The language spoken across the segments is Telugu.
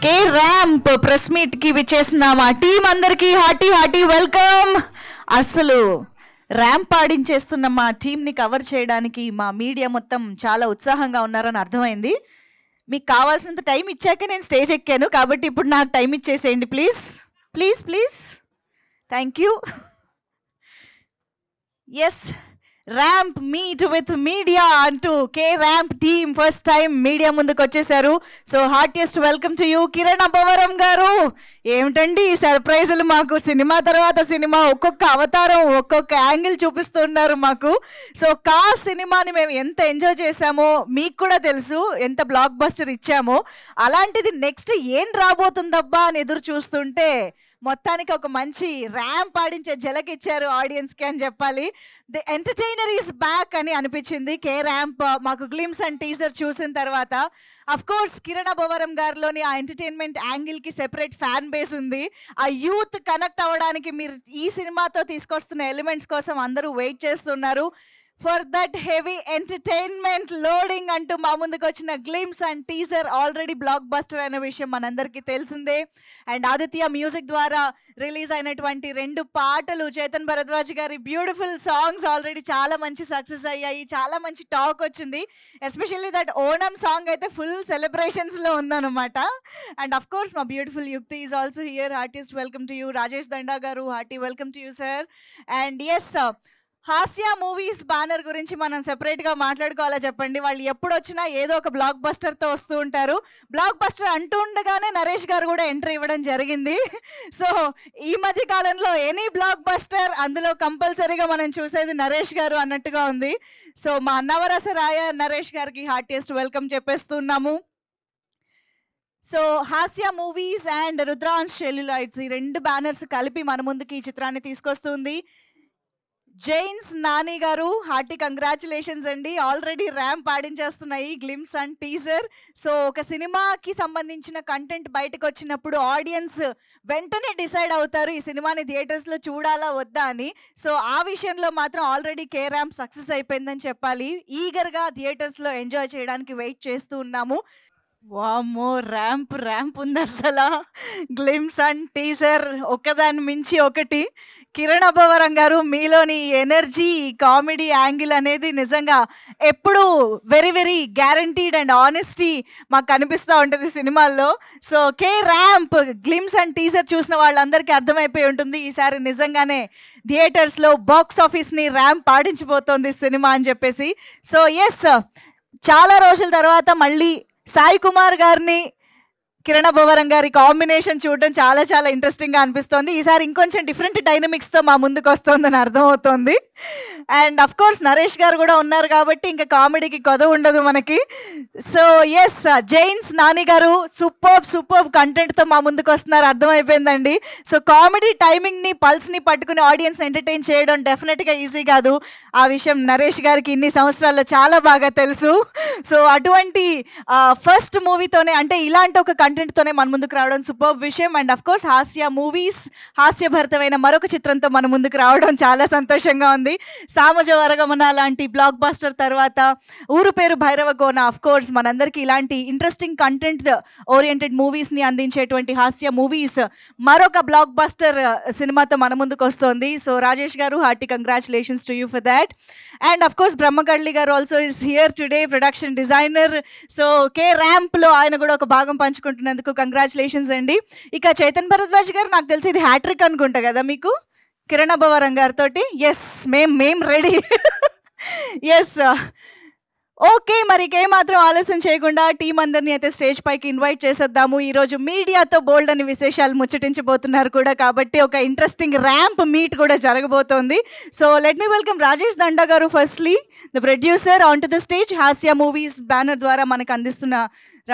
కే ర్యాంప్ ప్రెస్ మీట్ కి విచ్చేసిన మా టీం అందరికి హార్టీ వెల్కమ్. అసలు ర్యాంప్ ఆడించేస్తున్న మా టీంని కవర్ చేయడానికి మా మీడియా మొత్తం చాలా ఉత్సాహంగా ఉన్నారని అర్థమైంది. మీకు కావాల్సినంత టైం ఇచ్చాక నేను స్టేజ్ ఎక్కాను, కాబట్టి ఇప్పుడు నాకు టైం ఇచ్చేసేయండి please please please. Thank you. Yes, ramp meet with media అంటూ K ramp team first time media ముందుకు వచ్చేసారు. So heartiest welcome to you Kiran Abbavaram garu. ఏమిటండి ఈ సర్ప్రైజులు మాకు, సినిమా తర్వాత సినిమా ఒక్కొక్క అవతారం ఒక్కొక్క యాంగిల్ చూపిస్తున్నారు మాకు. సో సినిమాని మేము ఎంత ఎంజాయ్ చేశామో మీకు కూడా తెలుసు, ఎంత బ్లాక్ బస్టర్ ఇచ్చామో. అలాంటిది నెక్స్ట్ ఏం రాబోతుందబ్బా అని ఎదురు చూస్తుంటే మొత్తానికి ఒక మంచి ర్యాంప్ ఆడించే ఇచ్చారు ఆడియన్స్కి అని చెప్పాలి. ది ఎంటర్టైనర్ ఈస్ బ్యాక్ అని అనిపించింది కే ర్యాంప్ మాకు గ్లిమ్స్ అండ్ టీజర్ చూసిన తర్వాత. అఫ్ కోర్స్ కిరణ్ అబ్బవరం గారిలోని ఆ ఎంటర్టైన్మెంట్ యాంగిల్కి సెపరేట్ ఫ్యాన్ బేస్ ఉంది. ఆ యూత్ కనెక్ట్ అవ్వడానికి మీరు ఈ సినిమాతో తీసుకొస్తున్న ఎలిమెంట్స్ కోసం అందరూ వెయిట్ చేస్తున్నారు. For that heavy entertainment loading అంటూ మా ముందుకు వచ్చిన glimpse and teaser already block buster అనే విషయం మనందరికీ తెలిసిందే. అండ్ ఆదిత్య మ్యూజిక్ ద్వారా రిలీజ్ అయినటువంటి 2 పాటలు, చేతన్ భరద్వాజ్ గారి బ్యూటిఫుల్ సాంగ్స్ ఆల్రెడీ చాలా మంచి సక్సెస్ అయ్యాయి, చాలా మంచి టాక్ వచ్చింది. ఎస్పెషల్లీ దట్ ఓణం సాంగ్ అయితే ఫుల్ సెలబ్రేషన్స్లో ఉందన్నమాట. అండ్ అఫ్ కోర్స్ మా beautiful Yukti is also here. Heartiest welcome to you Rajesh Danda garu. Hearty welcome to you sir. And yes, Hasya movies banner గురించి మనం సెపరేట్గా మాట్లాడుకోవాలా చెప్పండి. వాళ్ళు ఎప్పుడు వచ్చినా ఏదో ఒక బ్లాక్ బస్టర్తో వస్తూ ఉంటారు. బ్లాక్ బస్టర్ అంటూ ఉండగానే నరేష్ గారు కూడా ఎంట్రీ ఇవ్వడం జరిగింది. సో ఈ మధ్య కాలంలో ఎనీ బ్లాక్ బస్టర్ అందులో కంపల్సరీగా మనం చూసేది నరేష్ గారు అన్నట్టుగా ఉంది. సో మా అన్నవరస రాయ నరేష్ గారికి హార్టియెస్ట్ వెల్కమ్ చెప్పేస్తున్నాము. సో హాస్య మూవీస్ అండ్ రుద్రాంశ్ సెల్యులాయిడ్స్, ఈ 2 బ్యానర్స్ కలిపి మన ముందుకి ఈ చిత్రాన్ని తీసుకొస్తుంది. జైన్స్ నాని గారు, హార్టీ కంగ్రాచులేషన్స్ అండి. ఆల్రెడీ ర్యాంప్ ఆడించేస్తున్నాయి గ్లిమ్స్ అండ్ టీజర్. సో ఒక సినిమాకి సంబంధించిన కంటెంట్ బయటకు వచ్చినప్పుడు ఆడియన్స్ వెంటనే డిసైడ్ అవుతారు ఈ సినిమాని థియేటర్స్లో చూడాలా వద్దా అని. సో ఆ విషయంలో మాత్రం ఆల్రెడీ కే ర్యాంప్ సక్సెస్ అయిపోయిందని చెప్పాలి. ఈగర్గా థియేటర్స్లో ఎంజాయ్ చేయడానికి వెయిట్ చేస్తూ ఉన్నాము. వామ్మో, ర్యాంప్ ఉంది అసలు. గ్లిమ్స్ అండ్ టీజర్ ఒకదాని మించి ఒకటి. కిరణ్ అబ్బవరం గారు, మీలోని ఎనర్జీ, కామెడీ యాంగిల్ అనేది నిజంగా ఎప్పుడు very very guaranteed and honesty మాకు కనిపిస్తూ ఉంటుంది సినిమాల్లో. So K ramp glimpse and teaser చూసిన వాళ్ళందరికీ అర్థమైపోయి ఉంటుంది ఈసారి నిజంగానే థియేటర్స్లో బాక్స్ ఆఫీస్ని ర్యాంప్ ఆడించిపోతుంది సినిమా అని చెప్పేసి. సో ఎస్, చాలా రోజుల తర్వాత మళ్ళీ సాయి కుమార్ గారిని కిరణ్ అబ్బవరం గారి కాంబినేషన్ చూడడం చాలా చాలా ఇంట్రెస్టింగ్గా అనిపిస్తోంది. ఈసారి ఇంకొంచెం డిఫరెంట్ డైనమిక్స్తో మా ముందుకు వస్తుందని అర్థమవుతోంది. అండ్ అఫ్ కోర్స్ నరేష్ గారు కూడా ఉన్నారు కాబట్టి ఇంకా కామెడీకి కొదవ ఉండదు మనకి. సో ఎస్, జైన్స్ నాని గారు సూపర్బ్ కంటెంట్తో మా ముందుకు వస్తున్నారు, అర్థమైపోయిందండి. సో కామెడీ టైమింగ్ని, పల్స్ని పట్టుకుని ఆడియన్స్ ఎంటర్టైన్ చేయడం డెఫినెట్గా ఈజీ కాదు. ఆ విషయం నరేష్ గారికి ఇన్ని సంవత్సరాల్లో చాలా బాగా తెలుసు. సో అటువంటి ఫస్ట్ మూవీతోనే, అంటే ఇలాంటి ఒక కంటెంట్తోనే మన ముందుకు రావడం సూపర్ విషయం. అండ్ అఫ్ కోర్స్ హాస్య మూవీస్, హాస్యభరితమైన మరొక చిత్రంతో మన ముందుకు రావడం చాలా సంతోషంగా ఉంది. సామజ వరగమన లాంటి బ్లాక్ బస్టర్ తర్వాత ఊరు పేరు భైరవ కోన, అఫ్ కోర్స్ మనందరికీ ఇలాంటి ఇంట్రెస్టింగ్ కంటెంట్ ఓరియంటెడ్ మూవీస్ని అందించేటువంటి హాస్య మూవీస్ మరొక బ్లాక్ బస్టర్ సినిమాతో మన ముందుకు వస్తుంది. So Rajesh garu, hearty congratulations to you for that. And of course Brahmagadli garu also is here today, production designer. So K ర్యాంప్లో ఆయన కూడా ఒక భాగం పంచుకుంటున్నందుకు కంగ్రాచులేషన్స్ అండి. ఇక చేతన్ భరద్వాజ్ గారు, నాకు తెలిసి ఇది హ్యాట్రిక్ అనుకుంటా కదా మీకు కిరణ్ అబ్బవరం గారితో. ఎస్, మేం రెడీ. ఎస్, ఓకే, మరి ఏమాత్రం ఆలస్యం చేయకుండా టీం అందరినీ అయితే స్టేజ్ పైకి ఇన్వైట్ చేసేద్దాము. ఈరోజు మీడియాతో బోల్డ్ అని విశేషాలు ముచ్చటించబోతున్నారు కూడా, కాబట్టి ఒక ఇంట్రెస్టింగ్ ర్యాంప్ మీట్ కూడా జరగబోతోంది. So let me welcome Rajesh Danda garu firstly, the producer, on to the stage. Hasya movies banner ద్వారా మనకు అందిస్తున్న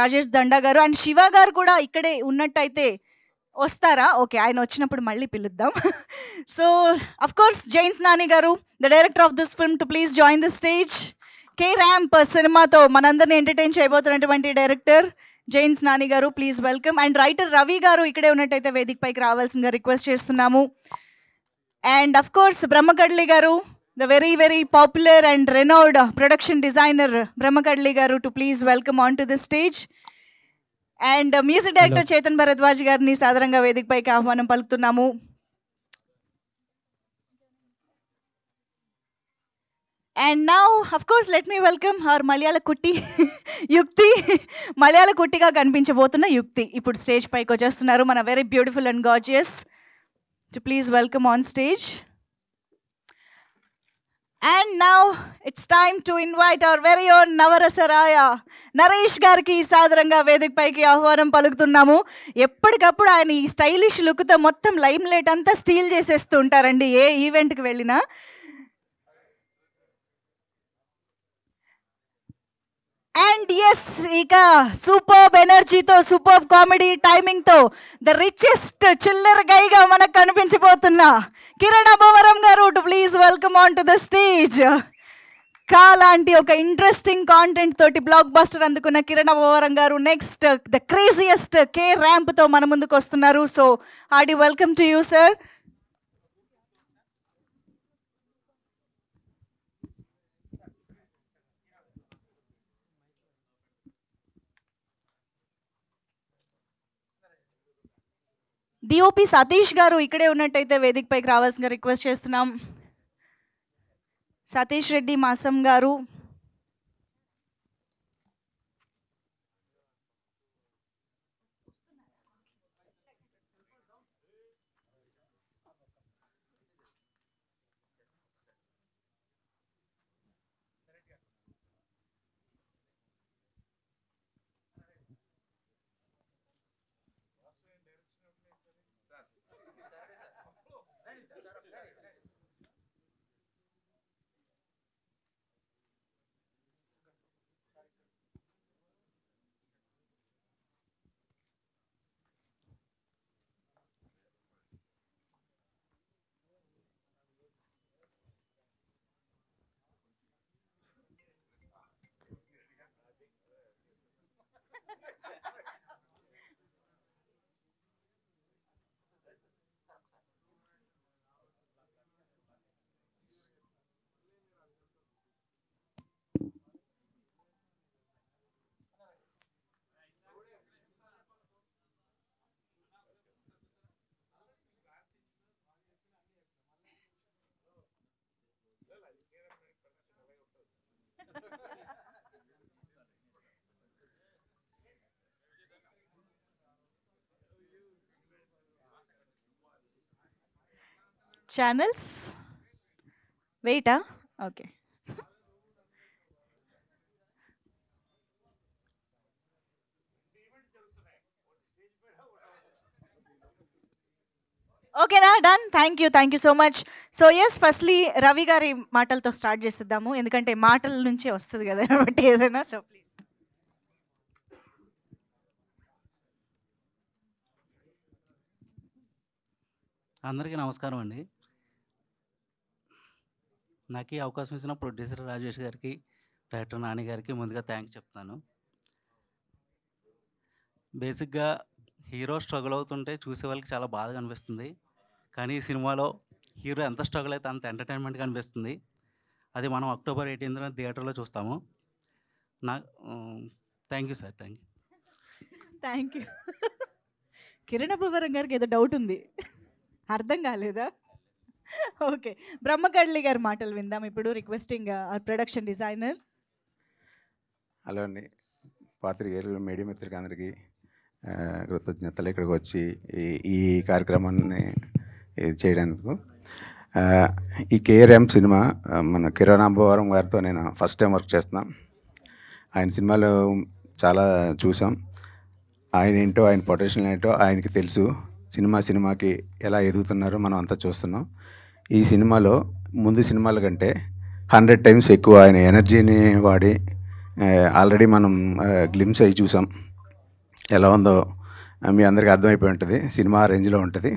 రాజేష్ దండా గారు. అండ్ శివ గారు కూడా ఇక్కడే ఉన్నట్టయితే వస్తారా? ఓకే, ఆయన వచ్చినప్పుడు మళ్ళీ పిలుద్దాం. So of course Jains Nani garu, the director of this film, to please join the stage. K ramp సినిమాతో మనందరినీ ఎంటర్టైన్ చేయబోతున్నటువంటి director Jains Nani garu, please welcome. And writer Ravi garu ఇక్కడే ఉన్నట్టయితే వేదిక పైకి రావాల్సిందిగా రిక్వెస్ట్ చేస్తున్నాము. And of course Brahmagadli garu, the very very popular and renowned production designer Brahmagadli garu, to please welcome on to the stage. And music director Chetan Bharadwaj గారిని సాదరంగా వేదికపైకి ఆహ్వానం పలుకుతున్నాము. And now of course let me welcome our Malayala kutti Yukti. మలయాళ కుట్టిగా కనిపించబోతున్న యుక్తి ఇప్పుడు స్టేజ్ పైకి వచ్చేస్తున్నారు. మన very beautiful and gorgeous to please welcome on stage. And now it's time to invite our very own Navarasaraya Naresh గారికి సాదరంగా వేదికపైకి ఆహ్వానం పలుకుతున్నాము. ఎప్పటికప్పుడు ఆయన ఈ స్టైలిష్ లుక్తో మొత్తం లైమ్ లైట్ అంతా స్టీల్ చేసేస్తూ ఉంటారండి ఏ ఈవెంట్కి వెళ్ళినా. అండ్ ఎస్, ఇక సూపర్బ్ ఎనర్జీతో, సూపర్బ్ కామెడీ టైమింగ్తో ద రిచెస్ట్ చిల్లర్ గైగా మనకు కనిపించబోతున్న Kiran Abbavaram garu to please welcome on to the stage. లాంటి ఒక ఇంట్రెస్టింగ్ కాంటెంట్ తోటి బ్లాక్ బస్టర్ అందుకున్న Kiran Abbavaram garu next the craziest K ర్యాంప్తో మన ముందుకు వస్తున్నారు. So hearty welcome to you sir. DOP Satish garu ఇక్కడే ఉన్నట్టయితే వేదికపైకి రావాల్సిన రిక్వెస్ట్ చేస్తున్నాం. సతీష్ రెడ్డి మాసం గారు, ఛానల్స్ వెయిటా, ఓకే. ఓకేనా, done. Thank you so much. So yes, firstly Ravi గారి మాటలతో స్టార్ట్ చేసేద్దాము, ఎందుకంటే మాటల నుంచే వస్తుంది కదా కాబట్టి ఏదైనా. So please. అందరికీ నమస్కారం అండి. నాకు ఈ అవకాశం ఇచ్చిన ప్రొడ్యూసర్ రాజేష్ గారికి, డైరెక్టర్ నాని గారికి ముందుగా థ్యాంక్స్ చెప్తాను. బేసిక్గా హీరో స్ట్రగుల్ అవుతుంటే చూసే వాళ్ళకి చాలా బాధగా అనిపిస్తుంది, కానీ ఈ సినిమాలో హీరో ఎంత స్ట్రగుల్ అయితే అంత ఎంటర్టైన్మెంట్గా అనిపిస్తుంది. అది మనం అక్టోబర్ 18న థియేటర్లో చూస్తాము. Thank you sir. Thank you. Kiran Abbavaram గారికి ఏదో డౌట్ ఉంది, అర్థం కాలేదా? ఓకే, బ్రహ్మకడ్లి గారి మాటలు విందాం ఇప్పుడు. Requesting production designer. హలో అండి, పాత్రికేయులు, మీడియా మిత్రులకి అందరికీ కృతజ్ఞతలు. ఇక్కడికి వచ్చి ఈ కార్యక్రమాన్ని చేయడానికి. ఈ కేఆర్ఎం సినిమా మన కిరణ్ అబ్బవరం గారితో నేను ఫస్ట్ టైం వర్క్ చేస్తున్నాను. ఆయన సినిమాలు చాలా చూసాం. ఆయన ఏంటో, ఆయన పొటెన్షియల్ ఏంటో ఆయనకి తెలుసు. సినిమాకి ఎలా ఎదుగుతున్నారో మనం అంతా చూస్తున్నాం. ఈ సినిమాలో ముందు సినిమాల కంటే 100 టైమ్స్ ఎక్కువ ఆయన ఎనర్జీని వాడి ఆల్రెడీ మనం గ్లిమ్స్ అయి చూసాం. ఎలా ఉందో మీ అందరికీ అర్థమైపోయి ఉంటుంది. సినిమా రేంజ్లో ఉంటుంది.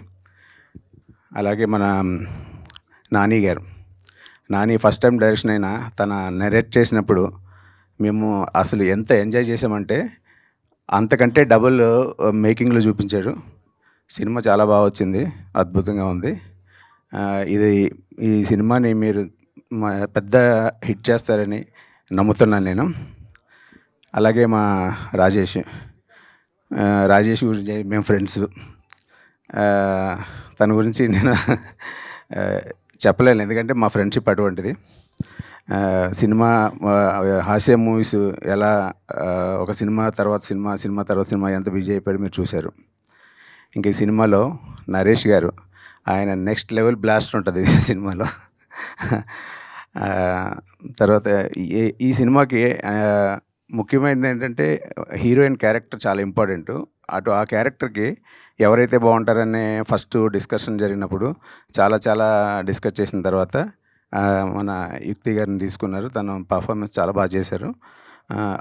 అలాగే మన నాని ఫస్ట్ టైం డైరెక్షన్ అయినా తన నెరేట్ చేసినప్పుడు మేము అసలు ఎంత ఎంజాయ్ చేసామంటే అంతకంటే డబుల్ మేకింగ్లో చూపించాడు. సినిమా చాలా బాగా వచ్చింది, అద్భుతంగా ఉంది. ఈ సినిమాని మీరు పెద్ద హిట్ చేస్తారని నమ్ముతున్నాను నేను. అలాగే మా రాజేష్ రాజేష్ గురించి మేము ఫ్రెండ్స్. తన గురించి నేను చెప్పలేను, ఎందుకంటే మా ఫ్రెండ్షిప్ అటువంటిది. సినిమా హాస్య మూవీస్ ఎలా ఒక సినిమా తర్వాత సినిమా, సినిమా తర్వాత సినిమా ఎంత బిజీ అయిపోయాడు మీరు చూశారు. ఇంక ఈ సినిమాలో నరేష్ గారు ఆయన నెక్స్ట్ లెవెల్ బ్లాస్ట్ ఉంటుంది సినిమాలో. తర్వాత ఈ సినిమాకి ముఖ్యమైనది ఏంటంటే హీరోయిన్ క్యారెక్టర్ చాలా ఇంపార్టెంట్. ఆ క్యారెక్టర్కి ఎవరైతే బాగుంటారనే ఫస్ట్ డిస్కషన్ జరిగినప్పుడు చాలా డిస్కస్ చేసిన తర్వాత మన యుక్తి గారిని తీసుకున్నారు. తను పర్ఫార్మెన్స్ చాలా బాగా చేశారు.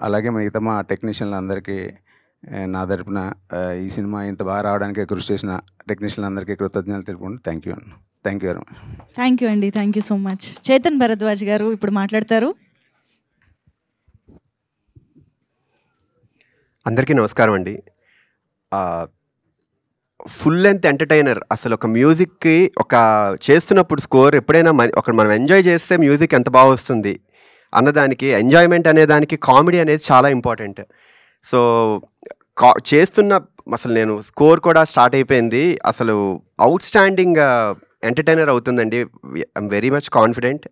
అలాగే మిగతా మా టెక్నీషియన్లు అందరికీ నా తరపున ఈ సినిమా ఇంత బాగా రావడానికి కృషి చేసిన టెక్నీషియన్లు అందరికీ కృతజ్ఞతలు తెలుపుకుంటూ thank you very much. Thank you అండి, thank you so much. Chetan Bharadwaj garu ఇప్పుడు మాట్లాడతారు. అందరికీ నమస్కారం అండి. Full length entertainer. అసలు ఒక మ్యూజిక్కి ఒక చేస్తున్నప్పుడు స్కోర్ ఎప్పుడైనా మనం ఎంజాయ్ చేస్తే మ్యూజిక్ ఎంత బాగా వస్తుంది అన్నదానికి, ఎంజాయ్మెంట్ అనేదానికి కామెడీ అనేది చాలా ఇంపార్టెంట్. సో చేస్తున్న అసలు నేను స్కోర్ కూడా స్టార్ట్ అయిపోయింది. అసలు అవుట్ స్టాండింగ్ ఎంటర్టైనర్ అవుతుందండి. I'm very much confident.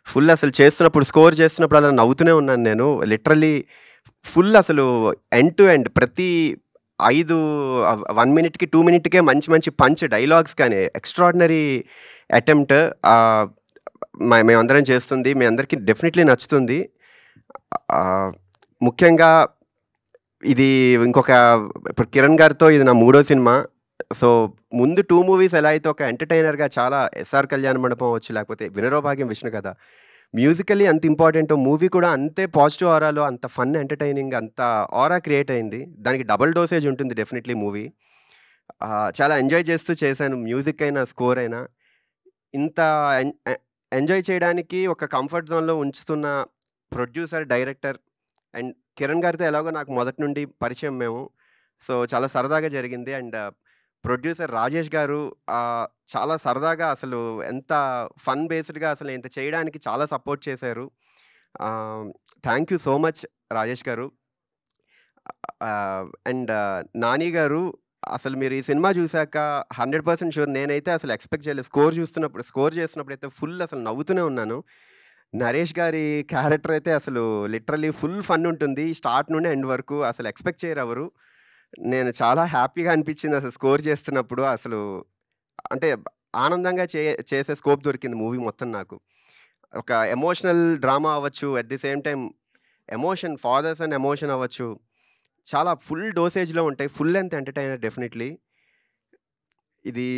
Full అసలు చేస్తున్నప్పుడు స్కోర్ చేస్తున్నప్పుడు అలా నవ్వుతూనే ఉన్నాను నేను. లిటరల్లీ ఫుల్ అసలు ఎండ్ టు ఎండ్ ప్రతి 1 మినిట్కి 2 మినిట్కే మంచి పంచ్ డైలాగ్స్ కానీ ఎక్స్ట్రాడినరీ అటెంప్ట్ మేమందరం చేస్తుంది. మీ అందరికీ డెఫినెట్లీ నచ్చుతుంది. ముఖ్యంగా ఇది ఇప్పుడు కిరణ్ గారితో ఇది నా 3వ సినిమా. సో ముందు 2 మూవీస్ ఎలా అయితే ఒక ఎంటర్టైనర్గా చాలా ఎస్ఆర్ కళ్యాణ మండపం అవ్వచ్చు, లేకపోతే వినరోభాగ్యం విష్ణు కథ మ్యూజికల్లీ అంత ఇంపార్టెంట్, మూవీ కూడా అంతే పాజిటివ్ ఆరాలో అంత ఫన్ ఎంటర్టైనింగ్ అంత ఆరా క్రియేట్ అయింది. దానికి డబుల్ డోసేజ్ ఉంటుంది డెఫినెట్లీ మూవీ. చాలా ఎంజాయ్ చేస్తూ చేశాను. మ్యూజిక్ అయినా స్కోర్ అయినా ఇంత ఎంజాయ్ చేయడానికి ఒక కంఫర్ట్ జోన్లో ఉంచుతున్న ప్రొడ్యూసర్, డైరెక్టర్ అండ్ కిరణ్ గారితో ఎలాగో నాకు మొదటి నుండి పరిచయం మేము. సో చాలా సరదాగా జరిగింది. అండ్ ప్రొడ్యూసర్ రాజేష్ గారు చాలా సరదాగా అసలు ఎంత ఫన్ బేస్డ్గా అసలు ఇంత చేయడానికి చాలా సపోర్ట్ చేశారు. Thank you so much Rajesh గారు. అండ్ నాని గారు, అసలు మీరు ఈ సినిమా చూశాక 100% షూర్ నేనైతే అసలు ఎక్స్పెక్ట్ చేయలేదు. స్కోర్ చేస్తున్నప్పుడు అయితే ఫుల్ అసలు నవ్వుతూనే ఉన్నాను. నరేష్ గారి క్యారెక్టర్ అయితే అసలు లిటరల్లీ ఫుల్ ఫన్ ఉంటుంది స్టార్ట్ నుండి ఎండ్ వరకు. అసలు ఎక్స్పెక్ట్ చేయరు ఎవరు. నేను చాలా హ్యాపీగా అనిపించింది అసలు స్కోర్ చేస్తున్నప్పుడు. అసలు అంటే ఆనందంగా చేసే స్కోప్ దొరికింది మూవీ మొత్తం నాకు. ఒక ఎమోషనల్ డ్రామా అవ్వచ్చు, at the same time emotion, fathers and emotion అవ్వచ్చు, చాలా ఫుల్ డోసేజ్లో ఉంటాయి. Full length entertainer definitely. ఇది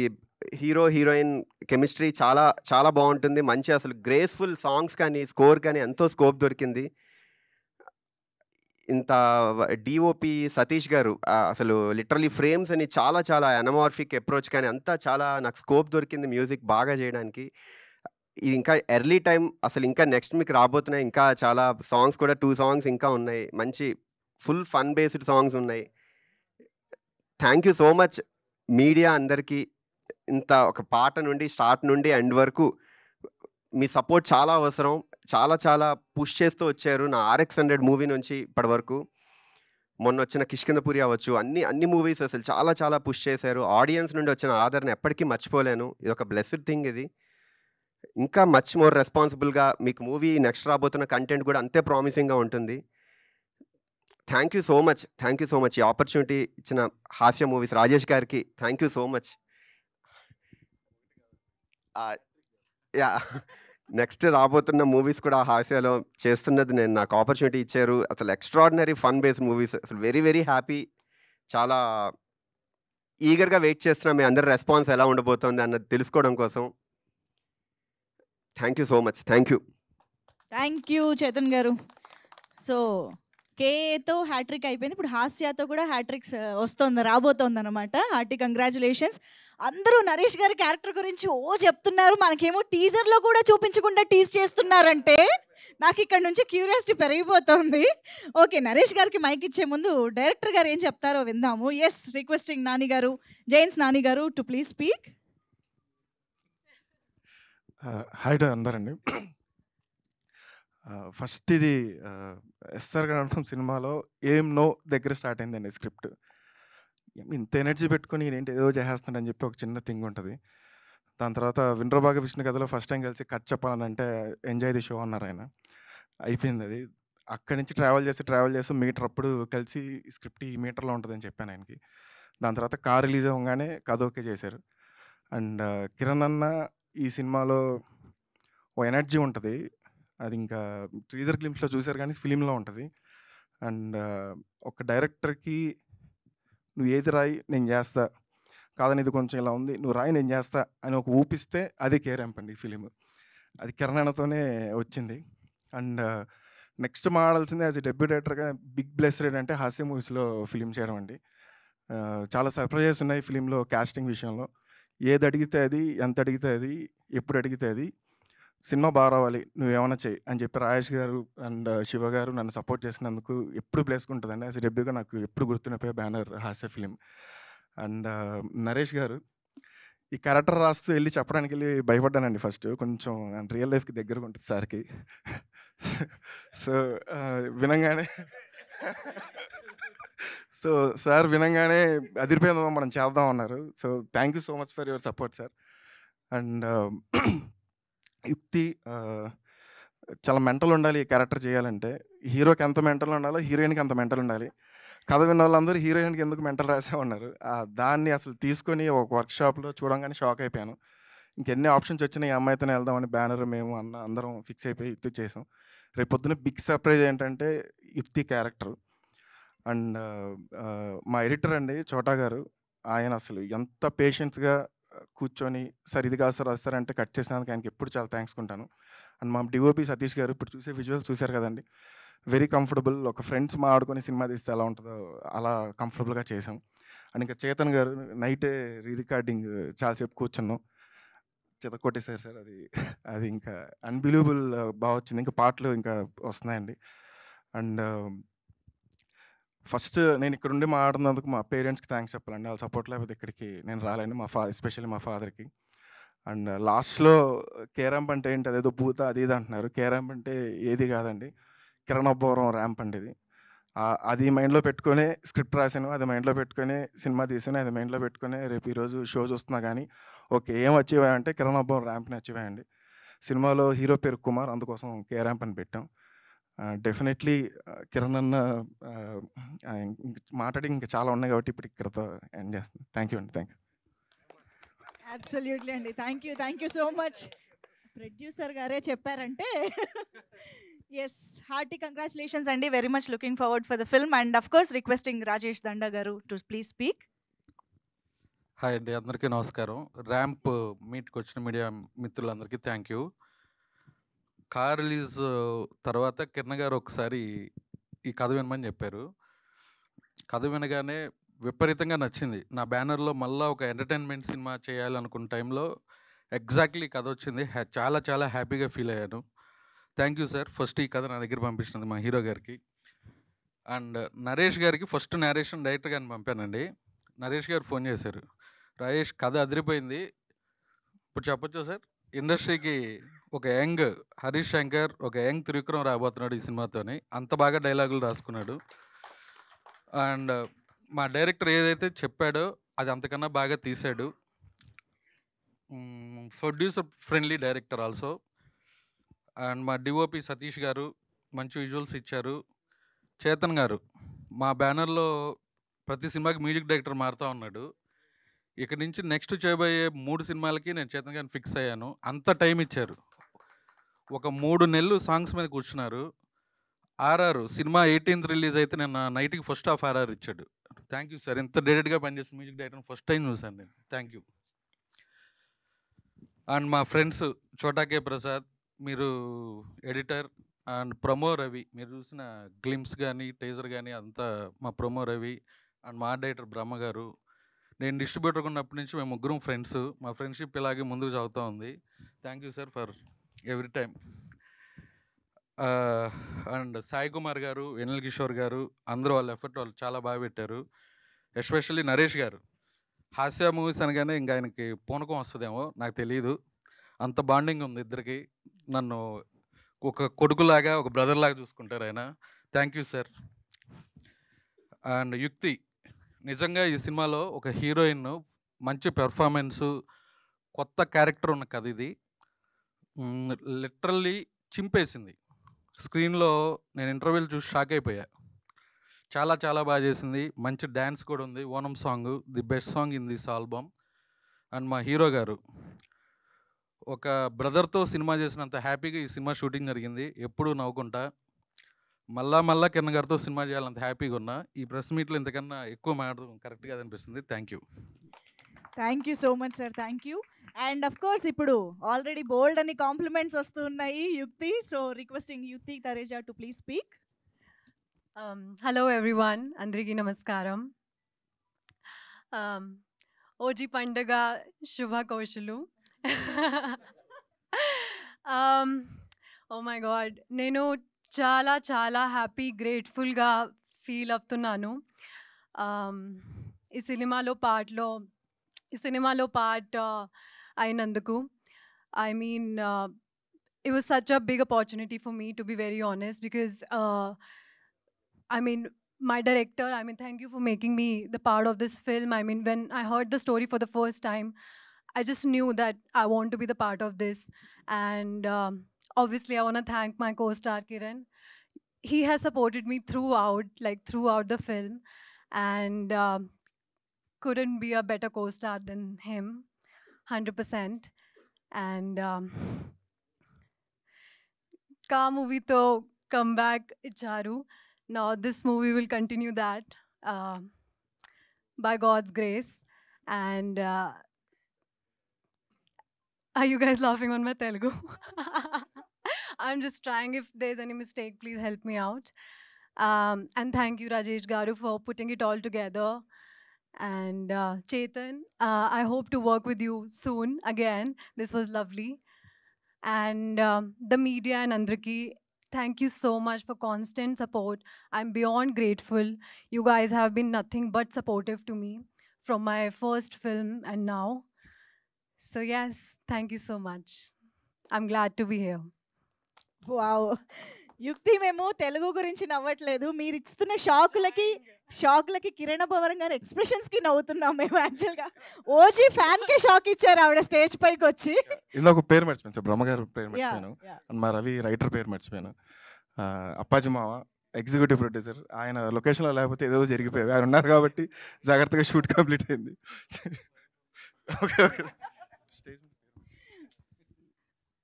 హీరో హీరోయిన్ కెమిస్ట్రీ చాలా చాలా బాగుంటుంది. మంచి అసలు గ్రేస్ఫుల్ సాంగ్స్ కానీ స్కోర్ కానీ ఎంతో స్కోప్ దొరికింది. ఇంత డిఓపి సతీష్ గారు అసలు లిటరలీ ఫ్రేమ్స్ అని చాలా ఎనమార్ఫిక్ అప్రోచ్ కానీ అంతా చాలా నాకు స్కోప్ దొరికింది మ్యూజిక్ బాగా చేయడానికి. ఇది ఇంకా ఎర్లీ టైం. అసలు ఇంకా నెక్స్ట్ మీకు రాబోతున్నాయి ఇంకా చాలా సాంగ్స్ కూడా 2 సాంగ్స్ ఇంకా ఉన్నాయి. మంచి ఫుల్ ఫన్ బేస్డ్ సాంగ్స్ ఉన్నాయి. Thank you so much media అందరికీ. ఇంత ఒక పాట నుండి స్టార్ట్ నుండి ఎండ్ వరకు మీ సపోర్ట్ చాలా అవసరం. చాలా పుష్ చేస్తూ వచ్చారు నా RX100 మూవీ నుంచి ఇప్పటి వరకు. మొన్న వచ్చిన కిష్కింధపురి అవ్వచ్చు, అన్ని మూవీస్ అసలు చాలా పుష్ చేశారు. ఆడియన్స్ నుండి వచ్చిన ఆదరణ ఎప్పటికీ మర్చిపోలేను. ఇది ఒక బ్లెస్డ్ థింగ్. ఇది ఇంకా మచ్ మోర్ రెస్పాన్సిబుల్గా మీకు మూవీ నెక్స్ట్ రాబోతున్న కంటెంట్ కూడా అంతే ప్రామిసింగ్గా ఉంటుంది. థ్యాంక్ యూ సో మచ్ ఈ ఆపర్చునిటీ ఇచ్చిన హాస్య మూవీస్ రాజేష్ గారికి thank you so much. Yeah, next రాబోతున్న మూవీస్ కూడా హాస్యాలో చేస్తున్నది నేను. నాకు ఆపర్చునిటీ ఇచ్చారు. అసలు ఎక్స్ట్రాడినరీ ఫన్ బేస్డ్ మూవీస్. అసలు వెరీ హ్యాపీ. చాలా ఈగర్గా వెయిట్ చేస్తున్నా మీ అందరి రెస్పాన్స్ ఎలా ఉండబోతోంది అన్నది తెలుసుకోవడం కోసం. Thank you so much. Thank you Chetan గారు. సో కేతో హ్యాట్రిక్ అయిపోయింది, ఇప్పుడు హాస్యాతో కూడా హ్యాట్రిక్స్ రాబోతోంది అనమాట. Hearty congratulations. అందరూ నరేష్ గారి క్యారెక్టర్ గురించి చెప్తున్నారు, మనకేమో టీజర్లో కూడా చూపించకుండా టీజ్ చేస్తున్నారంటే నాకు ఇక్కడ నుంచి క్యూరియాసిటీ పెరిగిపోతుంది. ఓకే, నరేష్ గారికి మైక్ ఇచ్చే ముందు డైరెక్టర్ గారు ఏం చెప్తారో విందాము. ఎస్, రిక్వెస్టింగ్ నాని గారు, Jains Nani garu to please speak. Hi అందరండి. ఫస్ట్ ఇది ఎస్ఆర్ కన్నడం సినిమాలో ఏం నో దగ్గర స్టార్ట్ అయిందండి స్క్రిప్ట్. ఇంత ఎనర్జీ పెట్టుకొని ఏంటి ఏదో చేసేస్తున్నాడని చెప్పి ఒక చిన్న థింగ్ ఉంటుంది. దాని తర్వాత విండ్రబాగ విష్ణు కథలో ఫస్ట్ టైం కలిసి కథ చెప్పాలనంటే ఎంజాయ్ ది షో అన్నారు ఆయన. అయిపోయింది అది. అక్కడి నుంచి ట్రావెల్ చేసి మీటర్ అప్పుడు కలిసి స్క్రిప్ట్ ఈ మీటర్లో ఉంటుందని చెప్పాను ఆయనకి. దాని తర్వాత కార్ రిలీజ్ అవ్వగానే కథ ఓకే చేశారు. అండ్ కిరణ్ అన్న ఈ సినిమాలో ఓ ఎనర్జీ ఉంటుంది. అది ఇంకా టీజర్ గ్లింప్స్లో చూశారు కానీ ఫిలింలో ఉంటుంది. అండ్ ఒక డైరెక్టర్కి నువ్వు ఏది రాయి నేను చేస్తా, కాదని ఇది కొంచెం ఇలా ఉంది నువ్వు రాయి నేను చేస్తా అని ఒక ఊపిస్తే అది కేరాంప్ అండి ఈ ఫిలిం. అది కిరణ్ అన్నతోనే వచ్చింది. అండ్ నెక్స్ట్ మాడాల్సింది యాజ్ ఎ డెబ్యూ డైరెక్టర్గా బిగ్ బ్లెస్డ్ ఏంటంటే హాస్య మూవీస్లో ఫిలిం చేయడం అండి. చాలా సర్ప్రైజెస్ ఉన్నాయి ఫిలింలో కాస్టింగ్ విషయంలో. ఏది అడిగితే అది, ఎంత అడిగితే అది, ఎప్పుడు అడిగితే అది, సినిమా బాగా రావాలి నువ్వేమన్నా చెయ్యి అని చెప్పి రాజేష్ గారు అండ్ శివ గారు నన్ను సపోర్ట్ చేసినందుకు ఎప్పుడు ప్లేస్గా ఉంటుందండి. యాజ్ ఎ డెబ్యూగా నాకు ఎప్పుడు గుర్తుండిపోయే బ్యానర్ హాస్య ఫిలిం. అండ్ నరేష్ గారు ఈ క్యారెక్టర్ రాస్తూ వెళ్ళి చెప్పడానికి వెళ్ళి భయపడ్డానండి ఫస్ట్. కొంచెం రియల్ లైఫ్కి దగ్గరగా ఉంటుంది సార్కి. సో వినంగానే సార్ వినంగానే అదిరిపోయిందో మనం చేద్దాం అన్నారు. So thank you so much for your support sir. And యుక్తి చాలా మెంటల్ ఉండాలి ఈ క్యారెక్టర్ చేయాలంటే. హీరోకి ఎంత మెంటల్ ఉండాలో హీరోయిన్కి అంత మెంటల్ ఉండాలి. కథ విన్న వాళ్ళందరూ హీరోయిన్కి ఎందుకు మెంటల్ రాసే ఉన్నారు. దాన్ని అసలు తీసుకొని ఒక వర్క్షాప్లో చూడంగానే షాక్ అయిపోయాను. ఇంకెన్ని ఆప్షన్స్ వచ్చినాయి ఈ అమ్మాయితోనే వెళ్దామని బ్యానర్ మేము అందరం ఫిక్స్ అయిపోయి యుక్తి చేసాం. రేపు పొద్దున్న బిగ్ సర్ప్రైజ్ ఏంటంటే యుక్తి క్యారెక్టర్. అండ్ మా ఎడిటర్ అండి చోటా గారు, ఆయన అసలు ఎంత పేషెన్స్గా కూర్చొని సార్ ఇది కాదు సార్ అది సార్ అంటే కట్ చేసినందుకు ఆయనకి ఎప్పుడు చాలా థ్యాంక్స్ కొంటాను. అండ్ మా డిఓపి సతీష్ గారు ఇప్పుడు చూసే విజువల్స్ చూశారు కదండి, వెరీ కంఫర్టబుల్. ఒక ఫ్రెండ్స్ మా ఆడుకొని సినిమా తీస్తే ఎలా ఉంటుందో అలా కంఫర్టబుల్గా చేసాం. అండ్ ఇంకా చేతన్ గారు నైటే రికార్డింగ్ చాలాసేపు కూర్చున్నాం, కొట్టేశారు సార్. అది ఇంకా అన్బిలీవబుల్ బాగా వచ్చింది. ఇంకా పాటలు ఇంకా వస్తున్నాయండి. అండ్ ఫస్ట్ నేను ఇక్కడ ఉండి మాట్లాడినందుకు మా పేరెంట్స్కి థ్యాంక్స్ చెప్పాలండి. వాళ్ళ సపోర్ట్ లేకపోతే ఇక్కడికి నేను రాలేండి, ఎస్పెషల్లీ మా ఫాదర్కి. అండ్ లాస్ట్లో కేరాంప్ అంటే ఏంటి అదేదో భూత అది ఇది అంటున్నారు. కేరాంప్ అంటే ఏది కాదండి, కిరణ్ అబ్బవరం ర్యాంప్ అండి ఇది. అది మైండ్లో పెట్టుకొని స్క్రిప్ట్ రాశాను, అది మైండ్లో పెట్టుకొని సినిమా తీసాను, అది మైండ్లో పెట్టుకొని రేపు ఈరోజు షో చూస్తున్నా కానీ ఓకే ఏం అచీవ్ అయ్యాయంటే కిరణ్ అబ్బవరం ర్యాంప్ని అచీవ్ అయ్యండి. సినిమాలో హీరో పేరు కుమార్, అందుకోసం కే ర్యాంప్ అని పెట్టాం. డెఫినెట్లీ కిరణ్ అన్న మాట్లాడి ఇంకా చాలా ఉన్నాయి కాబట్టి ఇప్పుడు ఇక్కడతో ఎండ్ చేస్తాను. థ్యాంక్ యూ అండి. Thank you. అబ్సల్యూట్లీ అండి. Thank you so much. Producer గారే చెప్పారంటే ఎస్, హార్టీ కంగ్రాచులేషన్స్ అండి. Very much looking forward for the film and of course requesting Rajesh Danda garu to please speak. Hi అండి, అందరికీ నమస్కారం. ర్యాంప్ మీట్కి వచ్చిన మీడియా మిత్రులందరికీ థ్యాంక్ యూ. కార్ రిలీజ్ తర్వాత కిరణ్ గారు ఒకసారి ఈ కథ వినమని చెప్పారు. కథ వినగానే విపరీతంగా నచ్చింది. నా బ్యానర్లో మళ్ళీ ఒక ఎంటర్టైన్మెంట్ సినిమా చేయాలనుకున్న టైంలో ఎగ్జాక్ట్లీ కథ వచ్చింది. చాలా చాలా హ్యాపీగా ఫీల్ అయ్యాను. Thank you sir. ఫస్ట్ ఈ కథ నా దగ్గర పంపించినది మా హీరో గారికి. అండ్ నరేష్ గారికి ఫస్ట్ నేరేషన్ డైరెక్టర్ గారిని పంపానండి. నరేష్ గారు ఫోన్ చేశారు, రాజేష్ కథ అదిరిపోయింది, ఇప్పుడు చెప్పొచ్చు సార్, ఇండస్ట్రీకి ఒక యంగ్ హరీష్ శంకర్, ఒక యంగ్ త్రివిక్రమ్ రాబోతున్నాడు ఈ సినిమాతోని. అంత బాగా డైలాగులు రాసుకున్నాడు. అండ్ మా డైరెక్టర్ ఏదైతే చెప్పాడో అది అంతకన్నా బాగా తీశాడు. Producer friendly director also. And మా డిఓపి సతీష్ గారు మంచి విజువల్స్ ఇచ్చారు. చేతన్ గారు మా బ్యానర్లో ప్రతి సినిమాకి మ్యూజిక్ డైరెక్టర్ మారుతూ ఉన్నాడు. ఇక నుంచి నెక్స్ట్ చేయబోయే 3 సినిమాలకి నేను చేతన్ గారిని ఫిక్స్ అయ్యాను. అంత టైం ఇచ్చారు. ఒక 3 నెలలు సాంగ్స్ మీద కూర్చున్నారు. ఆర్ఆర్ సినిమా 18th రిలీజ్ అయితే నేను నైట్కి ఫస్ట్ హాఫ్ ఆర్ఆర్ ఇచ్చాడు. Thank you sir. ఇంత డైరెక్ట్గా పనిచేసిన మ్యూజిక్ డైరెక్టర్ ఫస్ట్ టైం చూశాను నేను. Thank you. అండ్ మా ఫ్రెండ్స్ చోటా కే ప్రసాద్, మీరు ఎడిటర్, అండ్ ప్రమో రవి, మీరు చూసిన గ్లిమ్స్ కానీ టేజర్ కానీ అంతా మా ప్రమో రవి. అండ్ మా డైరెక్టర్ బ్రహ్మ గారు. నేను డిస్ట్రిబ్యూటర్ ఉన్నప్పటి నుంచి మేము ముగ్గురం ఫ్రెండ్స్. మా ఫ్రెండ్షిప్ ఇలాగే ముందుకు సాగుతూ ఉంది. Thank you sir for every time. And Sai Kumar గారు, వెన్నెల కిషోర్ గారు, అందరూ వాళ్ళ ఎఫర్ట్ వాళ్ళు చాలా బాగా పెట్టారు. ఎస్పెషల్లీ నరేష్ గారు. హాస్య మూవీస్ అనగానే ఇంకా ఆయనకి పూనకం వస్తుందేమో నాకు తెలియదు, అంత బాండింగ్ ఉంది ఇద్దరికి. నన్ను ఒక కొడుకులాగా ఒక బ్రదర్లాగా చూసుకుంటారు ఆయన. Thank you sir. అండ్ యుక్తి నిజంగా ఈ సినిమాలో ఒక హీరోయిన్ మంచి పెర్ఫార్మెన్సు, కొత్త క్యారెక్టర్ ఉన్న కథ ఇది. లిటరల్లీ చింపేసింది. స్క్రీన్లో నేను ఇంటర్వ్యూలు చూసి షాక్ అయిపోయా. చాలా చాలా బాగా చేసింది. మంచి డ్యాన్స్ కూడా ఉంది. Onam song the best song in this album. And మా హీరో గారు ఒక బ్రదర్తో సినిమా చేసినంత హ్యాపీగా ఈ సినిమా షూటింగ్ జరిగింది. ఎప్పుడూ నవ్వుకుంటా మళ్ళా కిరణ్ గారితో సినిమా చేయాలంత హ్యాపీగా ఉన్నా. ఈ ప్రెస్ మీట్లో ఇంతకన్నా ఎక్కువ మాట్లాడడం కరెక్ట్గా అనిపిస్తుంది. Thank you. Thank you so much sir. Thank you. And of course ఇప్పుడు ఆల్రెడీ బోల్డ్ అని కాంప్లిమెంట్స్ వస్తున్నాయి యుక్తి. సో రిక్వెస్టింగ్ యుక్తి Thareja to please speak. Hello everyone, Andriki Namaskaram. OG Pandaga Shubha Kaushalu. Oh my god, నేను చాలా చాలా హ్యాపీ గ్రేట్ఫుల్గా ఫీల్ అవుతున్నాను. ఈ సినిమాలో పార్ట్ అయినందుకు. I mean, it was such a big opportunity for me, to be very honest, because I mean, my director, I mean, thank you for making me the part of this film. I mean, when I heard the story for the first time, I just knew that I want to be the part of this. And obviously, I want to thank my co-star, Kiran. He has supported me throughout the film. And couldn't be a better co-star than him, 100%. And Ka movie to come back icharu. Now this movie will continue that by God's grace. And are you guys laughing on my Telugu? I'm just trying. If there's any mistake, please help me out. And thank you, Rajesh Garu, for putting it all together. And Chetan, I hope to work with you soon again. This was lovely. And the media and Andriki, thank you so much for constant support. I'm beyond grateful. You guys have been nothing but supportive to me from my first film and now. So yes, thank you so much. I'm glad to be here. Wow యుక్తి, మేము తెలుగు గురించి నవ్వట్లేదు, మీరు ఇస్తున్న షాకులకి కిరణ్ అబ్బవరం గారి ఎక్స్ప్రెషన్స్ కి నవ్వుతున్నాం మేము. యాక్చువల్గా ఓజీ ఫ్యాన్ కే షాక్ ఇచ్చారు ఆవిడ స్టేజ్ పైకి వచ్చి. ఇందాక పేరు మర్చిపోయాను సార్, బ్రహ్మగారు పేరు మర్చిపోయాను. అండ్ మా రవి రైటర్ పేరు మర్చిపోయాను. అప్పాజీ మావ ఎగ్జిక్యూటివ్ ప్రొడ్యూసర్. ఆయన లొకేషన్లో లేకపోతే ఏదో జరిగిపోయాయి. ఆయన ఉన్నారు కాబట్టి జాగ్రత్తగా షూట్ కంప్లీట్ అయింది. Okay okay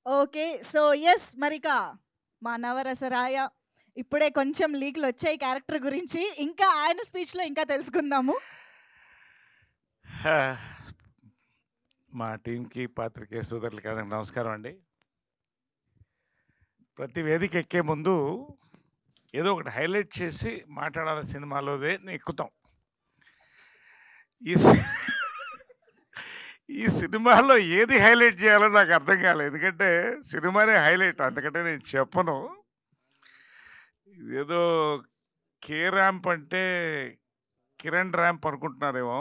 okay. So yes, మరిక మా నవరసరాయ ఇప్పుడే కొంచెం లీక్లు వచ్చాయి క్యారెక్టర్ గురించి. ఇంకా ఆయన స్పీచ్లో ఇంకా తెలుసుకుందాము. మా టీంకి, పాత్రికేయ సోదరులకి అందరికీ నమస్కారం అండి. ప్రతి వేదిక ఎక్కే ముందు ఏదో ఒకటి హైలైట్ చేసి మాట్లాడాలి. సినిమాలోదే ఎక్కుతాం. ఈ సినిమాలో ఏది హైలైట్ చేయాలో నాకు అర్థం కాలేదు. ఎందుకంటే సినిమానే హైలైట్, అందుకంటే నేను చెప్పను. ఏదో కే ర్యాంప్ అంటే కిరణ్ ర్యాంప్ అనుకుంటున్నారేమో.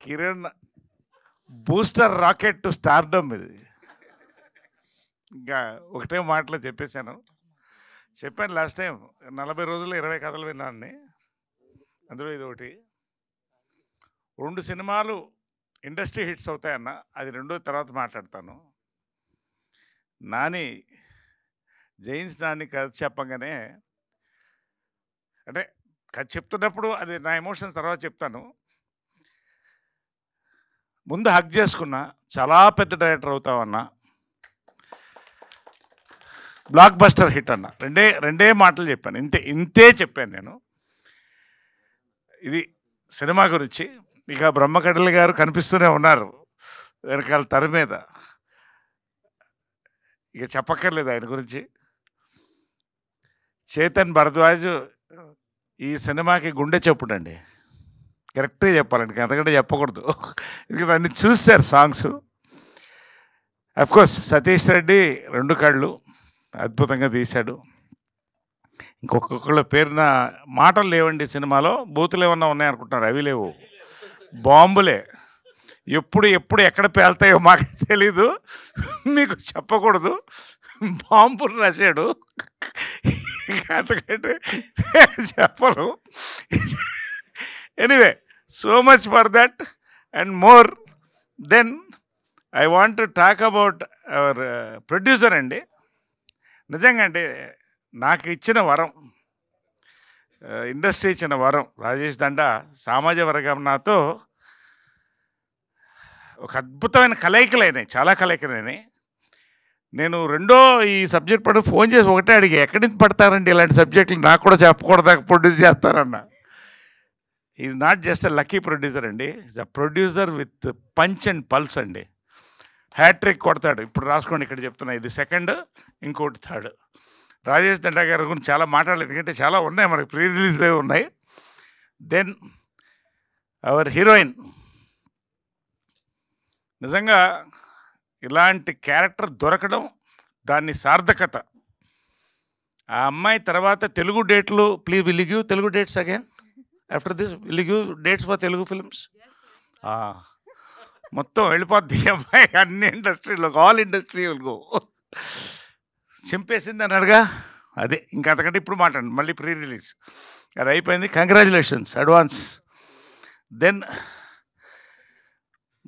Kiran booster rocket to stardom ఇది. ఇంకా ఒకటే మాటలో చెప్పాను లాస్ట్ టైం. 40 రోజుల్లో 20 కథలు విన్నాను. అందులో ఇది ఒకటి. 2 సినిమాలు ఇండస్ట్రీ హిట్స్ అవుతాయన్న, అది రెండో తర్వాత మాట్లాడతాను. నాని, జైన్స్ నాని కథ చెప్పగానే, అంటే కథ చెప్తున్నప్పుడు అది నా ఎమోషన్స్ తర్వాత చెప్తాను. ముందు హక్ చేసుకున్నా, చాలా పెద్ద డైరెక్టర్ అవుతావన్నా, బ్లాక్ బస్టర్ హిట్ అన్న. రెండే మాటలు చెప్పాను. ఇంతే చెప్పాను నేను. ఇది సినిమా గురించి. ఇక బ్రహ్మకడలి గారు కనిపిస్తూనే ఉన్నారు వెనకాల తెర మీద, ఇక చెప్పక్కర్లేదు ఆయన గురించి. చేతన్ భరద్వాజ్ ఈ సినిమాకి గుండె చెప్పుడండి, కరెక్ట్గా చెప్పాలండి, అంతకంటే చెప్పకూడదు. ఎందుకంటే అన్ని చూశారు సాంగ్స్. అఫ్కోర్స్ సతీష్ రెడ్డి 2 కళ్ళు అద్భుతంగా తీశాడు. ఇంకొకళ్ళ పేరున మాటలు లేవండి సినిమాలో. బూతులు ఏమన్నా ఉన్నాయనుకుంటున్నారు, అవి లేవు, బాంబులే. ఎప్పుడు ఎక్కడ పేలుతాయో మాకు తెలీదు, మీకు చెప్పకూడదు. బాంబులు రాశాడు. అంతకంటే చెప్పను. Anyway, so much for that and more. Then I want to talk about our producer అండి. నిజంగా అంటే నాకు ఇచ్చిన వరం, ఇండస్ట్రీ ఇచ్చిన వరం రాజేష్ దండా. సామాజ వర్గం నాతో ఒక అద్భుతమైన కలయికలైనాయి, చాలా కలయికలైనాయి. నేను రెండో ఈ సబ్జెక్ట్ పడి ఫోన్ చేసి ఒకటే అడిగా, ఎక్కడి నుంచి పడతారండి ఇలాంటి సబ్జెక్టులు, నాకు కూడా చెప్పకూడదా ప్రొడ్యూస్ చేస్తారన్న. Is not just a lucky producer అండి, is a producer with punch and pulse అండి. హ్యాట్రిక్ కొడతాడు. ఇప్పుడు రాసుకోండి, ఇక్కడ చెప్తున్నా, ఇది సెకండ్, ఇంకోటి థర్డ్. రాజేష్ దండా గారి గురించి చాలా మాట్లాడలేదు, ఎందుకంటే చాలా ఉన్నాయి, మనకి ప్రీ రిలీజ్లే ఉన్నాయి. దెన్ అవర్ హీరోయిన్, నిజంగా ఇలాంటి క్యారెక్టర్ దొరకడం దాన్ని సార్థకత. ఆ అమ్మాయి తర్వాత తెలుగు డేట్లు, please will give Telugu dates again after this, will give dates for Telugu films. మొత్తం వెళ్ళిపోద్ది ఈ అమ్మాయి అన్ని ఇండస్ట్రీలో, ఆల్ ఇండస్ట్రీ గో. చింపేసింది అన్నాడుగా, అదే ఇంకా అంతకంటే ఇప్పుడు మాట్లాడండి. మళ్ళీ ప్రీ రిలీజ్ అది అయిపోయింది, congratulations advance. Then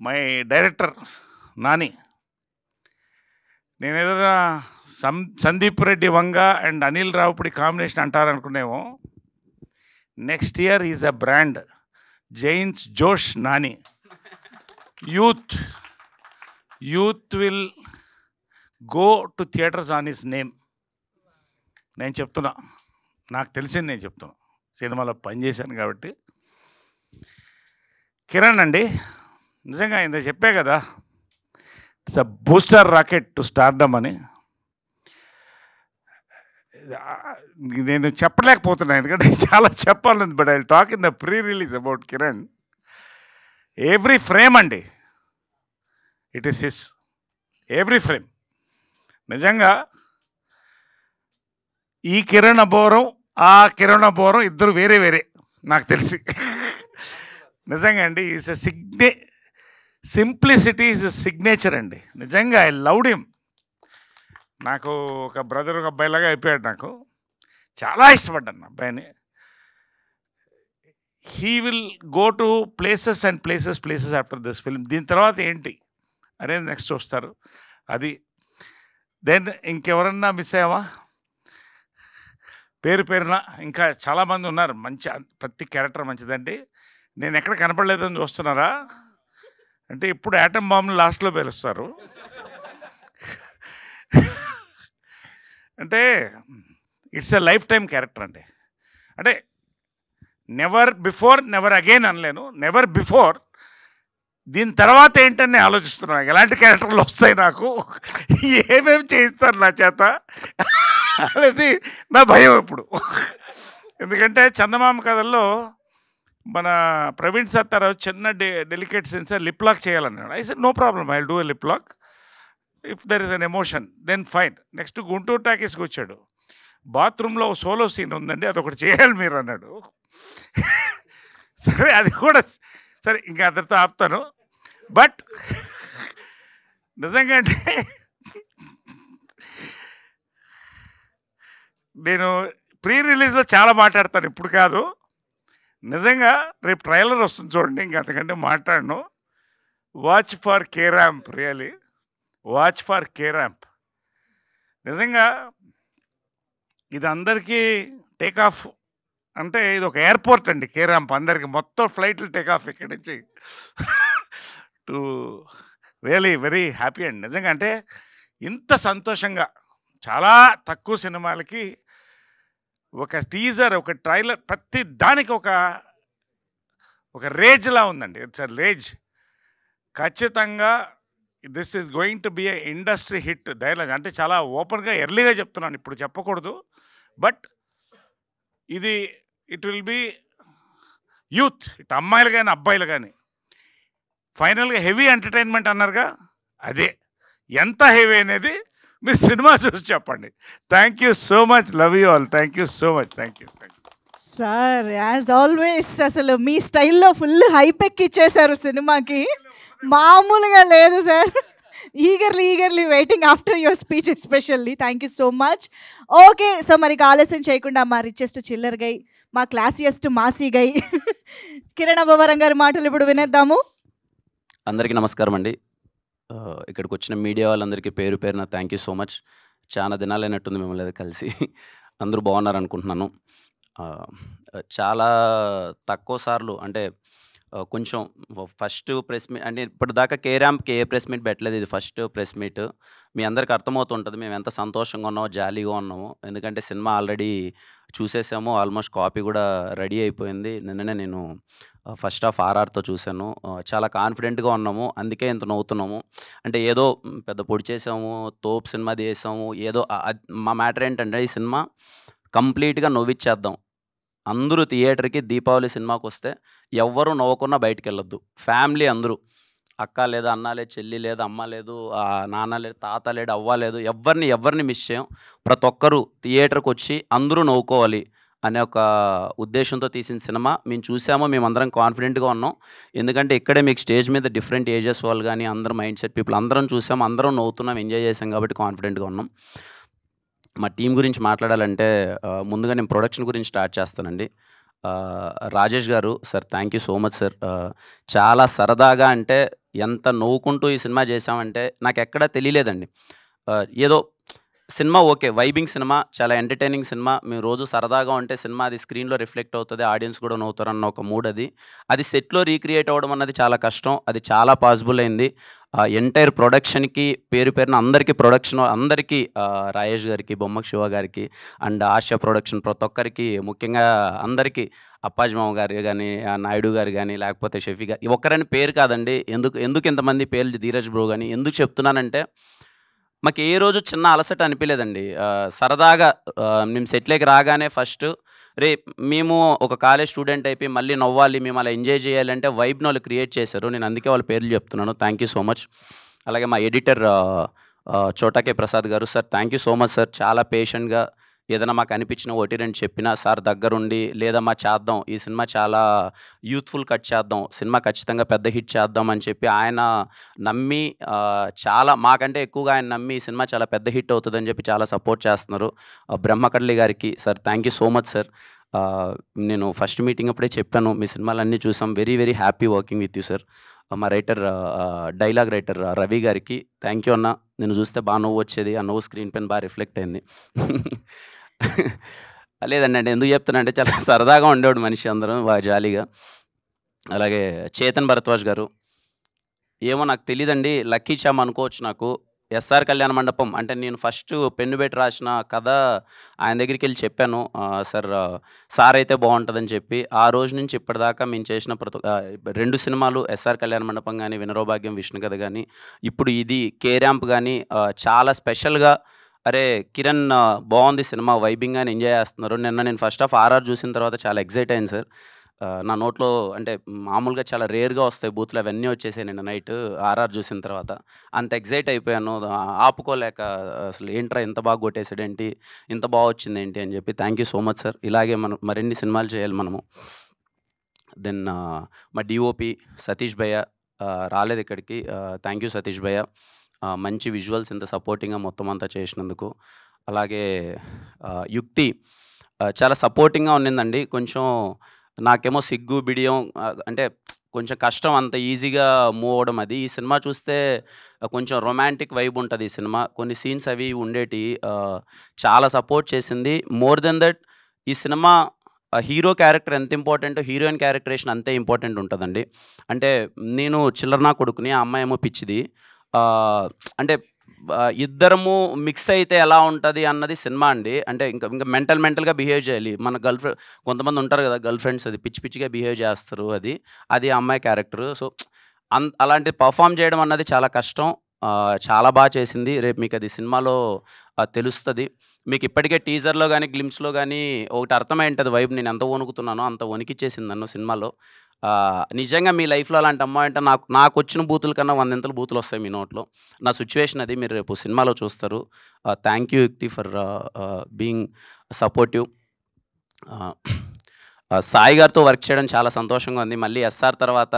my director Nani. నేను ఏదైనా సందీప్ రెడ్డి వంగ అండ్ అనిల్ రావుపూడి కాంబినేషన్ అంటారనుకునేమో. Next year is a brand, Jains Josh Nani. Youth will go to theatres on his name. నేను చెప్తున్నా, నాకు తెలిసింది నేను చెప్తున్నా, సినిమాలో పనిచేశాను కాబట్టి. కిరణ్ అండి, నిజంగా ఇంత చెప్పే కదా, it's a booster rocket to stardom అని. నేను చెప్పలేకపోతున్నాను ఎందుకంటే చాలా చెప్పాలని, but I talk in the pre release about Kiran. Every frame అండి, it is his, every frame. నిజంగా ఈ కిరణ్ అబోరం, ఆ కిరణ్ అబోరం ఇద్దరు వేరే వేరే నాకు తెలిసి. నిజంగా అండి, is a simplicity is a signature అండి. నిజంగా ఐ లవ్డ్ హిమ్. నాకు ఒక బ్రదర్, ఒక అబ్బాయిలాగా అయిపోయాడు. నాకు చాలా ఇష్టపడ్డాను అబ్బాయిని. He will go to places and places after this film. దీని తర్వాత ఏంటి అనేది నెక్స్ట్ వస్తారు. అది దెన్ ఇంకెవరన్నా మిస్ అయ్యావా పేరున? ఇంకా చాలామంది ఉన్నారు, మంచి, ప్రతి క్యారెక్టర్ మంచిదండి. నేను ఎక్కడ కనపడలేదని చూస్తున్నారా అంటే, ఇప్పుడు యాటమ్ బాంబులు లాస్ట్లో పేలుస్తారు. అంటే it's a lifetime character అండి. అంటే నెవర్ బిఫోర్ నెవర్ అగైన్ అనలేను, నెవర్ బిఫోర్, దీని తర్వాత ఏంటని ఆలోచిస్తున్నాను. ఎలాంటి క్యారెక్టర్లు వస్తాయి నాకు, ఏమేమి చేయిస్తారు నా చేత అనేది నా భయం ఇప్పుడు. ఎందుకంటే చందమామ కథల్లో మన ప్రవీణ్ సత్తారావు చిన్న డెలికేట్ సెన్సర్ లిప్ లాక్ చేయాలన్నాడు. I said no problem, I will do a lip lock if there is an emotion, then fine. Next Guntur టాకీస్కి వచ్చాడు, బాత్రూంలో సోలో సీన్ ఉందండి, అదొకటి చేయాలి మీరు అన్నాడు. సరే అది కూడా సరే, ఇంకా అందరితో ఆపుతాను. బట్ నిజంగా అంటే నేను ప్రీ రిలీజ్లో చాలా మాట్లాడతాను, ఇప్పుడు కాదు. నిజంగా రేపు ట్రైలర్ వస్తుంది చూడండి, ఇంకా అంతకంటే మాట్లాడను. Watch for K ramp, really watch for K ramp. నిజంగా ఇది అందరికీ టేక్ ఆఫ్ అంటే, ఇది ఒక ఎయిర్పోర్ట్ అండి కే ర్యాంప్. అందరికీ మొత్తం ఫ్లైట్లు టేక్ ఆఫ్ ఇక్కడి నుంచి టు రియలీ వెరీ హ్యాపీ అండి. నిజంగా అంటే ఇంత సంతోషంగా చాలా తక్కువ సినిమాలకి ఒక టీజర్, ఒక ట్రైలర్, ప్రతి దానికి ఒక రేజ్లా ఉందండి. It's a rage. ఖచ్చితంగా this is going to be a industry hit. Dialogue అంటే చాలా ఓపెన్గా ఎర్లీగా చెప్తున్నాను, ఇప్పుడు చెప్పకూడదు. బట్ ఇది ఇట్ విల్ బి యూత్, ఇటు అమ్మాయిలు కానీ అబ్బాయిలు కానీ. ఫైనల్గా హెవీ ఎంటర్టైన్మెంట్ అన్నారుగా, అదే ఎంత హెవీ అనేది మీరు సినిమా చూసి చెప్పండి. Thank you so much, love you all, thank you so much, thank you. Sir as always అసలు మీ స్టైల్లో ఫుల్ హైప్ ఎక్కిచ్చేశారు సినిమాకి, మామూలుగా లేదు sir. Eagerly waiting after your speech especially. Thank you so much. Okay, so మరి ఆలస్యం చేయకుండా మా రిచెస్ట్ చిల్లర్ గై, మా క్లాసియస్ట్ మాసీ గై కిరణ్ అబ్బవరం గారి మాటలు ఇప్పుడు వినేద్దాము. అందరికీ నమస్కారం అండి. ఇక్కడికి వచ్చిన మీడియా వాళ్ళందరికీ పేరు పేరున థ్యాంక్ యూ సో మచ్. చాలా దినాలైనట్టుంది మిమ్మల్ని కలిసి. అందరూ బాగున్నారు అనుకుంటున్నాను. చాలా తక్కువ సార్లు అంటే కొంచెం ఫస్ట్ ప్రెస్ మీట్ అంటే ఇప్పటిదాకా ర్యాంప్కి ఏ ప్రెస్ మీట్ పెట్టలేదు, ఇది ఫస్ట్ ప్రెస్ మీట్. మీ అందరికి అర్థమవుతుంటుంది మేము ఎంత సంతోషంగా ఉన్నామో, జాలీగా ఉన్నాము. ఎందుకంటే సినిమా ఆల్రెడీ చూసేసాము, ఆల్మోస్ట్ కాపీ కూడా రెడీ అయిపోయింది. నిన్ననే నేను ఫస్ట్ హాఫ్ ఆర్ఆర్తో చూశాను. చాలా కాన్ఫిడెంట్గా ఉన్నాము, అందుకే ఇంత నవ్వుతున్నాము. అంటే ఏదో పెద్ద పొడి చేసాము, తోపు సినిమా చేసాము ఏదో. మా మ్యాటర్ ఏంటంటే ఈ సినిమా కంప్లీట్గా నవ్విచ్చేద్దాం. అందరూ థియేటర్కి దీపావళి సినిమాకి వస్తే ఎవ్వరూ నవ్వకుండా బయటికి వెళ్ళొద్దు. ఫ్యామిలీ అందరూ, అక్క లేదు, అన్న లేదు, చెల్లి లేదు, అమ్మ లేదు, నాన్న లేదు, తాత లేడు, అవ్వ లేదు, ఎవరిని మిస్ చేయం. ప్రతి ఒక్కరూ థియేటర్కి వచ్చి అందరూ నవ్వుకోవాలి అనే ఒక ఉద్దేశంతో తీసిన సినిమా. మేము చూసామో, మేమందరం కాన్ఫిడెంట్గా ఉన్నాం. ఎందుకంటే ఇక్కడే మీకు స్టేజ్ మీద డిఫరెంట్ ఏజెస్ వాళ్ళు కానీ అందరూ మైండ్ సెట్ పీపుల్ అందరం చూసాము, అందరం నవ్వుతున్నాం, ఎంజాయ్ చేసాం కాబట్టి కాన్ఫిడెంట్గా ఉన్నాం. మా టీం గురించి మాట్లాడాలంటే ముందుగా నేను ప్రొడక్షన్ గురించి స్టార్ట్ చేస్తానండి. రాజేష్ గారు sir, thank you so much sir. చాలా సరదాగా అంటే ఎంత నవ్వుకుంటూ ఈ సినిమా చేసామంటే నాకు ఎక్కడా తెలియలేదండి. ఏదో సినిమా ఓకే, వైబింగ్ సినిమా, చాలా ఎంటర్టైనింగ్ సినిమా. మేము రోజు సరదాగా ఉంటే సినిమా అది స్క్రీన్లో రిఫ్లెక్ట్ అవుతుంది, ఆడియన్స్ కూడా నవ్వుతారన్న ఒక మూడ్ అది సెట్లో రీక్రియేట్ అవ్వడం అన్నది చాలా కష్టం. అది చాలా పాసిబుల్ అయింది. ఎంటైర్ ప్రొడక్షన్కి పేరున అందరికీ, ప్రొడక్షన్ అందరికీ, రాజేష్ గారికి, బొమ్మక్ శివ గారికి అండ్ ఆశా ప్రొడక్షన్ ప్రతి ఒక్కరికి, ముఖ్యంగా అందరికీ, అప్పాజీ మామ గారు కానీ, నాయుడు గారు కానీ, లేకపోతే షఫీ గారు, ఒక్కరని పేరు కాదండి. ఎందుకు ఇంతమంది పేర్లు, ధీరజ్ బ్రో కానీ ఎందుకు చెప్తున్నానంటే మాకు ఏ రోజు చిన్న అలసట అనిపించలేదండి. సరదాగా మేము సెట్లోకి రాగానే ఫస్ట్ మేము ఒక కాలేజ్ స్టూడెంట్ అయిపోయి మళ్ళీ నవ్వాలి, మేము అలా ఎంజాయ్ చేయాలంటే వైబ్ని వాళ్ళు క్రియేట్ చేశారు. నేను అందుకే వాళ్ళ పేర్లు చెప్తున్నాను. Thank you so much. అలాగే మా ఎడిటర్ చోటాకే ప్రసాద్ గారు sir, thank you so much sir. చాలా పేషెంట్గా ఏదైనా మాకు అనిపించిన ఒకటి రెండు చెప్పినా సార్ దగ్గరుండి, లేదమ్మా చేద్దాం, ఈ సినిమా చాలా యూత్ఫుల్ కట్ చేద్దాం, సినిమా ఖచ్చితంగా పెద్ద హిట్ చేద్దాం అని చెప్పి ఆయన నమ్మి, చాలా మాకంటే ఎక్కువగా ఆయన నమ్మి ఈ సినిమా చాలా పెద్ద హిట్ అవుతుందని చెప్పి చాలా సపోర్ట్ చేస్తున్నారు. బ్రహ్మకడ్లి గారికి sir, thank you so much sir. నేను ఫస్ట్ మీటింగ్ అప్పుడే చెప్పాను, మీ సినిమాలన్నీ చూసాం, very very happy working with you sir. మా రైటర్, డైలాగ్ రైటర్ రవి గారికి థ్యాంక్ యూ అన్న, నేను చూస్తే బాగా నవ్వు వచ్చేది, ఆ నవ్వు స్క్రీన్ పైన బాగా రిఫ్లెక్ట్ అయింది. లేదండి అంటే ఎందుకు చెప్తున్నా అంటే చాలా సరదాగా ఉండేవాడు మనిషి, అందరం బాగా జాలీగా. అలాగే చేతన్ భరద్వాజ్ గారు, ఏమో నాకు తెలియదండి, లక్కీ చామ్ అనుకోవచ్చు. నాకు ఎస్ఆర్ కళ్యాణ మండపం అంటే నేను ఫస్ట్ పెన్ను పెట్టి రాసిన కథ ఆయన దగ్గరికి వెళ్ళి చెప్పాను, సార్ అయితే బాగుంటుందని చెప్పి. ఆ రోజు నుంచి ఇప్పటిదాకా మేము చేసిన రెండు సినిమాలు, ఎస్ఆర్ కళ్యాణ మండపం కానీ, వినరోభాగ్యం విష్ణు కథ కానీ, ఇప్పుడు ఇది ర్యాంప్ కానీ చాలా స్పెషల్గా, అరే కిరణ్ బాగుంది సినిమా, వైబింగ్ అని ఎంజాయ్ చేస్తున్నారు. నిన్న నేను ఫస్ట్ హాఫ్ ఆర్ఆర్ చూసిన తర్వాత చాలా ఎగ్జైట్ అయింది సార్. నా నోట్లో అంటే మామూలుగా చాలా రేర్గా వస్తాయి బూతులు, అవన్నీ వచ్చేసాయి నిన్న నైట్ ఆర్ఆర్ చూసిన తర్వాత. అంత ఎగ్జైట్ అయిపోయాను, ఆపుకోలేక అసలు ఏంట్రా ఇంత బాగా కొట్టేసాడేంటి, ఇంత బాగా వచ్చింది ఏంటి అని చెప్పి. Thank you so much sir. ఇలాగే మనం మరిన్ని సినిమాలు చేయాలి మనము. దెన్ మా డిఓపి సతీష్ భయ్య రాలేదు ఇక్కడికి, థ్యాంక్ యూ సతీష్ భయ్య. మంచి విజువల్స్ ఇంత సపోర్టింగ్గా మొత్తం అంతా చేసినందుకు. అలాగే యుక్తి చాలా సపోర్టింగ్గా ఉన్నిందండి. కొంచెం నాకేమో సిగ్గు బిడియం అంటే కొంచెం కష్టం అంత ఈజీగా మూవ్ అవ్వడం. అది ఈ సినిమా చూస్తే కొంచెం రొమాంటిక్ వైబ్ ఉంటుంది ఈ సినిమా, కొన్ని సీన్స్ అవి ఉండేటి, చాలా సపోర్ట్ చేసింది. మోర్ దెన్ దట్ ఈ సినిమా హీరో క్యారెక్టర్ ఎంత ఇంపార్టెంట్, హీరోయిన్ క్యారెక్టరేషన్ అంతే ఇంపార్టెంట్ ఉంటుందండి. అంటే నేను చిల్లరనా కొడుకుని, ఆ అమ్మాయి ఏమో పిచ్చిది. అంటే ఇద్దరము మిక్స్ అయితే ఎలా ఉంటుంది అన్నది సినిమా అండి. అంటే ఇంకా మెంటల్గా బిహేవ్ చేయాలి. మన కొంతమంది ఉంటారు కదా గర్ల్ ఫ్రెండ్స్, అది పిచ్చిగా బిహేవ్ చేస్తారు, అది అమ్మాయి క్యారెక్టర్. సో అలాంటి పర్ఫామ్ చేయడం అన్నది చాలా కష్టం. చాలా బాగా చేసింది. రేపు మీకు అది సినిమాలో తెలుస్తుంది. మీకు ఇప్పటికే టీజర్లో కానీ గ్లిమ్స్లో కానీ ఒకటి అర్థమై ఉంటుంది వైబ్, నేను ఎంత వణుకుతున్నానో అంత వణికిచ్చేసింది నన్ను సినిమాలో. నిజంగా మీ లైఫ్లో అలాంటి అమ్మాయి అంటే నాకు వచ్చిన బూతుల కన్నా 100 బూతులు వస్తాయి మీ నోట్లో. నా సిచ్యువేషన్ అది, మీరు రేపు సినిమాలో చూస్తారు. థ్యాంక్ యూ యుక్తి ఫర్ బీయింగ్ సపోర్టివ్. సాయి గారితో వర్క్ చేయడం చాలా సంతోషంగా ఉంది. మళ్ళీ ఎస్ఆర్ తర్వాత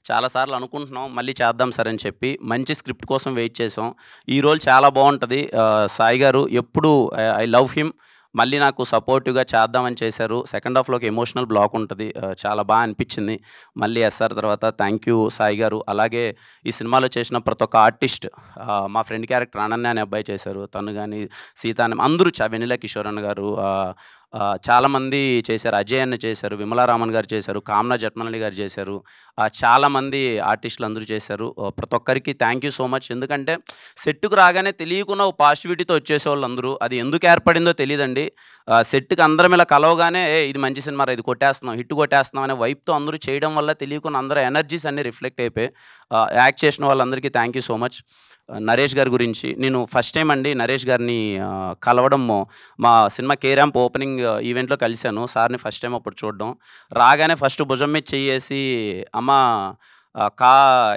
చాలాసార్లు అనుకుంటున్నాం మళ్ళీ చేద్దాం సార్ అని చెప్పి. మంచి స్క్రిప్ట్ కోసం వెయిట్ చేసాం. ఈ రోల్ చాలా బాగుంటుంది. సాయి గారు ఎప్పుడు ఐ లవ్ హిమ్. మళ్ళీ నాకు సపోర్టివ్గా చేద్దామని చేశారు. సెకండ్ హాఫ్లోకి ఎమోషనల్ బ్లాక్ ఉంటుంది. చాలా బాగా అనిపించింది. మళ్ళీ ఎస్ఆర్ తర్వాత థ్యాంక్ యూ సాయి గారు. అలాగే ఈ సినిమాలో చేసిన ప్రతి ఒక్క ఆర్టిస్ట్, మా ఫ్రెండ్ క్యారెక్టర్ అనన్య అనే అబ్బాయి చేశారు, తను కానీ సీత అని అందరూ వెనిలా కిషోర్ అన్న గారు, చాలామంది చేశారు. అజయ్ అన్న చేశారు, విమలారామన్ గారు చేశారు, కామ్నా జట్మలని గారు చేశారు, చాలామంది ఆర్టిస్టులు అందరూ చేశారు. ప్రతి ఒక్కరికి థ్యాంక్ యూ సో మచ్. ఎందుకంటే సెట్కు రాగానే తెలియకుండా ఒక పాజిటివిటీతో వచ్చేసేవాళ్ళు అందరూ. అది ఎందుకు ఏర్పడిందో తెలియదండి. సెట్కి అందరం ఇలా కలవగానే ఇది మంచి సినిమా, ఇది కొట్టేస్తున్నాం, హిట్ కొట్టేస్తున్నాం అనే వైపుతో అందరూ చేయడం వల్ల తెలియకుండా అందరూ ఎనర్జీస్ అన్నీ రిఫ్లెక్ట్ అయిపోయి యాక్ట్ చేసిన వాళ్ళందరికీ thank you so much. Naresh గారి గురించి నేను ఫస్ట్ టైం అండి నరేష్ గారిని కలవడం మా సినిమా కే ర్యాంప్ ఓపెనింగ్ ఈవెంట్లో కలిశాను. సార్ని ఫస్ట్ టైం అప్పుడు చూడడం. రాగానే ఫస్ట్ భుజం మీద చెయ్యేసి అమ్మ కా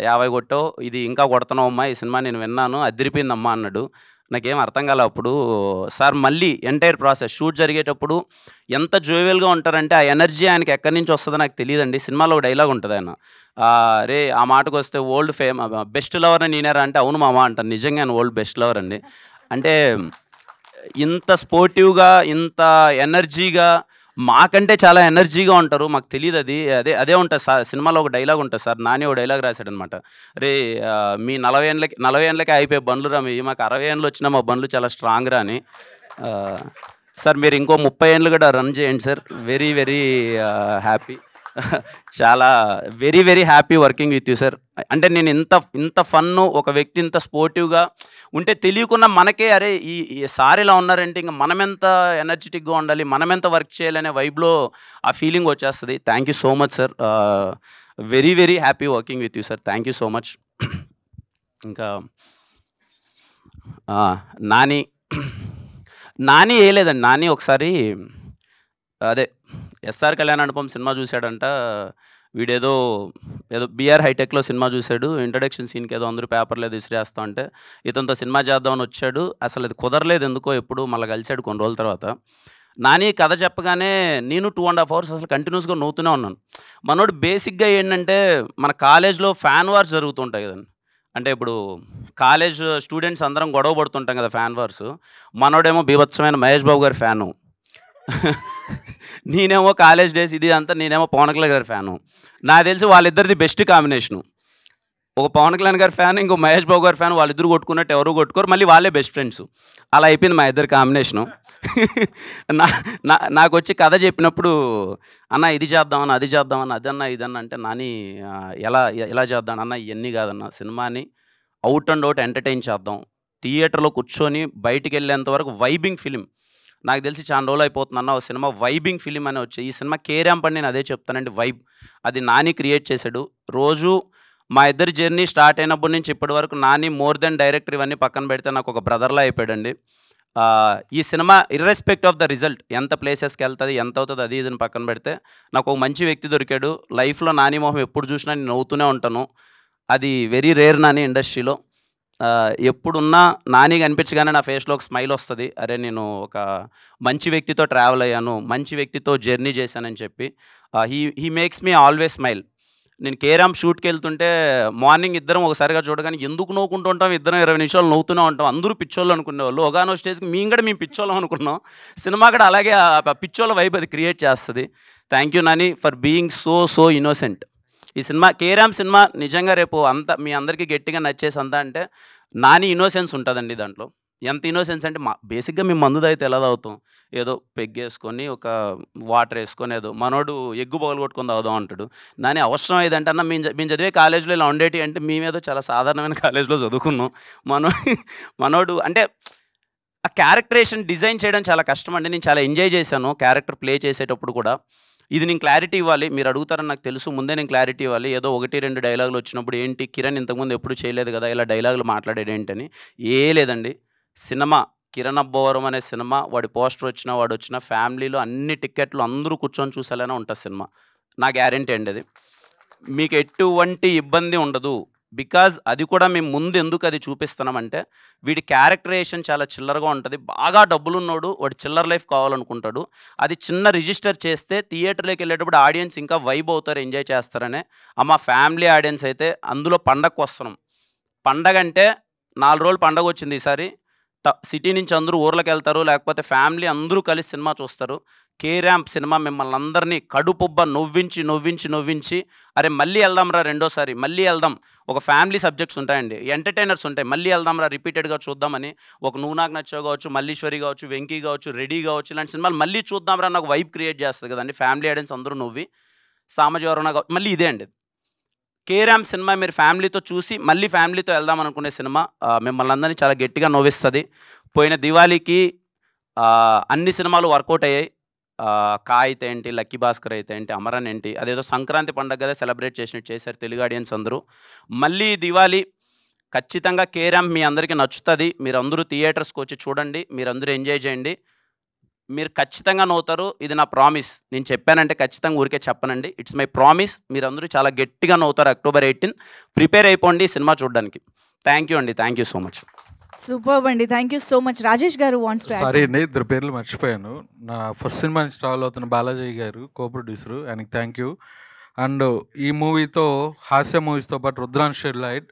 50 కొట్టావు, ఇది ఇంకా కొడుతున్నావు అమ్మా, ఈ సినిమా నేను విన్నాను, అదిరిపోయిందమ్మా అన్నాడు. నాకేం అర్థం కాలే అప్పుడు. సార్ మళ్ళీ ఎంటైర్ ప్రాసెస్ షూట్ జరిగేటప్పుడు ఎంత జోవియల్గా ఉంటారంటే ఆ ఎనర్జీ ఆయనకి ఎక్కడి నుంచి వస్తుందో నాకు తెలియదండి. సినిమాలో ఒక డైలాగ్ ఉంటుంది, ఆయన రే ఆ మాటకు వస్తే ఓల్డ్ బెస్ట్ లవర్ అని నేనేరా అంటే అవును మామ అంటాను. నిజంగా ఆయన ఓల్డ్ బెస్ట్ లవర్ అండి. అంటే ఇంత స్పోర్టివ్గా, ఇంత ఎనర్జీగా, మాకంటే చాలా ఎనర్జీగా ఉంటారు. మాకు తెలియదు అది. అదే ఉంటుంది సార్. సినిమాలో ఒక డైలాగ్ ఉంటుంది సార్, నాని ఒక డైలాగ్ రాశాడనమాట. రే మీ 40 ఏళ్ళకే అయిపోయే బండ్లు రా, మీ మాకు 60 ఏళ్ళు వచ్చినా మా బండ్లు చాలా స్ట్రాంగ్ రా అని. సార్ మీరు ఇంకో 30 ఏళ్ళు కూడా రన్ చేయండి సార్. Very very happy. చాలా very happy working with you sir. అంటే నేను ఇంత ఫన్ను, ఒక వ్యక్తి ఇంత స్పోర్టివ్గా ఉంటే తెలియకుండా మనకే అరే ఈ సార్ ఇలా ఉన్నారంటే ఇంకా మనం ఎంత ఎనర్జెటిక్గా ఉండాలి, మనం ఎంత వర్క్ చేయాలనే వైబ్లో ఆ ఫీలింగ్ వచ్చేస్తుంది. Thank you so much sir. Very happy working with you sir. Thank you so much. ఇంకా నాని వేయలేదండి. నాని ఒకసారి అదే ఎస్ఆర్ కళ్యాణమండపం సినిమా చూశాడంట. వీడేదో బీఆర్ హైటెక్లో సినిమా చూశాడు. ఇంట్రడక్షన్ సీన్కి ఏదో అందరూ పేపర్లో విసిరేస్తా అంటే ఇతనితో సినిమా చేద్దామని వచ్చాడు. అసలు అది కుదరలేదు ఎందుకో. ఎప్పుడు మళ్ళీ కలిశాడు కొన్ని రోజుల తర్వాత. నాని కథ చెప్పగానే నేను 2.5 hours అసలు కంటిన్యూస్గా నవ్వుతూనే ఉన్నాను. మనోడు బేసిక్గా ఏంటంటే మన కాలేజ్లో ఫ్యాన్ వార్స్ జరుగుతుంటాయి కదండి. అంటే ఇప్పుడు కాలేజ్ స్టూడెంట్స్ అందరం గొడవ పడుతుంటాం కదా, ఫ్యాన్ వార్స్. మనోడేమో బీభత్సమైన మహేష్ బాబు గారి ఫ్యాను, నేనేమో కాలేజ్ డేస్ ఇది అంతా, నేనేమో పవన్ కళ్యాణ్ గారి ఫ్యాను. నాకు తెలిసి వాళ్ళిద్దరిది బెస్ట్ కాంబినేషను. ఒక పవన్ కళ్యాణ్ గారి ఫ్యాన్, ఇంకో మహేష్ బాబు గారి ఫ్యాన్, వాళ్ళిద్దరు కొట్టుకున్నట్టు ఎవరు కొట్టుకోరు, మళ్ళీ వాళ్ళే బెస్ట్ ఫ్రెండ్స్. అలా అయిపోయింది మా ఇద్దరు కాంబినేషను. నాకు వచ్చి కథ చెప్పినప్పుడు అన్న ఇది చేద్దామన్న, అది చేద్దామన్న, అదన్నా ఇదన్నా అంటే నాని ఎలా చేద్దాం అన్న, ఇవన్నీ కాదన్న, సినిమాని అవుట్ అండ్ అవుట్ ఎంటర్టైన్ చేద్దాం, థియేటర్లో కూర్చొని బయటికి వెళ్ళేంత వరకు వైబింగ్ ఫిలిం. నాకు తెలిసి చాలా రోజులు అయిపోతుందన్న ఒక సినిమా వైబింగ్ ఫిలిం అని వచ్చి, ఈ సినిమా కే ర్యాంప్ అని నేను అదే చెప్తానండి. వైబ్ అది నాని క్రియేట్ చేశాడు. రోజు మా ఇద్దరి జర్నీ స్టార్ట్ అయినప్పటి నుంచి ఇప్పటి వరకు నాని మోర్ దెన్ డైరెక్టర్ ఇవన్నీ పక్కన పెడితే నాకు ఒక బ్రదర్లా అయిపోయాడండి. ఈ సినిమా ఇర్రెస్పెక్ట్ ఆఫ్ ద రిజల్ట్, ఎంత ప్లేసెస్కి వెళ్తుంది, ఎంత అవుతుంది, అది ఇదని పక్కన పెడితే నాకు ఒక మంచి వ్యక్తి దొరికాడు. లైఫ్లో నాని మొహం ఎప్పుడు చూసినా నేను నవ్వుతూనే ఉంటాను. అది వెరీ రేర్ నాని ఇండస్ట్రీలో. ఎప్పుడున్నా నాని కనిపించగానే నా ఫేస్లో ఒక స్మైల్ వస్తుంది. అరే నేను ఒక మంచి వ్యక్తితో ట్రావెల్ అయ్యాను, మంచి వ్యక్తితో జర్నీ చేశానని చెప్పి. He makes me always smile. నేను కే ర్యాంప్ షూట్కి వెళ్తుంటే మార్నింగ్ ఇద్దరం ఒకసారిగా చూడగానే ఎందుకు నవ్వుకుంటూ ఉంటాం, ఇద్దరం 20 నిమిషాలు నవ్వుతూనే ఉంటాం. అందరూ పిచ్చోళ్ళు అనుకునేవాళ్ళు. ఒకనో స్టేజ్కి మేము పిచ్చోళ్ళం అనుకున్నాం. సినిమా కూడా అలాగే ఆ పిచ్చోళ్ళ వైబ్ అది క్రియేట్ చేస్తుంది. Thank you Nani for being so innocent. ఈ సినిమా కే ర్యాంప్ సినిమా నిజంగా రేపు అంతా మీ అందరికీ గట్టిగా నచ్చేసి అంతా అంటే నాని ఇన్నోసెన్స్ ఉంటుందండి దాంట్లో. ఎంత ఇన్నోసెన్స్ అంటే బేసిక్గా మేము మందు తాగితే ఎలా తాగుతాం, ఏదో పెగ్గేసుకొని ఒక వాటర్ వేసుకొని ఏదో, మనోడు ఎగ్గు పగలు కొట్టుకొని తాగుదాం అంటాడు. నాని అవసరం ఏదంటే అన్న మేము చదివే కాలేజ్లో ఇలా ఉండేటి అంటే మేమేదో చాలా సాధారణమైన కాలేజ్లో చదువుకున్నాం. మనోడు అంటే ఆ క్యారెక్టరేషన్ డిజైన్ చేయడం చాలా కష్టం అండి. నేను చాలా ఎంజాయ్ చేశాను క్యారెక్టర్ ప్లే చేసేటప్పుడు కూడా. ఇది నేను క్లారిటీ ఇవ్వాలి, మీరు అడుగుతారని నాకు తెలుసు, ముందే నేను క్లారిటీ ఇవ్వాలి. ఏదో 1-2 డైలాగులు వచ్చినప్పుడు ఏంటి కిరణ్ ఇంతకుముందు ఎప్పుడు చేయలేదు కదా, ఇలా డైలాగులు మాట్లాడేది ఏంటని. లేదండి. సినిమా కిరణ్ అబ్బవరం అనే సినిమా, వాడి పోస్టర్ వచ్చినా వాడు వచ్చిన ఫ్యామిలీలో అన్ని టిక్కెట్లు అందరూ కూర్చొని చూసేలానే ఉంటుంది సినిమా. నా గ్యారెంటీ అండి అది. మీకు ఎటువంటి ఇబ్బంది ఉండదు. బికాజ్ అది కూడా మేము ముందు ఎందుకు అది చూపిస్తున్నామంటే వీడి క్యారెక్టరేషన్ చాలా చిల్లరగా ఉంటుంది. బాగా డబ్బులున్నోడు వాడు చిల్లర లైఫ్ కావాలనుకుంటాడు. అది చిన్న రిజిస్టర్ చేస్తే థియేటర్లోకి వెళ్ళేటప్పుడు ఆడియన్స్ ఇంకా వైబ్ అవుతారు, ఎంజాయ్ చేస్తారనే. మా ఫ్యామిలీ ఆడియన్స్ అయితే అందులో పండగకు వస్తున్నాం. పండగ అంటే 4 రోజులు పండగ వచ్చింది ఈసారి. సిటీ నుంచి అందరూ ఊర్లకు వెళ్తారు, లేకపోతే ఫ్యామిలీ అందరూ కలిసి సినిమా చూస్తారు. కే ర్యాంప్ సినిమా మిమ్మల్ని అందరినీ కడుపుబ్బ నవ్వించి అరే మళ్ళీ వెళ్దాంరా రెండోసారి, మళ్ళీ వెళ్దాం. ఒక ఫ్యామిలీ సబ్జెక్ట్స్ ఉంటాయండి, ఎంటర్టైనర్స్ ఉంటాయి, మళ్ళీ వెళ్దాంరా రిపీటెడ్గా చూద్దామని. ఒక నువ్వు నాకు నచ్చావు కావచ్చు, మల్లీశ్వరి కావచ్చు, వెంకీ కావచ్చు, రెడీ కావచ్చు, ఇలాంటి సినిమాలు మళ్ళీ చూద్దాంరా నాకు వైబ్ క్రియేట్ చేస్తుంది కదండి. ఫ్యామిలీ ఆడియన్స్ అందరూ నవ్వి సామజీవరణ మళ్ళీ ఇదే అండి. కే ర్యాంప్ సినిమా మీరు ఫ్యామిలీతో చూసి మళ్ళీ ఫ్యామిలీతో వెళ్దాం అనుకునే సినిమా. మిమ్మల్ని అందరినీ చాలా గట్టిగా నవ్విస్తుంది. పోయిన దివాళీకి అన్ని సినిమాలు వర్కౌట్ అయ్యాయి. కా అయితే ఏంటి, లక్కీ భాస్కర్ అయితే ఏంటి, అమరన్ ఏంటి, అదేదో సంక్రాంతి పండుగ కదా సెలబ్రేట్ చేసినట్టు చేశారు తెలుగు ఆడియన్స్ అందరూ. మళ్ళీ దివాళీ ఖచ్చితంగా కే ర్యాంప్ మీ అందరికీ నచ్చుతుంది. మీరందరూ థియేటర్స్కి వచ్చి చూడండి, మీరందరూ ఎంజాయ్ చేయండి, మీరు ఖచ్చితంగా నవ్వుతారు. ఇది నా ప్రామిస్. నేను చెప్పానంటే ఖచ్చితంగా ఊరికే చెప్పనండి, ఇట్స్ మై ప్రామిస్. మీరందరూ చాలా గట్టిగా నవ్వుతారు. October 18 ప్రిపేర్ అయిపోండి సినిమా చూడడానికి. థ్యాంక్ యూ అండి, thank you so much. Super అండి, thank you so much. Rajesh garu wants to sorry అండి, ఇద్దరు పేర్లు మర్చిపోయాను. నా ఫస్ట్ సినిమా నుంచి ట్రావెల్ అవుతున్న బాలాజీ గారు కో ప్రొడ్యూసరు, ఆయనకి థ్యాంక్ యూ. అండ్ ఈ మూవీతో హాస్య మూవీస్తో పాటు రుద్రాంశ్ లైట్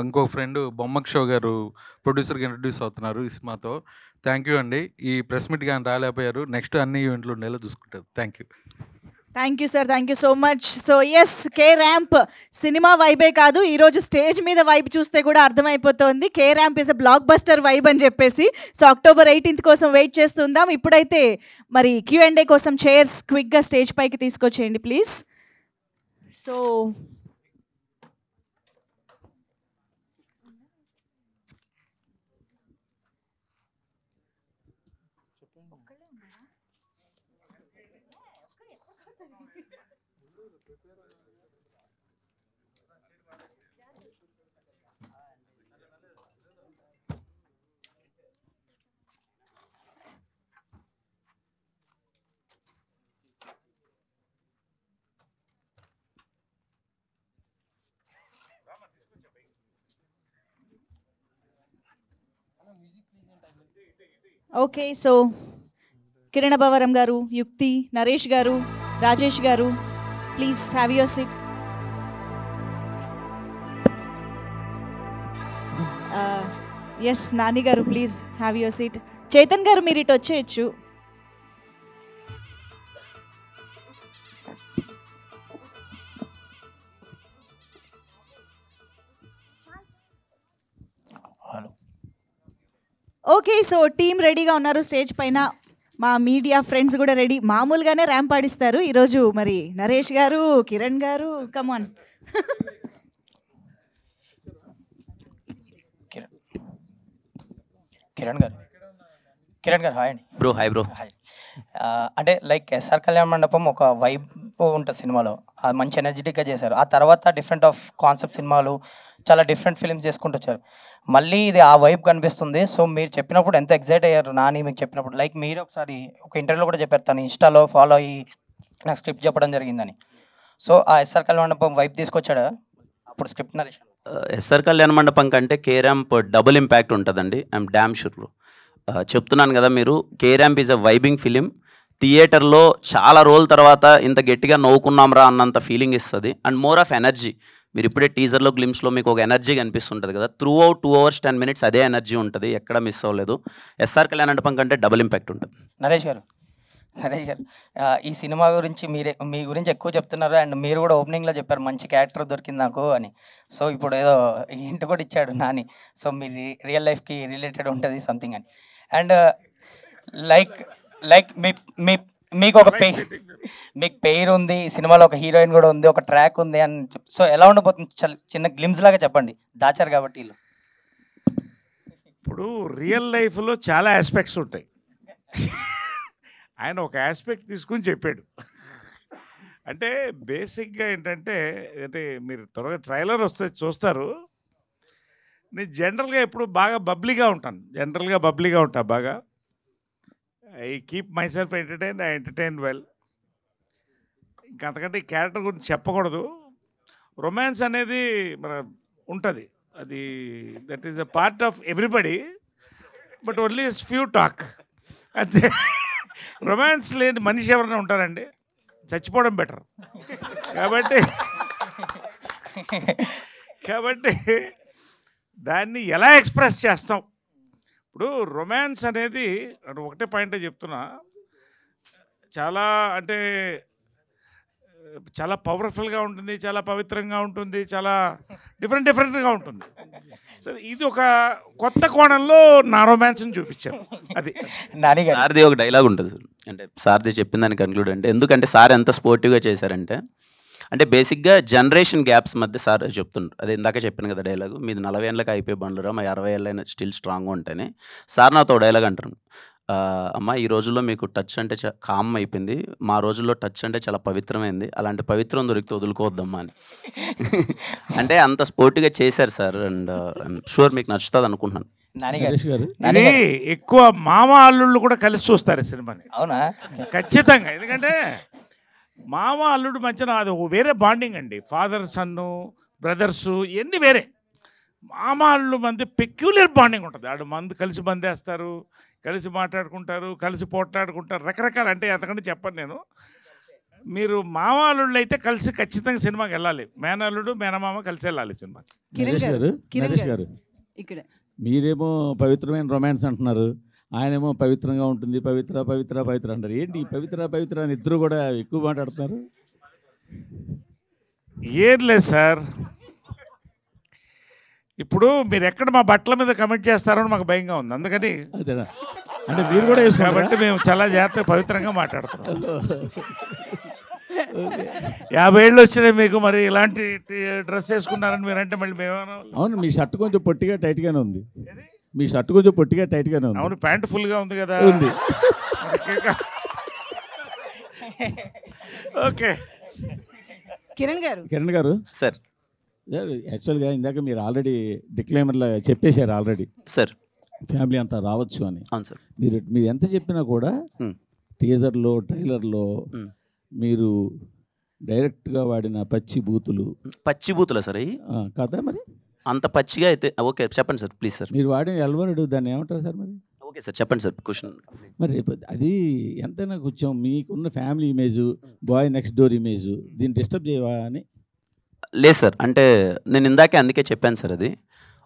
ఇంకో ఫ్రెండ్ బొమ్మక్ షో గారు ప్రొడ్యూసర్గా ఇంట్రడ్యూస్ అవుతున్నారు ఈ సినిమాతో. థ్యాంక్ యూ అండి. ఈ ప్రెస్ మీట్ కానీ రాలేకపోయారు, నెక్స్ట్ అన్ని ఈవెంట్లు ఉండేలా చూసుకుంటారు. Thank you. Thank you sir, thank you so much. So yes, K ramp సినిమా వైబే కాదు, ఈరోజు స్టేజ్ మీద వైబ్ చూస్తే కూడా అర్థమైపోతుంది K ramp is a blockbuster vibe అని చెప్పేసి. సో October 18 కోసం వెయిట్ చేస్తుందాం. ఇప్పుడైతే మరి Q&A కోసం చైర్స్ క్విక్గా స్టేజ్ పైకి తీసుకొచ్చేయండి please. So okay, so Kiran Abbavaram garu, Yukti, Naresh garu, Rajesh garu, please have your seat. Yes Nani garu, please have your seat. Chetan garu మీరు ఇటు వచ్చేయచ్చు. ఓకే, సో టీం రెడీగా ఉన్నారు స్టేజ్ పైన. మా మీడియా ఫ్రెండ్స్ కూడా రెడీ. మామూలుగానే ర్యాంప్ ఆడిస్తారు ఈరోజు. మరి నరేష్ గారు, కిరణ్ గారు, కమాన్. కిరణ్ గారు హాయ్ అండి. Bro hi bro. హాయ్. అంటే లైక్ ఎస్ఆర్ కళ్యాణ మండపం ఒక వైబ్ ఉంటుంది సినిమాలో, అది మంచి ఎనర్జెటిక్గా చేశారు. ఆ తర్వాత డిఫరెంట్ ఆఫ్ కాన్సెప్ట్ సినిమాలు, చాలా డిఫరెంట్ ఫిల్మ్స్ చేసుకుంటూ వచ్చారు. మళ్ళీ ఇది ఆ వైబ్ కనిపిస్తుంది. సో మీరు చెప్పినప్పుడు ఎంత ఎగ్జైట్ అయ్యారు నాని మీకు చెప్పినప్పుడు. లైక్ మీరు ఒకసారి ఒక ఇంటర్వ్యూలో కూడా చెప్పారు, తను ఇన్స్టాలో ఫాలో అయ్యి నాకు స్క్రిప్ట్ చెప్పడం జరిగిందని. సో ఆ ఎస్ఆర్ కళ్యాణ మండపం వైబ్ తీసుకొచ్చాడా అప్పుడు స్క్రిప్ట్ నరేషన్? ఎస్ఆర్ కళ్యాణ మండపం కంటే కే ర్యాంప్ డబుల్ ఇంపాక్ట్ ఉంటుందండి. I'm damn sure bro. చెప్తున్నాను కదా, మీరు K ramp is a vibing film. థియేటర్లో చాలా రోజుల తర్వాత ఇంత గట్టిగా నవ్వుకున్నాంరా అన్నంత ఫీలింగ్ ఇస్తుంది. And more of energy. మీరు ఇప్పుడే టీజర్లో గ్లిమ్స్లో మీకు ఒక ఎనర్జీ కనిపిస్తుంటుంది కదా, త్రూ అవుట్ 2 hours 10 minutes అదే ఎనర్జీ ఉంటుంది, ఎక్కడ మిస్ అవ్వలేదు. ఎస్ఆర్ కళ్యాణ మండపం కంటే డబుల్ ఇంపాక్ట్ ఉంటుంది. నరేష్ గారు ఈ సినిమా గురించి మీ గురించి ఎక్కువ చెప్తున్నారు. అండ్ మీరు కూడా ఓపెనింగ్లో చెప్పారు మంచి క్యారెక్టర్ దొరికింది నాకు అని. సో ఇప్పుడు ఏదో హింట్ కూడా ఇచ్చాడు నాని. సో మీ రియల్ లైఫ్కి రిలేటెడ్ ఉంటుంది సంథింగ్ అని. అండ్ లైక్ మీకు ఒక మీకు పేరు ఉంది, సినిమాలో ఒక హీరోయిన్ కూడా ఉంది, ఒక ట్రాక్ ఉంది అని సో ఎలా ఉండబోతుంది చిన్న గ్లిమ్స్ లాగా చెప్పండి, దాచారు కాబట్టి. ఇప్పుడు రియల్ లైఫ్లో చాలా ఆస్పెక్ట్స్ ఉంటాయి. ఆయన ఒక ఆస్పెక్ట్ తీసుకుని చెప్పాడు. అంటే బేసిక్గా ఏంటంటే, అంటే మీరు త్వరగా ట్రైలర్ వస్తే చూస్తారు. నేను జనరల్గా ఎప్పుడు బాగా బబ్లీగా ఉంటాను. బాగా I keep myself entertain, I entertain well. ఇంకంతకంటే ఈ క్యారెక్టర్ గురించి చెప్పకూడదు. రొమాన్స్ అనేది మన ఉంటుంది. అది that is a part of everybody, but only few talk అంతే. రొమాన్స్ లేని మనిషి ఎవరైనా ఉంటారండి? చచ్చిపోవడం బెటర్. కాబట్టి దాన్ని ఎలా ఎక్స్ప్రెస్ చేస్తాం? ఇప్పుడు రొమాన్స్ అనేది ఒకటే పాయింటే చెప్తున్నా, చాలా అంటే చాలా పవర్ఫుల్గా ఉంటుంది, చాలా పవిత్రంగా ఉంటుంది, చాలా డిఫరెంట్గా ఉంటుంది. సరే, ఇది ఒక కొత్త కోణంలో నా రొమాన్స్ని చూపించాను. అది సార్ది ఒక డైలాగ్ ఉంటుంది సార్, అంటే సార్ది చెప్పిందని కన్క్లూడ్ అంటే, ఎందుకంటే సార్ ఎంత స్పోర్టివ్గా చేశారంటే, అంటే బేసిక్గా జనరేషన్ గ్యాప్స్ మధ్య సార్ చెప్తుండ్రు. అదే ఇందాక చెప్పాను కదా డైలాగు, మీది 40 ఏళ్ళకి అయిపోయి బండ్లురా, మా 60 ఏళ్ళైనా స్టిల్ స్ట్రాంగ్గా ఉంటాయని. సార్ నాతో డైలాగ్ అంటారు, అమ్మ ఈ రోజుల్లో మీకు టచ్ అంటే కామ్ అయిపోయింది, మా రోజుల్లో టచ్ అంటే చాలా పవిత్రమైంది, అలాంటి పవిత్రం దొరికితే వదులుకోవద్దమ్మా అని. అంటే అంత స్పోర్టివ్గా చేశారు సార్. అండ్ షూర్ మీకు నచ్చుతుంది అనుకుంటున్నాను. ఇది ఎక్కువ మామ అల్లుళ్ళు కూడా కలిసి చూస్తారు ఈ సినిమాని. అవునా? ఖచ్చితంగా. ఎందుకంటే మామ అల్లుడు మధ్యన అది వేరే బాండింగ్ అండి. ఫాదర్ సన్ను, బ్రదర్సు ఇవన్నీ వేరే. మామ అల్లుడు మధ్య పెక్యులర్ బాండింగ్ ఉంటుంది. ఆడు మందు కలిసి బందేస్తారు, కలిసి మాట్లాడుకుంటారు, కలిసి పోట్లాడుకుంటారు, రకరకాల. అంటే అంతకంటే చెప్పను నేను. మీరు మామ అల్లుళ్ళు అయితే కలిసి ఖచ్చితంగా సినిమాకి వెళ్ళాలి. మేనల్లుడు మేనమామ కలిసి వెళ్ళాలి సినిమాకి. నరేష్ గారు ఇక్కడ మీరేమో పవిత్రమైన రొమాన్స్ అంటున్నారు, ఆయనేమో పవిత్రంగా ఉంటుంది, పవిత్ర పవిత్ర పవిత్ర అంటారు. ఏంటి పవిత్ర పవిత్ర అని ఇద్దరు కూడా ఎక్కువ మాట్లాడుతున్నారు? ఏం లేదు సార్, ఇప్పుడు మీరు ఎక్కడ మా బట్టల మీద కమెంట్ చేస్తారో మాకు భయంగా ఉంది. అందుకని అదేనా అంటే మీరు కూడా కాబట్టి మేము చాలా జాగ్రత్తగా పవిత్రంగా మాట్లాడుతున్నాం. 50 ఏళ్ళు వచ్చినాయి మీకు, మరి ఇలాంటి డ్రెస్ వేసుకున్నారని మీరంటే మళ్ళీ మేమేమన్నా? అవును, మీ షర్ట్ కొంచెం పొట్టిగా టైట్గానే ఉంది. మీ షర్ట్ కొంచెం పొట్టిగా టైట్గానే ఉంది. అవును, ప్యాంట్ ఫుల్గా ఉంది కదా. ఉంది. ఓకే. కిరణ్ గారు సార్, యాక్చువల్గా ఇందాక మీరు ఆల్రెడీ డిక్లైమర్లో చెప్పేశారు ఆల్రెడీ సార్, ఫ్యామిలీ అంతా రావచ్చు అని. అవును సార్. మీరు ఎంత చెప్పినా కూడా టీజర్లో ట్రైలర్లో మీరు డైరెక్ట్గా వాడిన పచ్చి బూతులా సార్ అవి కదా? మరి అంత పచ్చిగా అయితే ఓకే చెప్పండి సార్, ప్లీజ్ సార్. మీరు వాడిన ఎల్వరుడు దాన్ని ఏమంటారు సార్? మరి ఓకే సార్ చెప్పండి సార్ క్వశ్చన్. మరి అది ఎంతైనా కొంచెం మీకున్న family image, boy next door image, దీన్ని డిస్టర్బ్ చేయవా అని? లేదు సార్, అంటే నేను ఇందాకే అందుకే చెప్పాను సార్, అది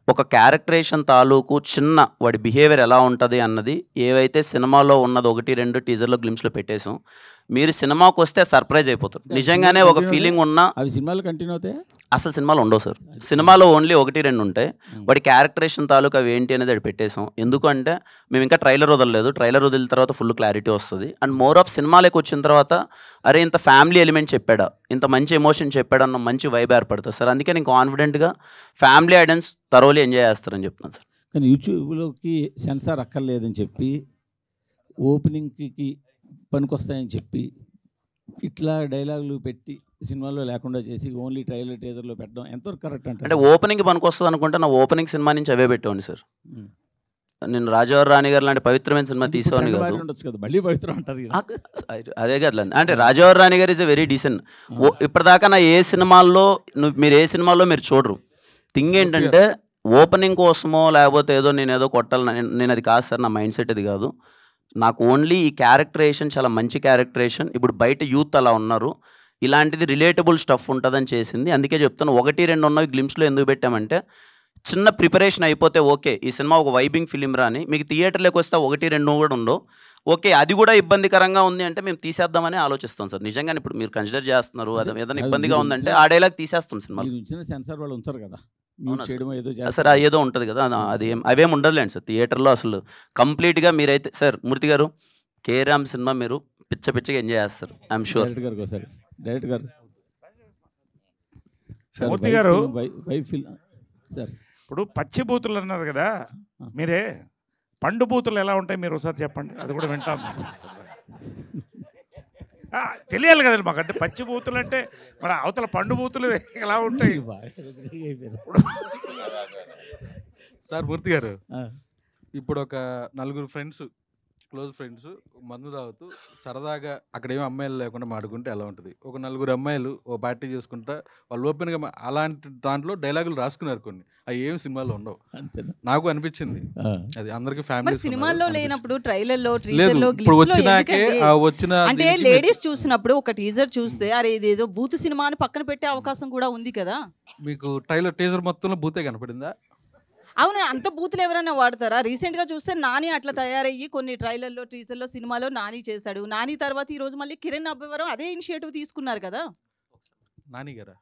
ఒక క్యారెక్టరేషన్ తాలూకు చిన్న వాడి బిహేవియర్ ఎలా ఉంటుంది అన్నది ఏవైతే సినిమాలో ఉన్నది 1-2 టీజర్లో గ్లిమ్స్లో పెట్టేసాం. మీరు సినిమాకి వస్తే సర్ప్రైజ్ అయిపోతారు. నిజంగానే ఒక ఫీలింగ్ ఉన్న అవి సినిమాలు కంటిన్యూ అవుతాయి. అసలు సినిమాలో ఉండవు సార్, సినిమాలో ఓన్లీ 1-2 ఉంటాయి. వాడి క్యారెక్టరేషన్ తాలూకు అవి ఏంటి అనేది అది పెట్టేసాం. ఎందుకంటే మేము ఇంకా ట్రైలర్ వదలలేదు, ట్రైలర్ వదిలిన తర్వాత ఫుల్ క్లారిటీ వస్తుంది. అండ్ మోర్ ఆఫ్ సినిమాలోకి వచ్చిన తర్వాత అరే ఇంత ఫ్యామిలీ ఎలిమెంట్ చెప్పాడా, ఇంత మంచి ఎమోషన్ చెప్పాడా అన్న మంచి వైబ్ ఏర్పడుతుంది సార్. అందుకే నేను కాన్ఫిడెంట్గా ఫ్యామిలీ ఆడియన్స్ థరోలీ ఎంజాయ్ చేస్తారని చెప్తున్నాను సార్. కానీ యూట్యూబ్లోకి సెన్సార్ అక్కర్లేదని చెప్పి, ఓపెనింగ్కి పనికొస్తాయని చెప్పి ఇట్లా డైలాగులు పెట్టి సినిమాలో లేకుండా చేసి ఓన్లీ ట్రైలర్ టీజర్లో పెట్టడం ఎంతవరకు కరెక్ట్ అంటే? ఓపెనింగ్ పనికొస్తుంది అనుకుంటే నా ఓపెనింగ్ సినిమా నుంచి అవే పెట్టేవాడిని సార్. నేను రాజావారి రాణి గారు లాంటి పవిత్రమైన సినిమా తీసేవాడిని కాదు. మళ్ళీ పవిత్రం అంటారు అదే కదా. అంటే రాజావారి రాణి గారు ఇస్ ఎ వెరీ డీసెంట్. ఇప్పటిదాకా నా ఏ సినిమాల్లో మీరు ఏ సినిమాల్లో మీరు చూడరు. థింగ్ ఏంటంటే ఓపెనింగ్ కోసమో లేకపోతే ఏదో నేను ఏదో కొట్టాలి, నేను అది కాదు సార్, నా మైండ్ సెట్ అది కాదు. నాకు ఓన్లీ ఈ క్యారెక్టరేషన్ చాలా మంచి క్యారెక్టరేషన్. ఇప్పుడు బయట యూత్ అలా ఉన్నారు, ఇలాంటిది రిలేటబుల్ స్టఫ్ ఉంటుందని చేసింది. అందుకే చెప్తాను 1-2 ఉన్నవి గ్లిమ్స్లో ఎందుకు పెట్టామంటే చిన్న ప్రిపరేషన్ అయిపోతే ఓకే ఈ సినిమా ఒక వైబింగ్ ఫిలిం రాని, మీకు థియేటర్లోకి వస్తే 1-2 కూడా ఉండవు. ఓకే అది కూడా ఇబ్బందికరంగా ఉంది అంటే మేము తీసేద్దామని ఆలోచిస్తాం సార్. నిజంగానే ఇప్పుడు మీరు కన్సిడర్ చేస్తున్నారు, అది ఏదైనా ఇబ్బందిగా ఉందంటే ఆ డైలాగ్ తీసేస్తాం సినిమా. సెన్సార్ వాళ్ళు ఉంచారు కదా సార్, ఏదో ఉంటుంది కదా, అది అవేం ఉండదులేండి సార్ థియేటర్లో. అసలు కంప్లీట్గా మీరైతే సార్ మూర్తి గారు కేరామ్ సినిమా మీరు పిచ్చగా ఎంజాయ్ చేస్తారు, ఐఎమ్ షూర్. డైరెక్టర్ గారు మూర్తి గారు సార్, ఇప్పుడు పచ్చి బూతులు అన్నారు కదా, మీరే పండు బూతులు ఎలా ఉంటాయి మీరు ఒకసారి చెప్పండి, అది కూడా వింటాం. తెలియాలి కదండి మాకు. అంటే పచ్చి బూతులు అంటే మరి అవతల పండు బూతులు ఎలా ఉంటాయి సార్? మూర్తి గారు ఇప్పుడు ఒక 4 ఫ్రెండ్స్ క్లోజ్ ఫ్రెండ్స్ మందు తాగుతూ సరదాగా అక్కడేమో అమ్మాయిలు లేకుండా మాడుకుంటే ఎలా ఉంటుంది. ఒక నలుగురు అమ్మాయిలు ఓ పార్టీ చేసుకుంటా వాళ్ళు ఓపెన్గా అలాంటి దాంట్లో డైలాగులు రాసుకున్నారు కొన్ని. అవి ఏం సినిమాలో ఉండవు. నాకు అనిపించింది అది అందరికి మరి ఫ్యామిలీ సినిమాల్లో లేనప్పుడు ట్రైలర్లో లేదు. టీజర్లో ఇప్పుడు వచ్చినాకే వచ్చిన అంటే దీనికి లేడీస్ చూసినప్పుడు ఒక టీజర్ చూస్తే అరే ఇదేదో బూత్ సినిమా అని పక్కన పెట్టే అవకాశం కూడా ఉంది కదా. మీకు ట్రైలర్ టీజర్ మొత్తంలో బూతే కనపడిందా? అవును, అంత బూతులు ఎవరైనా వాడతారా? రీసెంట్ గా చూస్తే నాని అట్లా తయారయ్యి కొన్ని ట్రైలర్లో టీజర్లో సినిమాలో నాని చేశాడు. నాని తర్వాత ఈ రోజు మళ్ళీ కిరణ్ అబ్బవరం అదే ఇనిషియేటివ్ తీసుకున్నారు కదా. నాని గారా?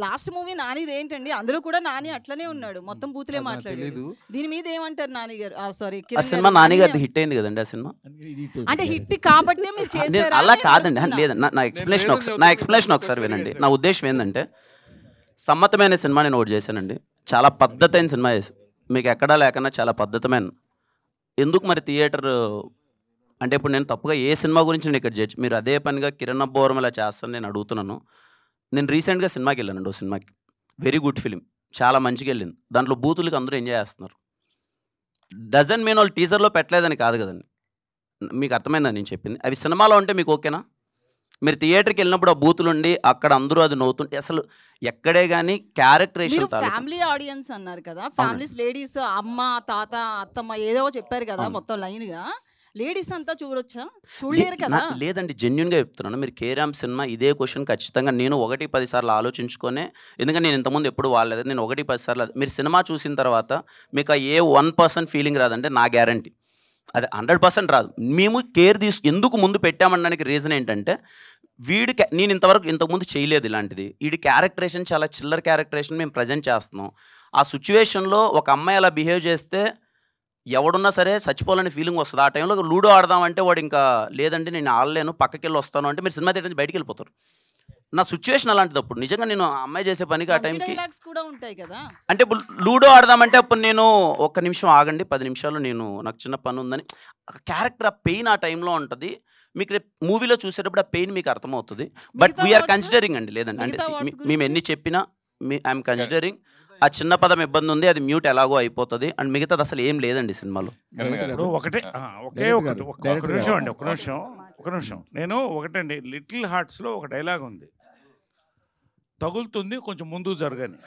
లాస్ట్ మూవీ నానిది ఏంటండి, అందులో కూడా నాని అట్లనే ఉన్నాడు, మొత్తం బూతులే నాకు మాట్లాడాడు. తెలీదు. దీని మీద ఏమంటారు నాని గారు? సారీ ఆ కిరణ్ సినిమా గారు, నాని నాని గారిది హిట్ అయింది కదండి ఆ సినిమా. అంటే హిట్ కాబట్టే మీరు నేను చేశారా అలా అని కాదండి అడుగుతున్నా. లేదు నా ఎక్స్ప్లెనేషన్ ఒకసారి నా ఎక్స్ప్లెనేషన్ ఒకసారి వినండి. నా ఉద్దేశం ఏంటంటే సమ్మతమైన సినిమా నేను ఒకటి చేశానండి, చాలా పద్ధతైన సినిమా చేసి మీకు ఎక్కడా లేకన్నా చాలా పద్ధతమైన. ఎందుకు మరి థియేటర్ అంటే ఇప్పుడు నేను తప్పుగా ఏ సినిమా గురించి నేను ఇక్కడ జడ్జ్, మీరు అదే పనిగా కిరణ్ అబ్బవరం ఇలా చేస్తాను నేను అడుగుతున్నాను. నేను రీసెంట్గా సినిమాకి వెళ్ళానండి, ఓ సినిమాకి వెరీ గుడ్ ఫిలిం, చాలా మంచిగా వెళ్ళింది. దాంట్లో బూతులకి అందరూ ఎంజాయ్ చేస్తున్నారు. డజన్ మీన్ వాళ్ళు టీజర్లో పెట్టలేదని కాదు కదండి, మీకు అర్థమైందని నేను చెప్పింది. అవి సినిమాలో ఉంటే మీకు ఓకేనా? మీరు థియేటర్కి వెళ్ళినప్పుడు ఆ బూతులు ఉండి అక్కడ అందరూ అది నవ్వుతుంటే అసలు ఎక్కడే కానీ మీరు క్యారెక్టరేషన్ ఫ్యామిలీ ఆడియన్స్ అన్నారు కదా, ఫ్యామిలీస్ లేడీస్ అమ్మ తాత అత్తమ్మ ఏదో చెప్పారు కదా, అవును. మొత్తం లైన్ గా లేడీస్ అంతా చూడొచ్చా? చూడలేరు కదా. లేదండి, జెన్యున్గా చెప్తున్నాను. మీరు కేరామ్ సినిమా ఇదే క్వశ్చన్ ఖచ్చితంగా నేను 1-10 సార్లు ఆలోచించుకొనే, ఎందుకంటే నేను ఇంతకుముందు ఎప్పుడు వాడలేదు, నేను 1-10 సార్లు మీరు సినిమా చూసిన తర్వాత మీకు ఏ 1% ఫీలింగ్ రాదంటే నా గ్యారంటీ అది 100% రాదు. మేము కేర్ ఎందుకు ముందు పెట్టామనడానికి రీజన్ ఏంటంటే వీడికి నేను ఇంతకుముందు చేయలేదు ఇలాంటిది. వీడి క్యారెక్టరేషన్ చాలా చిల్లర క్యారెక్టరేషన్ మేము ప్రజెంట్ చేస్తున్నాం. ఆ సిచ్యువేషన్లో ఒక అమ్మాయి అలా బిహేవ్ చేస్తే ఎవడున్నా సరే చచ్చిపోవాలని ఫీలింగ్ వస్తుంది. ఆ టైంలో లూడో ఆడదామంటే వాడు ఇంకా లేదండి నేను ఆడలేను పక్కకి వెళ్ళి వస్తాను అంటే మీరు సినిమా థియేటర్ నుంచి బయటికి వెళ్ళిపోతారు. నా సిచ్యువేషన్ అలాంటిది. అప్పుడు నిజంగా నేను ఆ అమ్మాయి చేసే పనికి ఆ మంచి టైంకి డైలాగ్స్ కూడా ఉంటాయి కదా. అంటే ఇప్పుడు లూడో ఆడదామంటే అప్పుడు నేను 1 నిమిషం ఆగండి 10 నిమిషాలు నేను నాకు చిన్న పని ఉందని క్యారెక్టర్ ఆ పెయిన్ ఆ టైంలో ఉంటుంది. మీకు రేపు మూవీలో చూసేటప్పుడు ఆ పెయిన్ మీకు అర్థమవుతుంది. బట్ మిగతా వీఆర్ words? కన్సిడరింగ్ అండి, లేదండి అంటే మిగతా words మేము గురించి? ఎన్ని చెప్పినా ఐఎమ్ కన్సిడరింగ్ ఆ చిన్న పదం ఇబ్బంది ఉంది, అది మ్యూట్ ఎలాగో అయిపోతుంది అండ్ మిగతాది అసలు ఏం లేదండి సినిమాలో. ఇప్పుడు ఒకటే ఒకే ఒకటి ఒక నిమిషం అండి, ఒక నిమిషం నేను ఒకటండి లిటిల్ హార్ట్స్లో ఒక డైలాగ్ ఉంది, తగులుతుంది కొంచెం ముందుకు జరగని.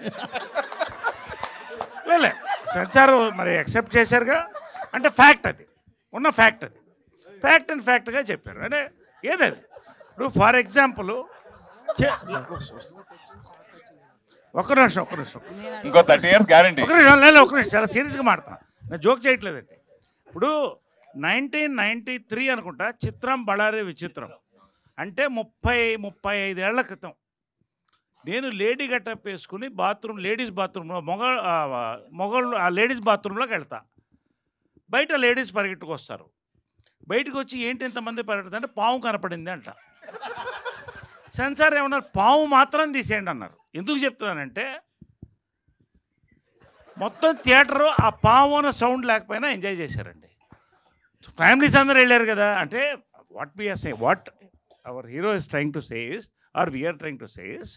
లేలే సెన్సార్ మరి యాక్సెప్ట్ చేశారుగా, అంటే ఫ్యాక్ట్, అది ఉన్న ఫ్యాక్ట్, అది ఫ్యాక్ట్ అండ్ ఫ్యాక్ట్గా చెప్పారు. అంటే ఏదది ఇప్పుడు ఫర్ ఎగ్జాంపుల్ ఒక నిమిషం ఇంకో 30 years గ్యారంటీ. ఒక నిమిషం లేదు, ఒక నిమిషం చాలా సీరియస్గా మాట్లాడుతున్నా, నేను జోక్ చేయట్లేదండి. ఇప్పుడు 1993 అనుకుంటా చిత్రం బళారే విచిత్రం అంటే 35 ఏళ్ల క్రితం నేను లేడీ గెటప్ వేసుకుని లేడీస్ బాత్రూంలో మొగళ్ళు ఆ లేడీస్ బాత్రూంలోకి వెళ్తా. బయట లేడీస్ పరిగెట్టుకు వస్తారు, బయటకు వచ్చి ఏంటి ఇంతమంది పరిగెడుతుంది అంటే పాము కనపడింది అంట. సెన్సార్ ఏమన్నారు, పాము మాత్రం తీసేయండి అన్నారు. ఎందుకు చెప్తున్నానంటే మొత్తం థియేటరు ఆ పాము అన్న సౌండ్ లేకపోయినా ఎంజాయ్ చేశారండి. ఫ్యామిలీస్ అందరూ వెళ్ళారు కదా. అంటే what our hero is trying to say is are we're trying to say is,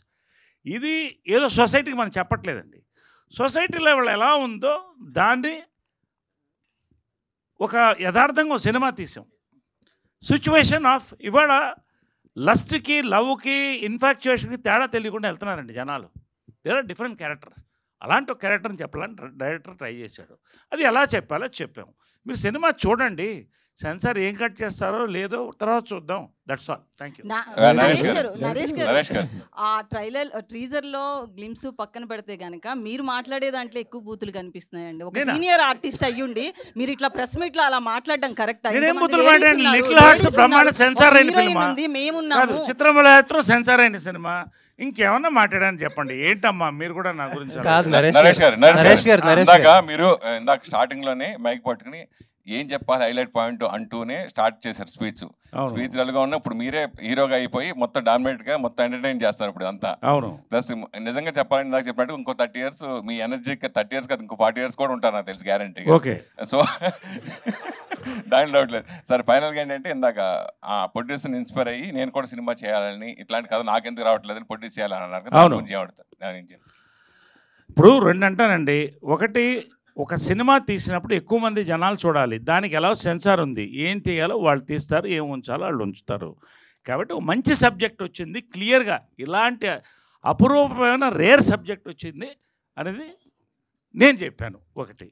ఇది ఏదో సొసైటీకి మనం చెప్పట్లేదండి. సొసైటీలో వాళ్ళు ఎలా ఉందో దాన్ని ఒక యథార్థంగా సినిమా తీసాం. సిచ్యువేషన్ ఆఫ్ ఇవాళ లస్ట్కి లవ్కి ఇన్ఫాక్చుయేషన్కి తేడా తెలియకుండా వెళ్తున్నారండి జనాలు. There are different characters. అలాంటి ఒక క్యారెక్టర్ని చెప్పాలని డైరెక్టర్ ట్రై చేశాడు. అది ఎలా చెప్పాలో చెప్పాము. మీరు సినిమా చూడండి, సెన్సార్ ఏం కట్ చేస్తారో లేదో తర్వాత చూద్దాం. That's all. Thank you. Naresh గారు ఆ టీజర్ లో గ్లిమ్స్ పక్కన పెడితే గనక మీరు మాట్లాడే దాంట్లో ఎక్కువ బూతులు కనిపిస్తున్నాయండి. ఒక సీనియర్ ఆర్టిస్ట్ అయ్యుండి మీరు ఇట్లా ప్రెస్ మీట్ లో అలా మాట్లాడడం కరెక్ట్? చిత్రంలో సెన్సార్ అయిన సినిమా ఇంకేమన్నా మాట్లాడని చెప్పండి. ఏంటమ్మా మీరు కూడా నా గురించి ఇందాక మీరు ఇందాక స్టార్టింగ్ లోనే మైక్ పట్టుకుని ఏం చెప్పాలి హైలైట్ పాయింట్ అంటూనే స్టార్ట్ చేశారు స్పీచ్ డల్గా ఉన్న. ఇప్పుడు మీరే హీరోగా అయిపోయి మొత్తం డామినేట్ గా మొత్తం ఎంటర్టైన్ చేస్తారు ఇప్పుడు అంతా. ప్లస్ నిజంగా చెప్పాలని నాకు చెప్పినట్టు ఇంకో 30 years మీ ఎనర్జీకి 30 years కదా, ఇంకో 40 years కూడా ఉంటారు నాకు తెలుసు గ్యారంటీ. సో దాని డౌట్ లేదు సార్. ఫైనల్గా ఏంటంటే ఇందాక ప్రొడ్యూసర్ని ఇన్స్పైర్ అయ్యి నేను కూడా సినిమా చేయాలని, ఇట్లాంటి కథ నాకెందుకు రావట్లేదని ప్రొడ్యూస్ చేయాలని అన్నారు. ఇప్పుడు 2 అంటానండి. ఒకటి ఒక సినిమా తీసినప్పుడు ఎక్కువ మంది జనాలు చూడాలి. దానికి ఎలా సెన్సార్ ఉంది, ఏం తీయాలో వాళ్ళు తీస్తారు, ఏం ఉంచాలో వాళ్ళు ఉంచుతారు. కాబట్టి ఒక మంచి సబ్జెక్ట్ వచ్చింది, క్లియర్గా ఇలాంటి అపురూపమైన రేర్ సబ్జెక్ట్ వచ్చింది అనేది నేను చెప్పాను. ఒకటి,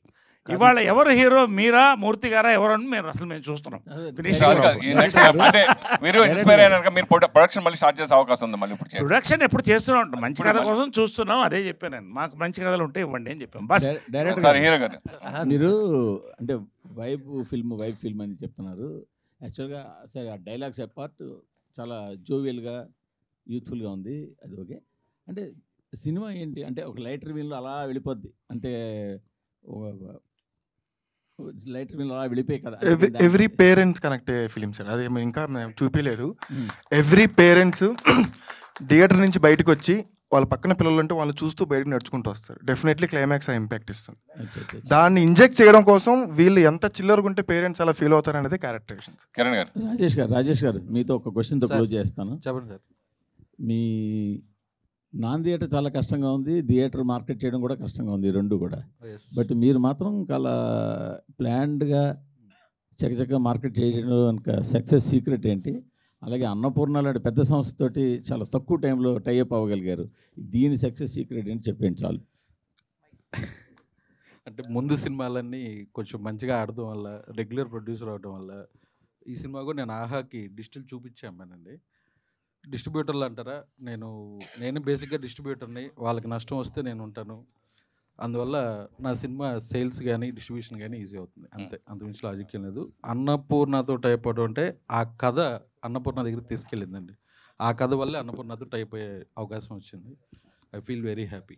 ఇవాళ ఎవరు హీరో, మీరా మూర్తి గారా ఎవరని మేము చూస్తున్నాం. అంటే మీరు ఇన్స్పైర్ అయినాక మీరు ప్రొడక్షన్ మళ్ళీ స్టార్ట్ చేసే అవకాశం ఉంది. మళ్ళీ ఇప్పుడు ప్రొడక్షన్ ఎప్పుడు చేస్తూనే ఉంటాం, మంచి కథ కోసం చూస్తున్నాం. అదే చెప్పాను నేను, మాకు మంచి కథలు ఉంటే ఇవ్వండి అని చెప్పాను. బస్ డైరెక్టర్ హీరో గారు మీరు అంటే వైబ్ ఫిల్మ్ అని చెప్తున్నారు. యాక్చువల్గా సరే ఆ డైలాగ్స్ అపార్ట్ చాలా జోవియల్గా యూత్ఫుల్గా ఉంది, అది ఓకే. అంటే సినిమా ఏంటి అంటే ఒక లైటర్ వీల్లో అలా వెళ్ళిపోద్ది, అంటే లైటర్ వీళ్ళు అలా వెళ్ళిపోయి కదా. ఎవ్రీ పేరెంట్స్ కనెక్ట్ అయ్యే ఫిలిం సార్, అది ఇంకా మేము చూపించలేదు. ఎవ్రీ పేరెంట్స్ థియేటర్ నుంచి బయటకు వచ్చి వాళ్ళ పక్కన పిల్లలు ఉంటే వాళ్ళు చూస్తూ బయటకు నడుచుకుంటూ వస్తారు. డెఫినెట్లీ క్లైమాక్స్ ఆ ఇంపాక్ట్ ఇస్తుంది. దాన్ని ఇంజెక్ట్ చేయడం కోసం వీళ్ళు ఎంత చిల్లరగా ఉంటే పేరెంట్స్ అలా ఫీల్ అవుతారు అనేది క్యారెక్టరేషన్. కిరణ్ గారు, రాజేష్ గారు మీతో ఒక క్వశ్చన్తో క్లోజ్ చేస్తాను. చెప్పండి సార్. మీ నాన్ థియేటర్ చాలా కష్టంగా ఉంది, థియేటర్ మార్కెట్ చేయడం కూడా కష్టంగా ఉంది, రెండు కూడా. బట్ మీరు మాత్రం చాలా ప్లాన్డ్గా చక్కచక్కగా మార్కెట్ చేయడం కనుక సక్సెస్ సీక్రెట్ ఏంటి? అలాగే అన్నపూర్ణ లాంటి పెద్ద సంస్థతోటి చాలా తక్కువ టైంలో టైఅప్ అవ్వగలిగారు, దీని సక్సెస్ సీక్రెట్ ఏంటి చెప్పండి చాలు. అంటే ముందు సినిమాలన్నీ కొంచెం మంచిగా ఆడటం వల్ల, రెగ్యులర్ ప్రొడ్యూసర్ అవడం వల్ల, ఈ సినిమా కూడా నేను ఆహాకి డిజిటల్ చూపించామనండి. డిస్ట్రిబ్యూటర్లు అంటారా, నేను బేసిక్గా డిస్ట్రిబ్యూటర్ని, వాళ్ళకి నష్టం వస్తే నేను ఉంటాను. అందువల్ల నా సినిమా సేల్స్ కానీ డిస్ట్రిబ్యూషన్ కానీ ఈజీ అవుతుంది, అంతే, అంతకుమించి లాజిక్ ఏం లేదు. అన్నపూర్ణతో టైప్ అవడం అంటే ఆ కథ అన్నపూర్ణ దగ్గరికి తీసుకెళ్ళిందండి. ఆ కథ వల్లే అన్నపూర్ణతో టైప్ అయ్యే అవకాశం వచ్చింది. I feel very happy.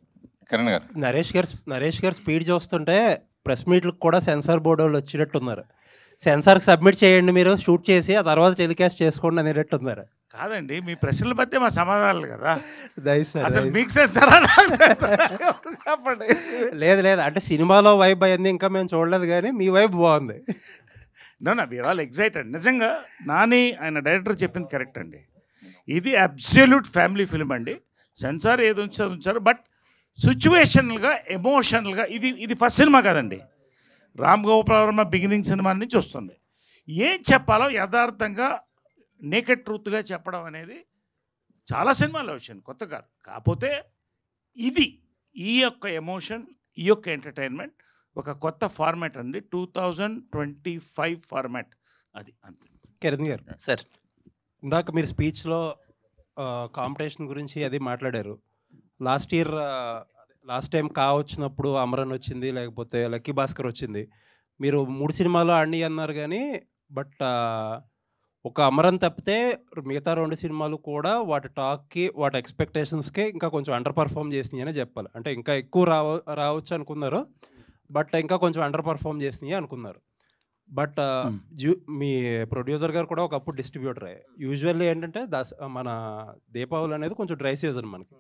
Kiran గారు, నరేష్ గారు స్పీడ్ చూస్తుంటే ప్రెస్ మీట్లకు కూడా సెన్సార్ బోర్డు వాళ్ళు వచ్చినట్టున్నారు. సెన్సార్కి సబ్మిట్ చేయండి, మీరు షూట్ చేసి ఆ తర్వాత టెలికాస్ట్ చేసుకోండి అనేటట్టున్నారు. కాదండి, మీ ప్రశ్నల మధ్య మా సమాధానాలు కదా. మీకు చెప్పండి. లేదు అంటే సినిమాలో వైబ్ అయింది ఇంకా మేము చూడలేదు, కానీ మీ వైబ్ బాగుంది. నా వీఆర్ ఆల్ ఎక్సైటెడ్. నిజంగా నాని ఆయన డైరెక్టర్ చెప్పింది కరెక్ట్ అండి. ఇది అబ్సల్యూట్ ఫ్యామిలీ ఫిల్మ్ అండి. సెన్సార్ ఏది ఉంచారు, బట్ సిచ్యువేషనల్గా ఎమోషనల్గా ఇది ఫస్ట్ సినిమా కాదండి. రామ్ గోపాల్ వర్మ బిగినింగ్ సినిమా నుంచి వస్తుంది. ఏం చెప్పాలో యథార్థంగా నేకెడ్ ట్రూత్గా చెప్పడం అనేది చాలా సినిమాల్లో వచ్చింది, కొత్త కాదు. కాకపోతే ఈ యొక్క ఎమోషన్, ఈ యొక్క ఎంటర్టైన్మెంట్ ఒక కొత్త ఫార్మాట్ అండి, 2025 ఫార్మాట్, అది అంతే. కిరణ్ గారు సార్, ఇందాక మీరు స్పీచ్లో కాంపిటీషన్ గురించి అది మాట్లాడారు. లాస్ట్ టైం వచ్చినప్పుడు అమరన్ వచ్చింది, లేకపోతే లక్కీ భాస్కర్ వచ్చింది. మీరు 3 సినిమాలు ఆడిని అన్నారు, కానీ బట్ ఒక అమరన్ తప్పితే మిగతా 2 సినిమాలు కూడా వాటి టాక్కి, వాటి ఎక్స్పెక్టేషన్స్కి ఇంకా కొంచెం అండర్ పర్ఫామ్ చేసినాయి అని చెప్పాలి. అంటే ఇంకా ఎక్కువ రావచ్చు అనుకున్నారు, బట్ ఇంకా కొంచెం అండర్ పర్ఫామ్ చేసినాయి అనుకున్నారు. బట్ మీ ప్రొడ్యూసర్ గారు కూడా ఒకప్పుడు డిస్ట్రిబ్యూటరే. యూజువల్లీ ఏంటంటే మన దీపావళి అనేది కొంచెం డ్రై సీజన్ మనకి.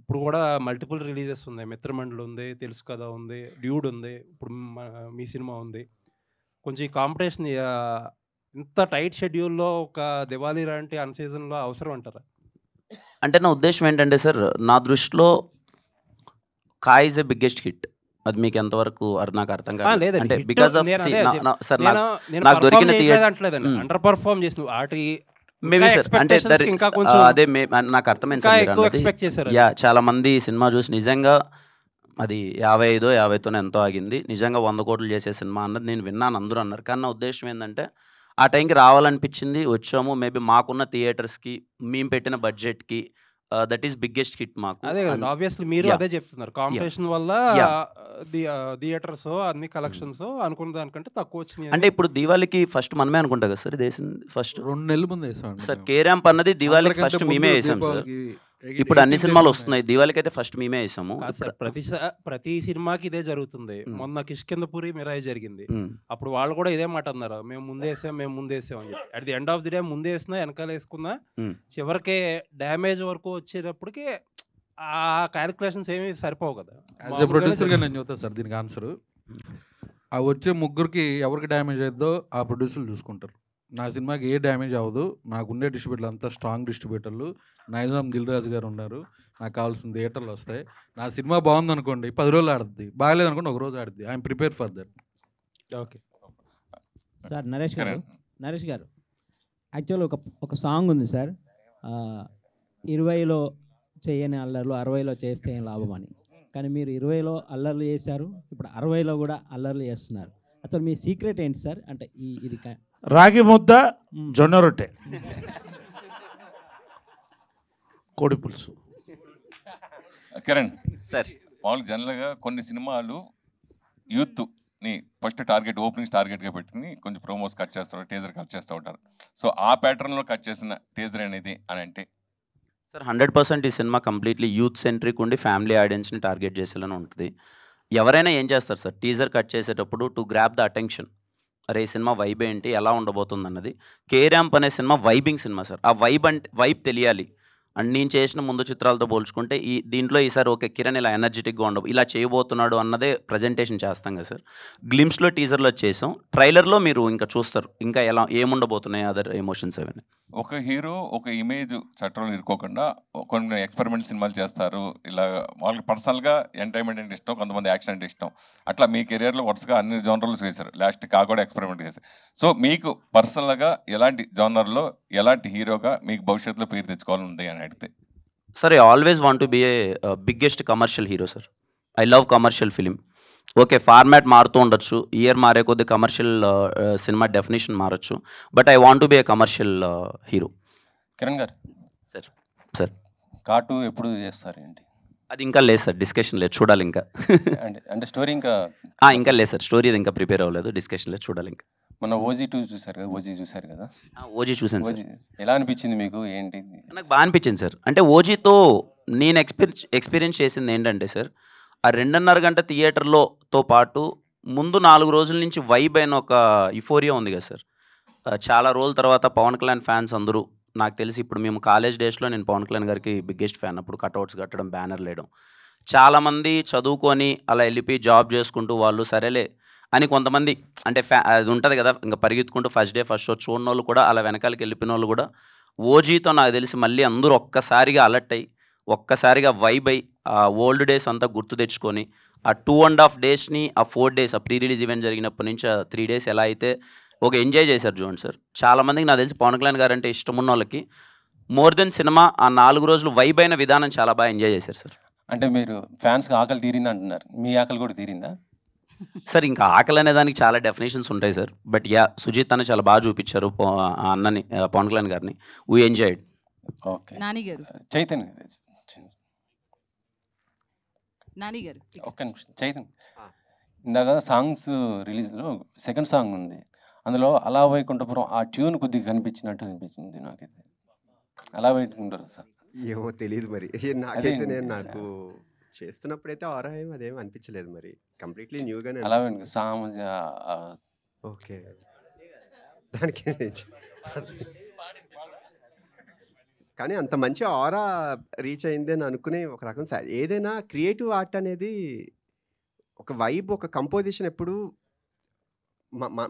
ఇప్పుడు కూడా మల్టిపుల్ రిలీజెస్ ఉన్నాయి, మిత్రమండలి ఉంది, తెలుసు కదా ఉంది, డ్యూడ్ ఉంది, ఇప్పుడు మీ సినిమా ఉంది. కొంచెం ఈ కాంపిటీషన్ ఇంత టైట్ షెడ్యూల్లో ఒక దివాళీ లాంటి అన్ సీజన్లో అవసరం అంటారా? అంటే నా ఉద్దేశం ఏంటంటే సార్, నా దృష్టిలో కాయ్ ఇస్ ఎ బిగ్గెస్ట్ హిట్. అది మీకు ఎంతవరకు నాకు అర్థం కాదు. అంటే బికాస్ ఆఫ్ సార్ నాకు దొరికిన అండర్ పర్ఫార్మ్ చేసిన వాటి మేబీ సార్, అంటే అదే నాకు అర్థమైంది. చాలా మంది సినిమా చూసి నిజంగా అది 55-50తోనే ఎంతో ఆగింది, నిజంగా 100 కోట్లు చేసే సినిమా అన్నది నేను విన్నాను, అందరూ అన్నారు. కానీ నా ఉద్దేశం ఏంటంటే ఆ టైంకి రావాలనిపించింది, వచ్చాము. మేబీ మాకున్న థియేటర్స్కి, మేము పెట్టిన బడ్జెట్కి దట్ ఈస్ బిగ్గెస్ట్ హిట్ మాకు. అదే ఆబ్వియస్లీ మీరు అదే చెప్తున్నారు, కాంపిటీషన్ వల్ల థియేటర్స్ అన్ని కలెక్షన్స్ అనుకున్న దానికంటే తక్కువ వచ్చింది. అంటే ఇప్పుడు దివాళీకి ఫస్ట్ మనమే అనుకుంటా కదా సార్, ఇది వేసింది ఫస్ట్ 2 నెలల ముందు వేసాం సార్. కేరాంప్ అన్నది దివాళీకి ఫస్ట్ మేమే వేసాం సార్. ఇప్పుడు అన్ని సినిమాలు వస్తున్నాయి, దివాళీకి అయితే ఫస్ట్ మేమే వేసాము. ప్రతి సినిమాకి ఇదే జరుగుతుంది. మొన్న కిష్కిందపురి మిరాయి జరిగింది, అప్పుడు వాళ్ళు కూడా ఇదే మాట అన్నారు, మేము ముందేసాం అని చెప్పి. At the end of the day ముందేసినా వెనకాల వేసుకున్నా చివరికి డ్యామేజ్ వరకు వచ్చేటప్పటికి ఆ క్యాలిక్యులేషన్స్ ఏమి సరిపోవు కదా. యాజ్ ఎ ప్రొడ్యూసర్గా నేను చెప్తాను సార్ దీనికి ఆన్సర్. ఆ వచ్చే ముగ్గురికి ఎవరికి డ్యామేజ్ అయిద్దో ఆ ప్రొడ్యూసర్లు చూసుకుంటారు. నా సినిమాకి ఏ డ్యామేజ్ అవ్వదు. నాకుండే డిస్ట్రిబ్యూటర్లు అంతా స్ట్రాంగ్ డిస్ట్రిబ్యూటర్లు. నైజాం దిల్రాజు గారు ఉన్నారు. నాకు కావాల్సిన థియేటర్లు వస్తాయి. నా సినిమా బాగుందనుకోండి 10 రోజులు ఆడుద్ది, బాగాలేదనుకోండి 1 రోజు ఆడుద్ది. I'm prepare for that. Okay sir Naresh garu actual ఒక సాంగ్ ఉంది సార్, 20లో చేయని అల్లర్లు 60లో చేస్తే ఏం లాభం అని. కానీ మీరు 20లో అల్లర్లు చేశారు, ఇప్పుడు 60లో కూడా అల్లర్లు చేస్తున్నారు. అసలు మీ సీక్రెట్ ఏంటి సార్? అంటే ఇది రాగి ముద్ద, జొన్న రొట్టె, కోడి పులుసు. కిరణ్ సార్, మామూలు జనరల్గా కొన్ని సినిమాలు యూత్ని ఫస్ట్ టార్గెట్, ఓపెనింగ్స్ టార్గెట్గా పెట్టుకుని కొంచెం ప్రోమోస్ కట్ చేస్తారు, టీజర్ కట్ చేస్తూ ఉంటారు. సో ఆ ప్యాటర్న్లో కట్ చేసిన టీజర్ అనేది అని అంటే సార్ 100% ఈ సినిమా కంప్లీట్లీ యూత్ సెంట్రిక్ ఉండి ఫ్యామిలీ ఆడియన్స్ని టార్గెట్ చేసేలానే ఉంటుంది. ఎవరైనా ఏం చేస్తారు సార్, టీజర్ కట్ చేసేటప్పుడు టు గ్రాప్ ద అటెన్షన్, అరే ఈ సినిమా వైబ్ ఏంటి, ఎలా ఉండబోతుంది అన్నది. కే ర్యాంప్ అనే సినిమా వైబింగ్ సినిమా సార్. ఆ వైబ్ తెలియాలి. అండ్ నేను చేసిన ముందు చిత్రాలతో పోల్చుకుంటే దీంట్లో ఈసారి ఓకే కిరణ్ ఇలా ఎనర్జెటిక్గా ఇలా చేయబోతున్నాడు అన్నదే ప్రజెంటేషన్ చేస్తాం కదా సార్. గ్లిమ్స్లో టీజర్లో చేసాం, ట్రైలర్లో మీరు ఇంకా చూస్తారు ఇంకా ఏముండబోతున్నాయి అదర్ ఎమోషన్స్ అవన్నీ. ఒక హీరో ఒక ఇమేజ్ చట్టంలో ఇరుకోకుండా కొన్ని ఎక్స్పెరిమెంట్ సినిమాలు చేస్తారు. ఇలా వాళ్ళకి పర్సనల్గా ఎంటర్టైన్మెంట్ అంటే ఇష్టం, కొంతమంది యాక్షన్ అంటే ఇష్టం. అట్లా మీ కెరియర్లో వరుసగా అన్ని జోనర్లు చేశారు, లాస్ట్ కూడా ఎక్స్పెరిమెంట్ చేశారు. సో మీకు పర్సనల్గా ఎలాంటి జోనర్లో ఎలాంటి హీరోగా మీకు భవిష్యత్తులో పేరు తెచ్చుకోవాలని ఉంది అని అడిగితే? Sir, I always want to be a biggest commercial hero sir. I love commercial film. Okay format మారుతూ ఉండొచ్చు, ఇయర్ మారే కొద్ది కమర్షియల్ సినిమా డెఫినేషన్ మారచ్చు, but I want to be a commercial hero. Kiran garu sir కార్టూ ఎప్పుడు చేస్తారు ఏంటి? అది ఇంకా లేదు సార్, డిస్కషన్ లేదు, చూడాలి ఇంకా. అంటే స్టోరీ ఇంకా లేదు సార్, స్టోరీ ఇంకా ప్రిపేర్ అవ్వలేదు, డిస్కషన్ లేదు, చూడాలి ఇంకా. మన ఓజీ 2 చూసారు కదా, ఓజీ చూసారు కదా? ఓజీ చూసాను సార్. ఎలా అనిపించింది మీకు? ఏంటి? నాకు బాగా అనిపించింది సార్. అంటే ఓజీతో నేను ఎక్స్పీరియన్స్ చేసింది ఏంటంటే సార్, ఆ 2.5 గంట థియేటర్లోతో పాటు ముందు 4 రోజుల నుంచి వైబ్ అయిన ఒక యుఫోరియా ఉంది కదా సార్. చాలా రోజుల తర్వాత పవన్ కళ్యాణ్ ఫ్యాన్స్ అందరూ, నాకు తెలిసి ఇప్పుడు మేము కాలేజ్ డేస్లో నేను పవన్ కళ్యాణ్ గారికి బిగ్గెస్ట్ ఫ్యాన్. అప్పుడు కట్అవుట్స్ కట్టడం, బ్యానర్లు వేయడం, చాలామంది చదువుకొని అలా వెళ్ళిపోయి జాబ్ చేసుకుంటూ వాళ్ళు సరేలే అని కొంతమంది అంటే అది ఉంటుంది కదా, ఇంకా పరిగెత్తుకుంటూ ఫస్ట్ డే ఫస్ట్ షో చూడని వాళ్ళు కూడా అలా వెనకాలకి వెళ్ళిపోయిన వాళ్ళు కూడా ఓజీతో నాకు తెలిసి మళ్ళీ అందరూ ఒక్కసారిగా అలర్ట్ అయ్యి ఒక్కసారిగా వైబ్ అయ్యి ఆ ఓల్డ్ డేస్ అంతా గుర్తు తెచ్చుకొని ఆ 2.5 డేస్ని ఆ 4 డేస్ ఆ ప్రీ రిలీజ్ ఈవెంట్ జరిగినప్పటి నుంచి ఆ 3 డేస్ ఎలా అయితే ఒక ఎంజాయ్ చేశారు చూడండి సార్. చాలామందికి నాకు తెలిసి పవన్ కళ్యాణ్ గారు అంటే ఇష్టం ఉన్న వాళ్ళకి మోర్ దెన్ సినిమా ఆ 4 రోజులు వైబ్ అయిన విధానం చాలా బాగా ఎంజాయ్ చేశారు సార్. అంటే మీరు ఫ్యాన్స్కి ఆకలి తీరింది అంటున్నారు, మీ ఆకలి కూడా తీరిందా సార్? ఇంకా ఆకలి అనే దానికి చాలా డెఫినేషన్స్ ఉంటాయి సార్, బట్ సుజిత్ అన్న చాలా బాగా చూపించారు ఆ అన్నని, పవన్ కళ్యాణ్ గారిని. We enjoyed. ఓకే నాని గారు, చైతన్య నాని గారు ఒక్క నిమిషం. చైతన్య, ఇందాక సాంగ్స్ రిలీజ్లో సెకండ్ సాంగ్ ఉంది, అందులో అలా వైకుంఠపురం ఆ ట్యూన్ కొద్దిగా కనిపించినట్టు అనిపించింది నాకైతే. అలా వైకుంటారు సార్? ఏమో తెలియదు మరి, నాకైతే నాకు చేస్తున్నప్పుడైతే ఆరా ఏం అదేం అనిపించలేదు. మరి కంప్లీట్లీ న్యూగానే అలా ఓకే దానికి కానీ అంత మంచి ఆరా రీచ్ అయింది అని అనుకునే ఒక రకం సార్. ఏదైనా క్రియేటివ్ ఆర్ట్ అనేది ఒక వైబ్, ఒక కంపోజిషన్ ఎప్పుడు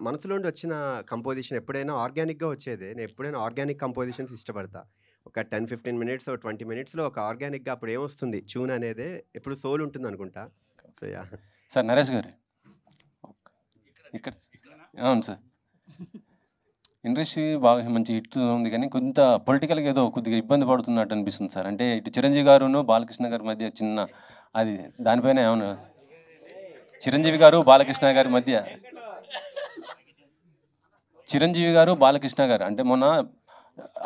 మనసులోండి వచ్చిన కంపోజిషన్ ఎప్పుడైనా ఆర్గానిక్గా వచ్చేదే. నేను ఎప్పుడైనా ఆర్గానిక్ కంపోజిషన్స్ ఇష్టపడతా. ఒక 10-15 మినిట్స్ 20 మినిట్స్లో ఒక ఆర్గానిక్గా అప్పుడు ఏమొస్తుంది ట్యూన్ అనేది ఎప్పుడు సోల్ ఉంటుంది అనుకుంటా. So yeah sir. నరేష్ గారు ఇక్కడ అవును సార్, ఇండస్ట్రీ బాగా మంచి హిట్ ఉంది కానీ కొంత పొలిటికల్గా ఏదో కొద్దిగా ఇబ్బంది పడుతున్నట్టు అనిపిస్తుంది సార్. అంటే ఇటు చిరంజీవి గారును బాలకృష్ణ గారి మధ్య చిన్న అది దానిపైన ఏమన్నా? చిరంజీవి గారు బాలకృష్ణ గారి మధ్య, చిరంజీవి గారు బాలకృష్ణ గారు అంటే మొన్న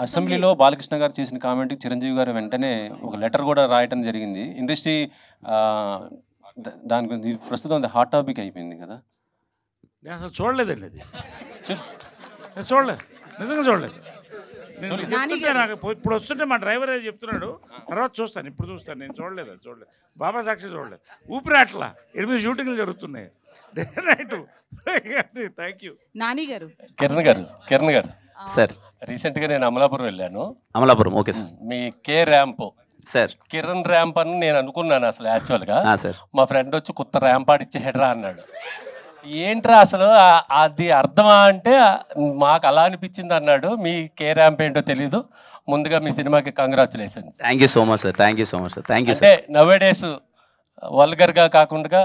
అసెంబ్లీలో బాలకృష్ణ గారు చేసిన కామెంట్కి చిరంజీవి గారు వెంటనే ఒక లెటర్ కూడా రాయటం జరిగింది. ఇండస్ట్రీ దాని గురించి ప్రస్తుతం అది హాట్ టాపిక్ అయిపోయింది కదా. నేను అసలు చూడలేదండి అది, నేను చూడలేదు, నిజంగా చూడలేదు. నాకు ఇప్పుడు వస్తుంటే మా డ్రైవర్ ఏదో చెప్తున్నాడు, తర్వాత చూస్తాను, ఇప్పుడు చూస్తాను. నేను చూడలేదు, అది చూడలేదు. బాబా సాక్షి చూడలేదు. ఊపిరి అట్లా 8 షూటింగ్లు జరుగుతున్నాయి day night. Thank you. Nani garu, Kiran garu sir, రీసెంట్గా నేను అమలాపురం వెళ్ళాను. Amalapuram okay sir. మీ K ramp sir, Kiran ramp అని నేను అనుకున్నాను అసలు యాక్చువల్గా. సార్, మా ఫ్రెండ్ వచ్చి కొత్త ర్యాంప్ ఆడిచ్చేహెడ్రా అన్నాడు. ఏంట్రా అసలు అది అర్థమా అంటే మాకు అలా అనిపించింది అన్నాడు. మీ కే ర్యాంప్ ఏంటో తెలీదు. ముందుగా మీ సినిమాకి congratulations. Thank you so much sir. Thank you so much sir. Thank you అంటే సార్. నవేడేస్ వల్గర్గా కాకుండా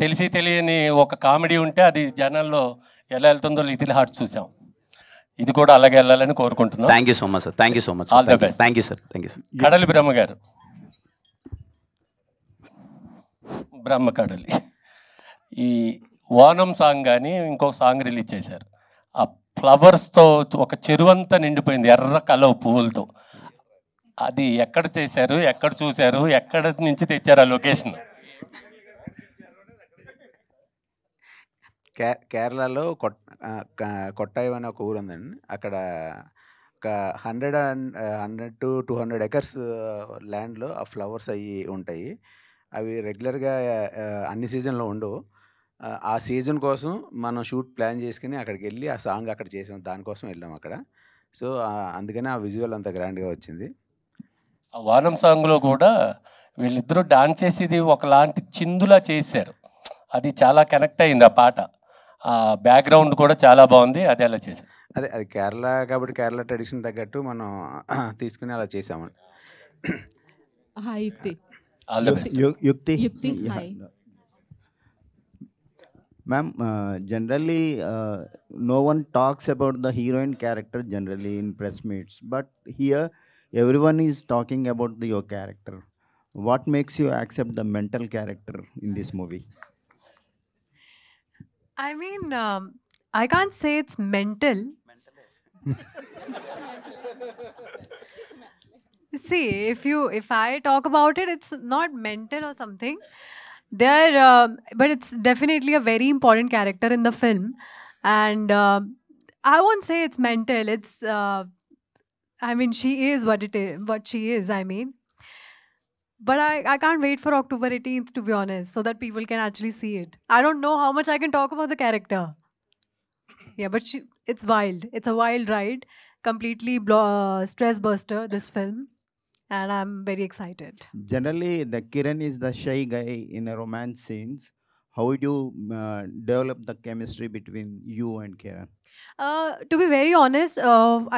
తెలిసి తెలియని ఒక కామెడీ ఉంటే అది జనాల్లో ఎలా వెళ్తుందో లిటిల్ హార్ట్స్ చూసాం. ఇది కూడా అలాగే వెళ్ళాలని కోరుకుంటున్నాం. Thank you so much sir. Thank you so much. All the best. Thank you sir. Thank you sir. కడలి బ్రహ్మ గారు, బ్రహ్మ కడలి, ఈ వానం సాంగ్ కానీ ఇంకొక సాంగ్ రిలీజ్ చేశారు. ఆ ఫ్లవర్స్తో ఒక చెరువంతా నిండిపోయింది ఎర్ర కలవ పువ్వులతో. అది ఎక్కడ చేశారు, ఎక్కడ చూశారు, ఎక్కడ నుంచి తెచ్చారు ఆ లొకేషన్? కేరళలో కొట్టాయి అనే ఒక ఊరు ఉందండి. అక్కడ ఒక 100 to 200 ఎకర్స్ ల్యాండ్లో ఆ ఫ్లవర్స్ అవి ఉంటాయి. అవి రెగ్యులర్గా అన్ని సీజన్లో ఉండవు. ఆ సీజన్ కోసం మనం షూట్ ప్లాన్ చేసుకుని అక్కడికి వెళ్ళి ఆ సాంగ్ అక్కడ చేసాం. దానికోసం వెళ్ళాం అక్కడ. సో అందుకని ఆ విజువల్ అంత గ్రాండ్గా వచ్చింది. ఆ వానం సాంగ్లో కూడా వీళ్ళిద్దరూ డాన్స్ చేసేది ఒకలాంటి చిందులా చేశారు. అది చాలా కనెక్ట్ అయింది ఆ పాట. ఆ బ్యాక్గ్రౌండ్ కూడా చాలా బాగుంది. అది అలా చేశారు. అది కేరళ కాబట్టి కేరళ ట్రెడిషన్ తగ్గట్టు మనం తీసుకుని అలా చేసామండి. హాయ్ యుక్తి. All the best. యుక్తి hi. Ma'am, generally, no one talks about the heroine character generally in press meets, but here everyone is talking about your character. What makes you accept the mental character in this movie? I mean, I can't say it's mental. See, if I talk about it, it's not mental or something. But it's definitely a very important character in the film, and I won't say it's mental. It's, I mean, she is what she is. I mean, but I can't wait for October 18th, to be honest, so that people can actually see it. I don't know how much I can talk about the character. Yeah, but it's wild. It's a wild ride, completely stress buster. This film. And I'm very excited. Generally, the Kiran is the shy guy in a romance scenes. How would you develop the chemistry between you and Kiran? To be very honest,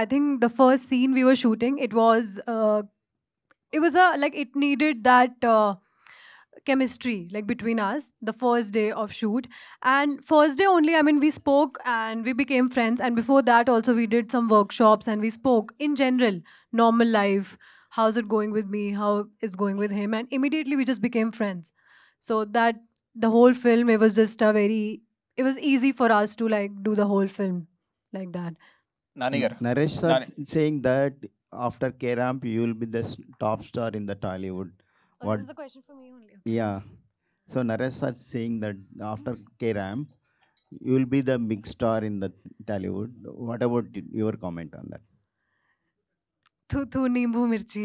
I think the first scene we were shooting, it was like it needed that chemistry like between us the first day of shoot. And first day only, I mean, we spoke and we became friends. And before that also we did some workshops and we spoke in general, normal life. How's it going with me? How it's going with him? And immediately we just became friends. So that the whole film, it was just it was easy for us to like do the whole film like that. Naresh sir saying that after K-Ramp, you will be the top star in the Tollywood. This is the question for me only. Yeah. So Naresh sir saying that after K-Ramp, you will be the big star in the Tollywood. What about your comment on that? Tu nimbu mirchi.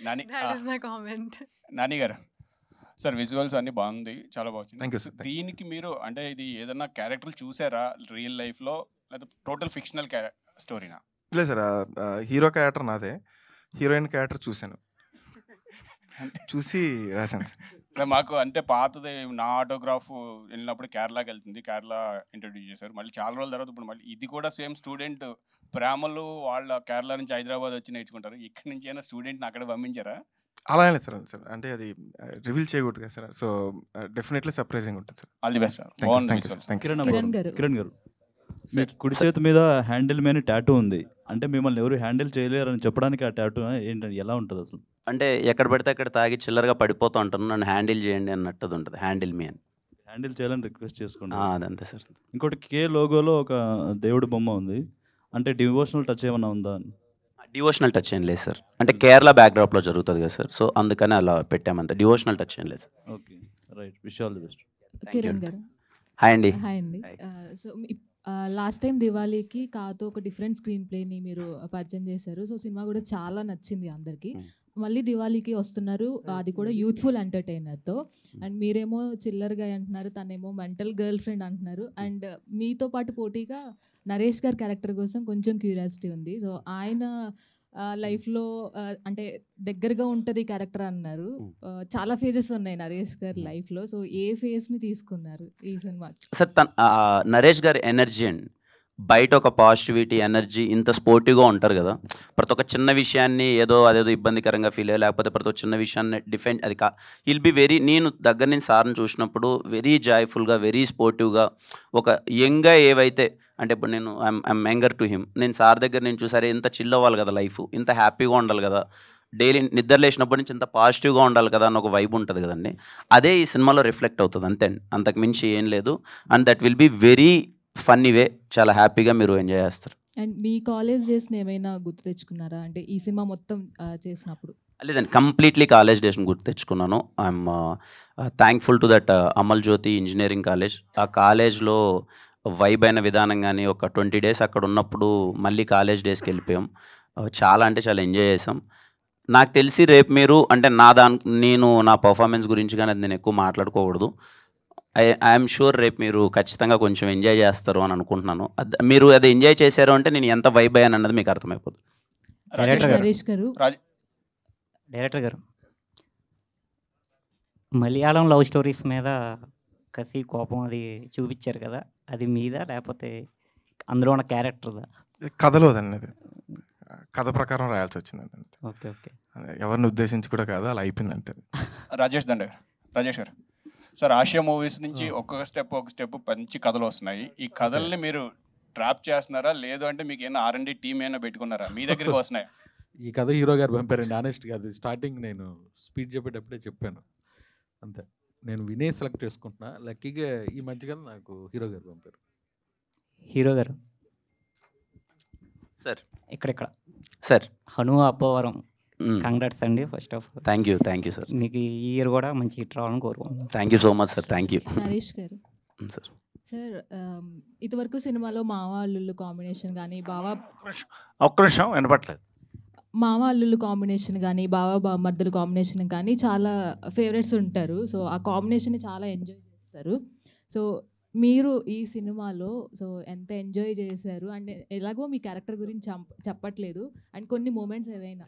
Nani, That is my comment. Nani గారు సార్, విజువల్స్ అన్నీ బాగుంది, చాలా బాగుంది. Thank you sir. దీనికి మీరు అంటే ఇది ఏదన్నా క్యారెక్టర్లు చూసారా రియల్ లైఫ్లో, లేదా టోటల్ ఫిక్షనల్ స్టోరీనా? లేదు సార్, హీరో క్యారెక్టర్ నాదే, హీరోయిన్ క్యారెక్టర్ చూశాను, చూసి రాశాను సార్. మాకు అంటే పాతది నా ఆటోగ్రాఫ్ వెళ్ళినప్పుడు కేరళకి వెళ్తుంది, కేరళ ఇంట్రడ్యూస్ చేశారు. మళ్ళీ చాలా రోజుల తర్వాత ఇప్పుడు మళ్ళీ ఇది కూడా సేమ్ స్టూడెంట్ ప్రేమలు వాళ్ళ కేరళ నుంచి హైదరాబాద్ వచ్చి నేర్చుకుంటారు. ఇక్కడి నుంచి అయినా స్టూడెంట్ని అక్కడ పంపించారా? అలా లేదు సార్, అంటే అది రివీల్ చేయకూడదు కదా సార్. సో డెఫినెట్లీ సర్ప్రైజింగ్ ఉంటుంది sir. All the best sir. Kiran గారు, మీకు కుడి చేతి మీద హ్యాండిల్ మీద టాటూ ఉంది అంటే మిమ్మల్ని ఎవరు హ్యాండిల్ చేయలేరు అని చెప్పడానికి ఆ టాటూ ఏంటంటే ఎలా ఉంటుంది అసలు? అంటే ఎక్కడ పడితే అక్కడ తాగి చిల్లరగా పడిపోతూ ఉంటాను, నన్ను హ్యాండిల్ చేయండి అన్నట్టు ఉంటుంది. హ్యాండిల్ మీ అని హ్యాండిల్ చేయాలని రిక్వెస్ట్ చేసుకోండి. అదంతే సార్. ఇంకోటి కే లోగోలో ఒక దేవుడి బొమ్మ ఉంది, అంటే డివోషనల్ టచ్ ఏమైనా ఉందా? డివోషనల్ టచ్ ఏం లేదు సార్, అంటే కేరళ బ్యాక్డ్రాప్లో జరుగుతుంది కదా సార్, సో అందుకని అలా పెట్టామంత. డివోషనల్ టచ్ ఏం లేదు sir. Okay right, wish all the best. Kiran గారు హాయ్ అండి. హాయ్ అండి. సో లాస్ట్ టైం దివాళీకి కాతో ఒక డిఫరెంట్ స్క్రీన్ ప్లేని మీరు పరిచయం చేశారు. సో సినిమా కూడా చాలా నచ్చింది అందరికీ. మళ్ళీ దివాళీకి వస్తున్నారు, అది కూడా యూత్ఫుల్ ఎంటర్టైనర్తో. అండ్ మీరేమో చిల్లర్గా అంటున్నారు, తనేమో మెంటల్ గర్ల్ ఫ్రెండ్ అంటున్నారు. అండ్ మీతో పాటు పోటీగా నరేష్ గారి క్యారెక్టర్ కోసం కొంచెం క్యూరియాసిటీ ఉంది. సో ఆయన లైఫ్లో అంటే దగ్గరగా ఉంటుంది క్యారెక్టర్ అన్నారు. చాలా ఫేజెస్ ఉన్నాయి నరేష్ గారి లైఫ్లో. సో ఏ ఫేజ్ని తీసుకున్నారు ఈ సినిమా? సార్ నరేష్ గారి ఎనర్జీ అండి, బయట ఒక పాజిటివిటీ ఎనర్జీ, ఇంత స్పోర్టివ్గా ఉంటారు కదా. ప్రతి ఒక్క చిన్న విషయాన్ని అదేదో ఇబ్బందికరంగా ఫీల్ అయ్యే, లేకపోతే ప్రతి ఒక్క చిన్న విషయాన్ని డిఫెండ్ అది విల్ బి వెరీ, నేను దగ్గర నుంచి సార్ని చూసినప్పుడు వెరీ జాయ్ఫుల్గా, వెరీ స్పోర్టివ్గా, ఒక యంగ్గా ఏవైతే అంటే ఇప్పుడు నేను ఐఎమ్ యంగర్ టు హిమ్, నేను సార్ దగ్గర నేను చూసారే ఇంత చిల్ అవ్వాలి కదా లైఫ్, ఇంత హ్యాపీగా ఉండాలి కదా, డైలీ నిద్ర లేచినప్పటి నుంచి ఇంత పాజిటివ్గా ఉండాలి కదా అని ఒక వైబ్ ఉంటుంది కదండి. అదే ఈ సినిమాలో రిఫ్లెక్ట్ అవుతుంది అంతే అండి, అంతకు మించి ఏం లేదు. And that will be very funny వే, చాలా హ్యాపీగా మీరు ఎంజాయ్ చేస్తారు. అండ్ మీ కాలేజ్ డేస్ని ఏమైనా గుర్తు తెచ్చుకున్నారా అంటే ఈ సినిమా మొత్తం చేసినప్పుడు? లేదండి, కంప్లీట్లీ కాలేజ్ డేస్ని గుర్తు తెచ్చుకున్నాను. I'm thankful to that Amal Jyothi engineering college. ఆ కాలేజ్లో వైబ్ అయిన విధానం కానీ, ఒక 20 days అక్కడ ఉన్నప్పుడు మళ్ళీ కాలేజ్ డేస్కి వెళ్ళిపోయాం. చాలా అంటే చాలా ఎంజాయ్ చేసాం. నాకు తెలిసి రేపు మీరు అంటే నేను నా పర్ఫార్మెన్స్ గురించి కానీ అది నేను ఎక్కువ మాట్లాడుకోకూడదు. ఐఎమ్ షూర్ రేపు మీరు ఖచ్చితంగా కొంచెం ఎంజాయ్ చేస్తారు అని అనుకుంటున్నాను. మీరు అది ఎంజాయ్ చేశారు అంటే నేను ఎంత వైబ్ అయ్యాను అన్నది మీకు అర్థమైపోతుంది. డైరెక్టర్ గారు మలయాళం లవ్ స్టోరీస్ మీద కసి కోపం అది చూపించారు కదా, అది మీద లేకపోతే అందులో ఉన్న క్యారెక్టర్దా? కథలోదండి, అది కథ ప్రకారం రాయాల్సి వచ్చింది. ఓకే ఓకే, ఎవరిని ఉద్దేశించి కూడా కాదు, అలా అయిపోయింది అంతే. రాజేష్ గారు సార్, ఆసియా మూవీస్ నుంచి ఒక్కొక్క స్టెప్ మంచి కథలు వస్తున్నాయి. ఈ కథల్ని మీరు ట్రాప్ చేస్తున్నారా, లేదు అంటే మీకు ఏమైనా R&D టీమ్ ఏమైనా పెట్టుకున్నారా, మీ దగ్గరికి వస్తున్నాయి? ఈ కథ హీరో గారు పంపారండి. ఆనెస్ట్గా అది స్టార్టింగ్ నేను స్పీచ్ చెప్పేటప్పుడే చెప్పాను అంతే. నేను వినే సెలెక్ట్ చేసుకుంటున్నా. లక్కీగా ఈ మధ్యగా నాకు హీరో గారు పంపారు. హీరో గారు సార్ ఇక్కడ సార్ హను అబ్బవరం, కంగ్రాట్స్ అండి first of all. Thank you sir. మీకు ఈ ఇయర్ కూడా మంచి హిట్ రావాలని కోరుకుంటున్నాను. Thank you so much sir. Thank you. Naresh గారు సార్ సార్ ఇదివరకు సినిమాలో మావ అల్లుళ్ళు కాంబినేషన్ కానీ ఒక్క నిమిషం వినపట్లేదు. మామ అల్లుళ్ళు కాంబినేషన్ కానీ బామర్దుల కాంబినేషన్ కానీ చాలా ఫేవరెట్స్ ఉంటారు. సో ఆ కాంబినేషన్ని చాలా ఎంజాయ్ చేస్తారు. సో మీరు ఈ సినిమాలో సో ఎంత ఎంజాయ్ చేశారు అండ్ ఎలాగో మీ క్యారెక్టర్ గురించి చెప్పట్లేదు అండ్ కొన్ని మూమెంట్స్ ఏవైనా?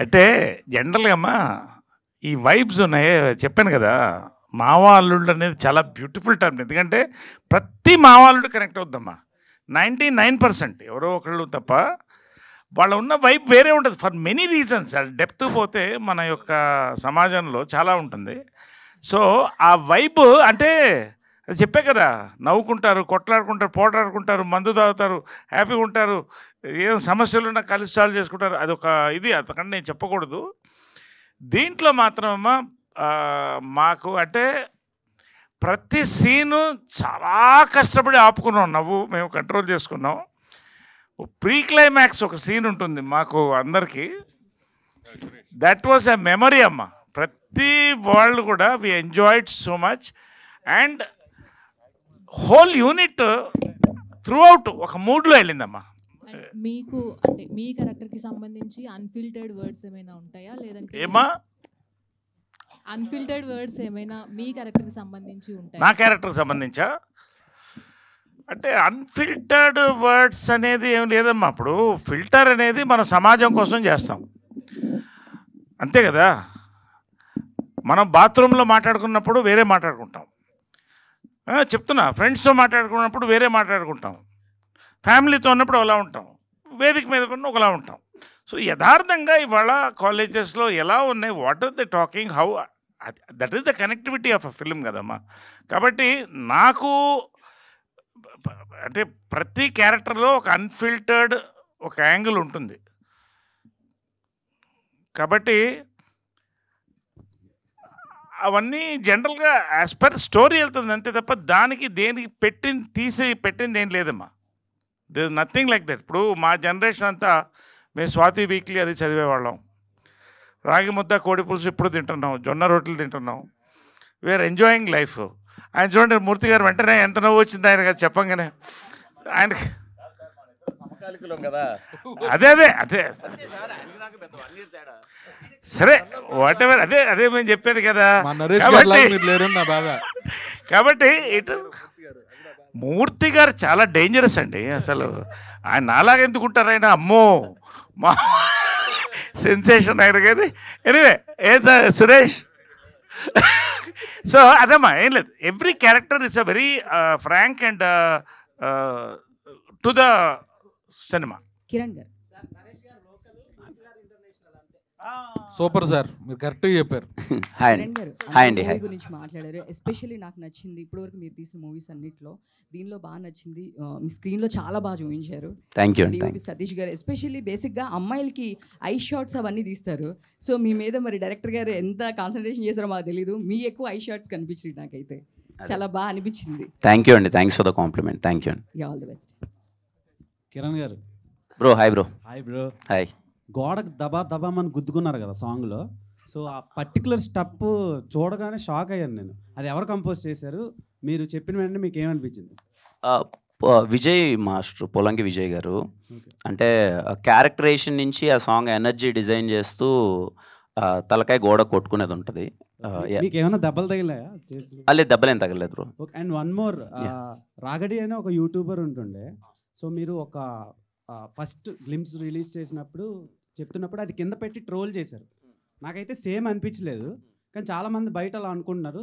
అంటే జనరల్గా అమ్మా ఈ వైబ్స్ ఉన్నాయి, చెప్పాను కదా, మావా అల్లుళ్ళు అనేది చాలా బ్యూటిఫుల్ టర్మ్. ఎందుకంటే ప్రతి మావా అల్లుడు కనెక్ట్ అవుద్దమ్మా. 99% ఎవరో ఒకళ్ళు తప్ప వాళ్ళ ఉన్న వైబ్ వేరే ఉంటుంది ఫర్ మెనీ రీజన్స్. డెప్త్ పోతే మన యొక్క సమాజంలో చాలా ఉంటుంది. సో ఆ వైబ్ అంటే అది చెప్పే కదా, నవ్వుకుంటారు, కొట్లాడుకుంటారు, పోట్లాడుకుంటారు, మందు తాగుతారు, హ్యాపీగా ఉంటారు, ఏం సమస్యలు ఉన్నా కలిసి సాల్వ్ చేసుకుంటారు. అదొక ఇది, అంతకంటే నేను చెప్పకూడదు. దీంట్లో మాత్రమమ్మా మాకు అంటే ప్రతి సీను చాలా కష్టపడి ఆపుకున్నాం, నవ్వు మేము కంట్రోల్ చేసుకున్నాం. ప్రీ క్లైమాక్స్ ఒక సీన్ ఉంటుంది మాకు అందరికీ, దట్ వాజ్ ఎ మెమరీ అమ్మ. ప్రతి వాళ్ళు కూడా we enjoyed so much and whole unit throughout ఒక మూడ్లో వెళ్ళిందమ్మా. మీకు అంటే మీ క్యారెక్టర్కి సంబంధించి అన్ఫిల్టర్డ్ వర్డ్స్ ఏమైనా ఉంటాయా, లేదంటే ఏమా అన్ఫిల్టర్డ్ వర్డ్స్ ఏమైనా మీ క్యారెక్టర్కి సంబంధించి ఉంటాయా? నా క్యారెక్టర్కి సంబంధించా అంటే అన్ఫిల్టర్డ్ వర్డ్స్ అనేది ఏం లేదమ్మా. ఇప్పుడు ఫిల్టర్ అనేది మన సమాజం కోసం చేస్తాం అంతే కదా. మనం బాత్రూంలో మాట్లాడుకున్నప్పుడు వేరే మాట్లాడుకుంటాం, చెప్తున్నా, ఫ్రెండ్స్తో మాట్లాడుకున్నప్పుడు వేరే మాట్లాడుకుంటాం, ఫ్యామిలీతో ఉన్నప్పుడు ఒకలా ఉంటాం, వేదిక మీద ఉన్న ఒకలా ఉంటాం. సో యథార్థంగా ఇవాళ కాలేజెస్లో ఎలా ఉన్నాయి, what are the talking, how, that is the connectivity of a film కదమ్మా. కాబట్టి నాకు అంటే ప్రతి క్యారెక్టర్లో ఒక అన్ఫిల్టర్డ్ ఒక యాంగిల్ ఉంటుంది. కాబట్టి అవన్నీ జనరల్గా యాజ్ పర్ స్టోరీ వెళ్తుంది అంతే తప్ప దానికి దేనికి పెట్టింది ఏం లేదమ్మా. There is nothing like that. ఇప్పుడు మా జనరేషన్ అంతా మేము స్వాతి వీక్లీ అది చదివేవాళ్ళం, రాగి ముద్ద కోడి పులుసు ఇప్పుడు తింటున్నాం, జొన్న రొట్టెలు తింటున్నాం, వీఆర్ ఎంజాయింగ్ లైఫ్. ఆయన చూడండి మూర్తి గారు వెంటనే ఎంత నవ్వు వచ్చింది ఆయన కదా చెప్పంగానే. ఆయనకి అదే అదే అదే సరే వాట్ ఎవర్, అదే మేము చెప్పేది కదా. కాబట్టి ఇటు మూర్తి గారు చాలా డేంజరస్ అండి. అసలు ఆయన నాలాగా ఎందుకుంటారు ఆయన? అమ్మో మా సెన్సేషన్ ఆయన కానీ. ఎనీవే సురేష్ సో అదమ్మా ఏం లేదు. Every character is a very frank and to the సినిమా. కిరణ్ గారు సూపర్ సార్, మీరు కరెక్ట్గా చెప్పారు. కిరణ్ గారు హాయ్ అండి. మూవీ గురించి మాట్లాడారు. ఎస్పెషల్లీ నాకు నచ్చింది ఇప్పటివరకు మీరు తీసిన మూవీస్ అన్నిట్లో దీనిలో బాగా నచ్చింది మీ స్క్రీన్లో చాలా బాగా చూపించారు. థ్యాంక్ యూ అండి. డిఓపి సతీష్ గారు ఎస్పెషల్లీ బేసిక్గా అమ్మాయిలకి ఐ షాట్స్ అవన్నీ తీస్తారు. సో మీ మీద మరి డైరెక్టర్ గారు ఎంత కాన్సన్ట్రేషన్ చేశారో మాకు తెలీదు. మీ ఎక్కువ ఐ షాట్స్ కనిపించింది నాకైతే, చాలా బాగా అనిపించింది. థ్యాంక్ యూ అండి. Thanks for the compliment. Thank you అండి. All the best. Kiran garu bro hi bro. Hi bro. Hi. గోడకు దబామని గుద్దుకున్నారు కదా సాంగ్లో. సో ఆ పర్టికులర్ స్టెప్ చూడగానే షాక్ అయ్యాను నేను. అది ఎవరు కంపోజ్ చేశారు? మీరు చెప్పిన వెంటనే మీకు ఏమనిపించింది? విజయ్ మాస్టర్, పొలంకి విజయ్ గారు. అంటే క్యారెక్టరేషన్ నుంచి ఆ సాంగ్ ఎనర్జీ డిజైన్ చేస్తూ తలకాయ గోడ కొట్టుకునేది ఉంటుంది. మీకు ఏమైనా దెబ్బలు తగిలాయా? లేదు, దెబ్బలేం తగలేదు బ్రో. అండ్ వన్ మోర్, రాగడి అనే ఒక యూట్యూబర్ ఉంటుండే. సో మీరు ఒక ఫస్ట్ గ్లిమ్స్ రిలీజ్ చేసినప్పుడు చెప్తున్నప్పుడు అది కింద పెట్టి ట్రోల్ చేశారు. నాకైతే సేమ్ అనిపించలేదు, కానీ చాలామంది బయట అలా అనుకుంటున్నారు.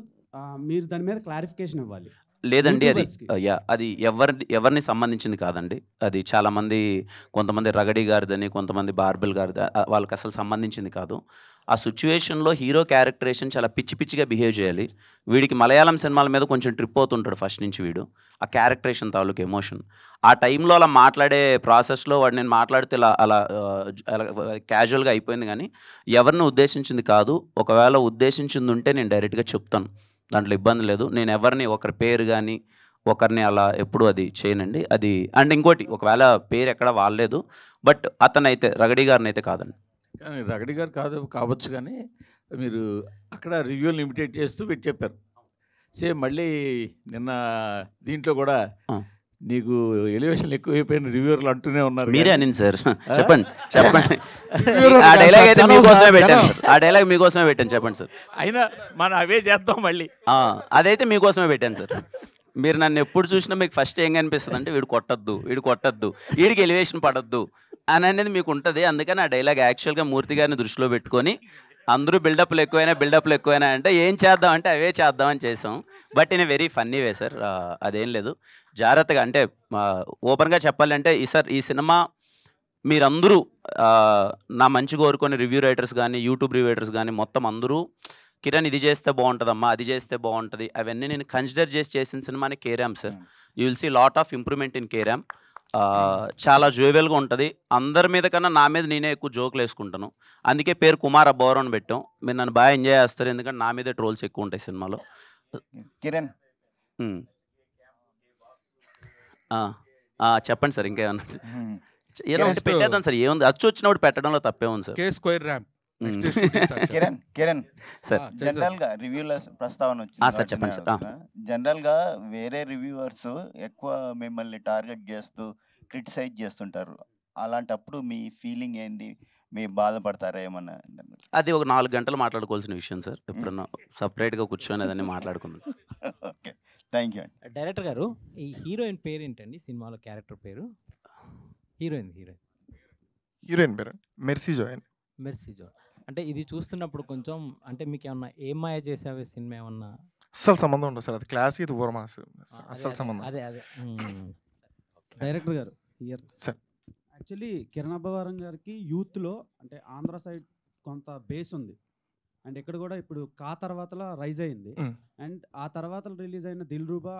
మీరు దాని మీద క్లారిఫికేషన్ ఇవ్వాలి. లేదండి, అది ఎవరిని సంబంధించింది కాదండి. అది చాలామంది, కొంతమంది రగడి గారిదని, కొంతమంది బార్బెల్ గారిది, వాళ్ళకి అసలు సంబంధించింది కాదు. ఆ సిచ్యువేషన్లో హీరో క్యారెక్టరేషన్ చాలా పిచ్చి పిచ్చిగా బిహేవ్ చేయాలి. వీడికి మలయాళం సినిమాల మీద కొంచెం ట్రిప్ అవుతుంటాడు ఫస్ట్ నుంచి వీడు, ఆ క్యారెక్టరేషన్ తాలూకు ఎమోషన్. ఆ టైంలో అలా మాట్లాడే ప్రాసెస్లో వాడు నేను మాట్లాడితే అలా క్యాజువల్గా అయిపోయింది, కానీ ఎవరిని ఉద్దేశించింది కాదు. ఒకవేళ ఉద్దేశించింది ఉంటే నేను డైరెక్ట్గా చెప్తాను, దాంట్లో ఇబ్బంది లేదు. నేను ఎవరిని ఒకరి పేరు కానీ ఒకరిని అలా ఎప్పుడు అది చేయనండి. అది అండ్ ఇంకోటి, ఒకవేళ పేరు ఎక్కడ వాడలేదు, బట్ అతనైతే రగడి గారిని అయితే కాదండి. కానీ రగడి గారు కావచ్చు, కానీ మీరు అక్కడ రివ్యూలు ఇమిటేట్ చేస్తూ పెట్టి చెప్పారు. సేమ్ మళ్ళీ నిన్న దీంట్లో కూడా నీకు ఎలివేషన్ ఎక్కువైపోయిన రివ్యూర్లు అంటూనే ఉన్నారు. మీరే అనింది సార్, చెప్పండి చెప్పండి. ఆ డైలాగ్ అయితే మీకోసమే పెట్టాను సార్, ఆ డైలాగ్ మీకోసమే పెట్టాను, చెప్పండి సార్. అయినా మనం అవే చేద్దాం మళ్ళీ. అదైతే మీకోసమే పెట్టాను సార్. మీరు నన్ను ఎప్పుడు చూసినా మీకు ఫస్ట్ ఏం కనిపిస్తుంది అంటే వీడు కొట్టద్దు, వీడికి ఎలివేషన్ పడద్దు అని అనేది మీకు ఉంటుంది. అందుకని ఆ డైలాగ్ యాక్చువల్గా మూర్తి గారిని దృష్టిలో పెట్టుకొని అందరూ బిల్డప్లు ఎక్కువైనా అంటే ఏం చేద్దాం అంటే అవే చేద్దామని చేసాం. But in very funny way sir, అదేం లేదు. జాగ్రత్తగా అంటే ఓపెన్గా చెప్పాలంటే ఈ సినిమా మీరందరూ నా మంచి కోరుకొని రివ్యూ రైటర్స్ కానీ యూట్యూబ్ రివ్యూ రైటర్స్ కానీ మొత్తం అందరూ కిరణ్ ఇది చేస్తే బాగుంటుందమ్మా, అది చేస్తే బాగుంటుంది, అవన్నీ నేను కన్సిడర్ చేసిన సినిమాని కేరామ్ sir. You will see lot of improvement in కేరామ్. చాలా జోవెల్గా ఉంటుంది. అందరి మీద కన్నా నా మీద నేనే ఎక్కువ జోకులు వేసుకుంటాను. అందుకే పేరు కుమార్ అబ్బవరం అని పెట్టాం. మీరు నన్ను బాగా ఎంజాయ్ చేస్తారు, ఎందుకంటే నా మీదే ట్రోల్స్ ఎక్కువ ఉంటాయి సినిమాలో. కిరణ్ చెప్పండి సార్, ఇంకేమన్నా ఏదో ఒకటి పెట్టేద్దాం సార్. ఏముంది, అచ్చు వచ్చినప్పుడు పెట్టడంలో తప్పే ఉంది సార్. కిరణ్ సార్, జనరల్గా రివ్యూల ప్రస్తావన వచ్చింది. సార్ చెప్పండి సార్. జనరల్గా వేరే రివ్యూవర్స్ ఎక్కువ మిమ్మల్ని టార్గెట్ చేస్తూ క్రిటిసైజ్ చేస్తుంటారు. అలాంటప్పుడు మీ ఫీలింగ్ ఏంటి? మీ బాధపడతారా ఏమన్నా? అది ఒక 4 గంటలు మాట్లాడుకోవాల్సిన విషయం సార్. ఎప్పుడన్నా సపరేట్గా కూర్చొని అదన్నీ మాట్లాడుకుందాం sir. Okay, thank you. Director గారు, ఈ హీరోయిన్ పేరు ఏంటండి సినిమాలో? క్యారెక్టర్ పేరు హీరోయిన్ పేరు మెర్సీ జోయన్. అంటే ఇది చూస్తున్నప్పుడు కొంచెం అంటే మీకు ఏమన్నా ఏం మాయ చేసావే సినిమా ఏమన్నా? అస్సలు సంబంధం ఉండదు సార్, అది క్లాస్, ఇది ఓరమాస్, అస్సలు సంబంధం. అదే డైరెక్టర్ గారు సార్, యాక్చువల్లీ కిరణ్ అబ్బవరం గారికి యూత్లో అంటే ఆంధ్ర సైడ్ కొంత బేస్ ఉంది. అండ్ ఇక్కడ కూడా ఇప్పుడు కా తర్వాతలా రైజ్ అయింది. అండ్ ఆ తర్వాత రిలీజ్ అయిన దిల్ రూబా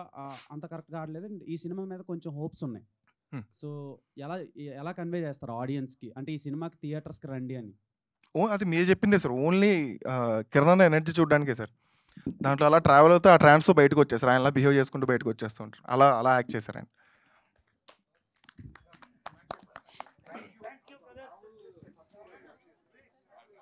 అంత కరెక్ట్గా ఆడలేదు. అండ్ ఈ సినిమా మీద కొంచెం హోప్స్ ఉన్నాయి. సో ఎలా కన్వే చేస్తారు ఆడియన్స్కి, అంటే ఈ సినిమాకి థియేటర్స్కి రండి అని? అది మీరు చెప్పిందే సార్. ఓన్లీ కిరణ్ ఎనర్జీ చూడడానికే సార్. దాంట్లో అలా ట్రావెల్ అవుతూ ఆ ట్రాన్స్తో బయటకు వచ్చేస్తారు. ఆయన బిహేవ్ చేసుకుంటూ బయటకు వచ్చేస్తూ ఉంటారు. అలా యాక్ట్ చేశారు ఆయన.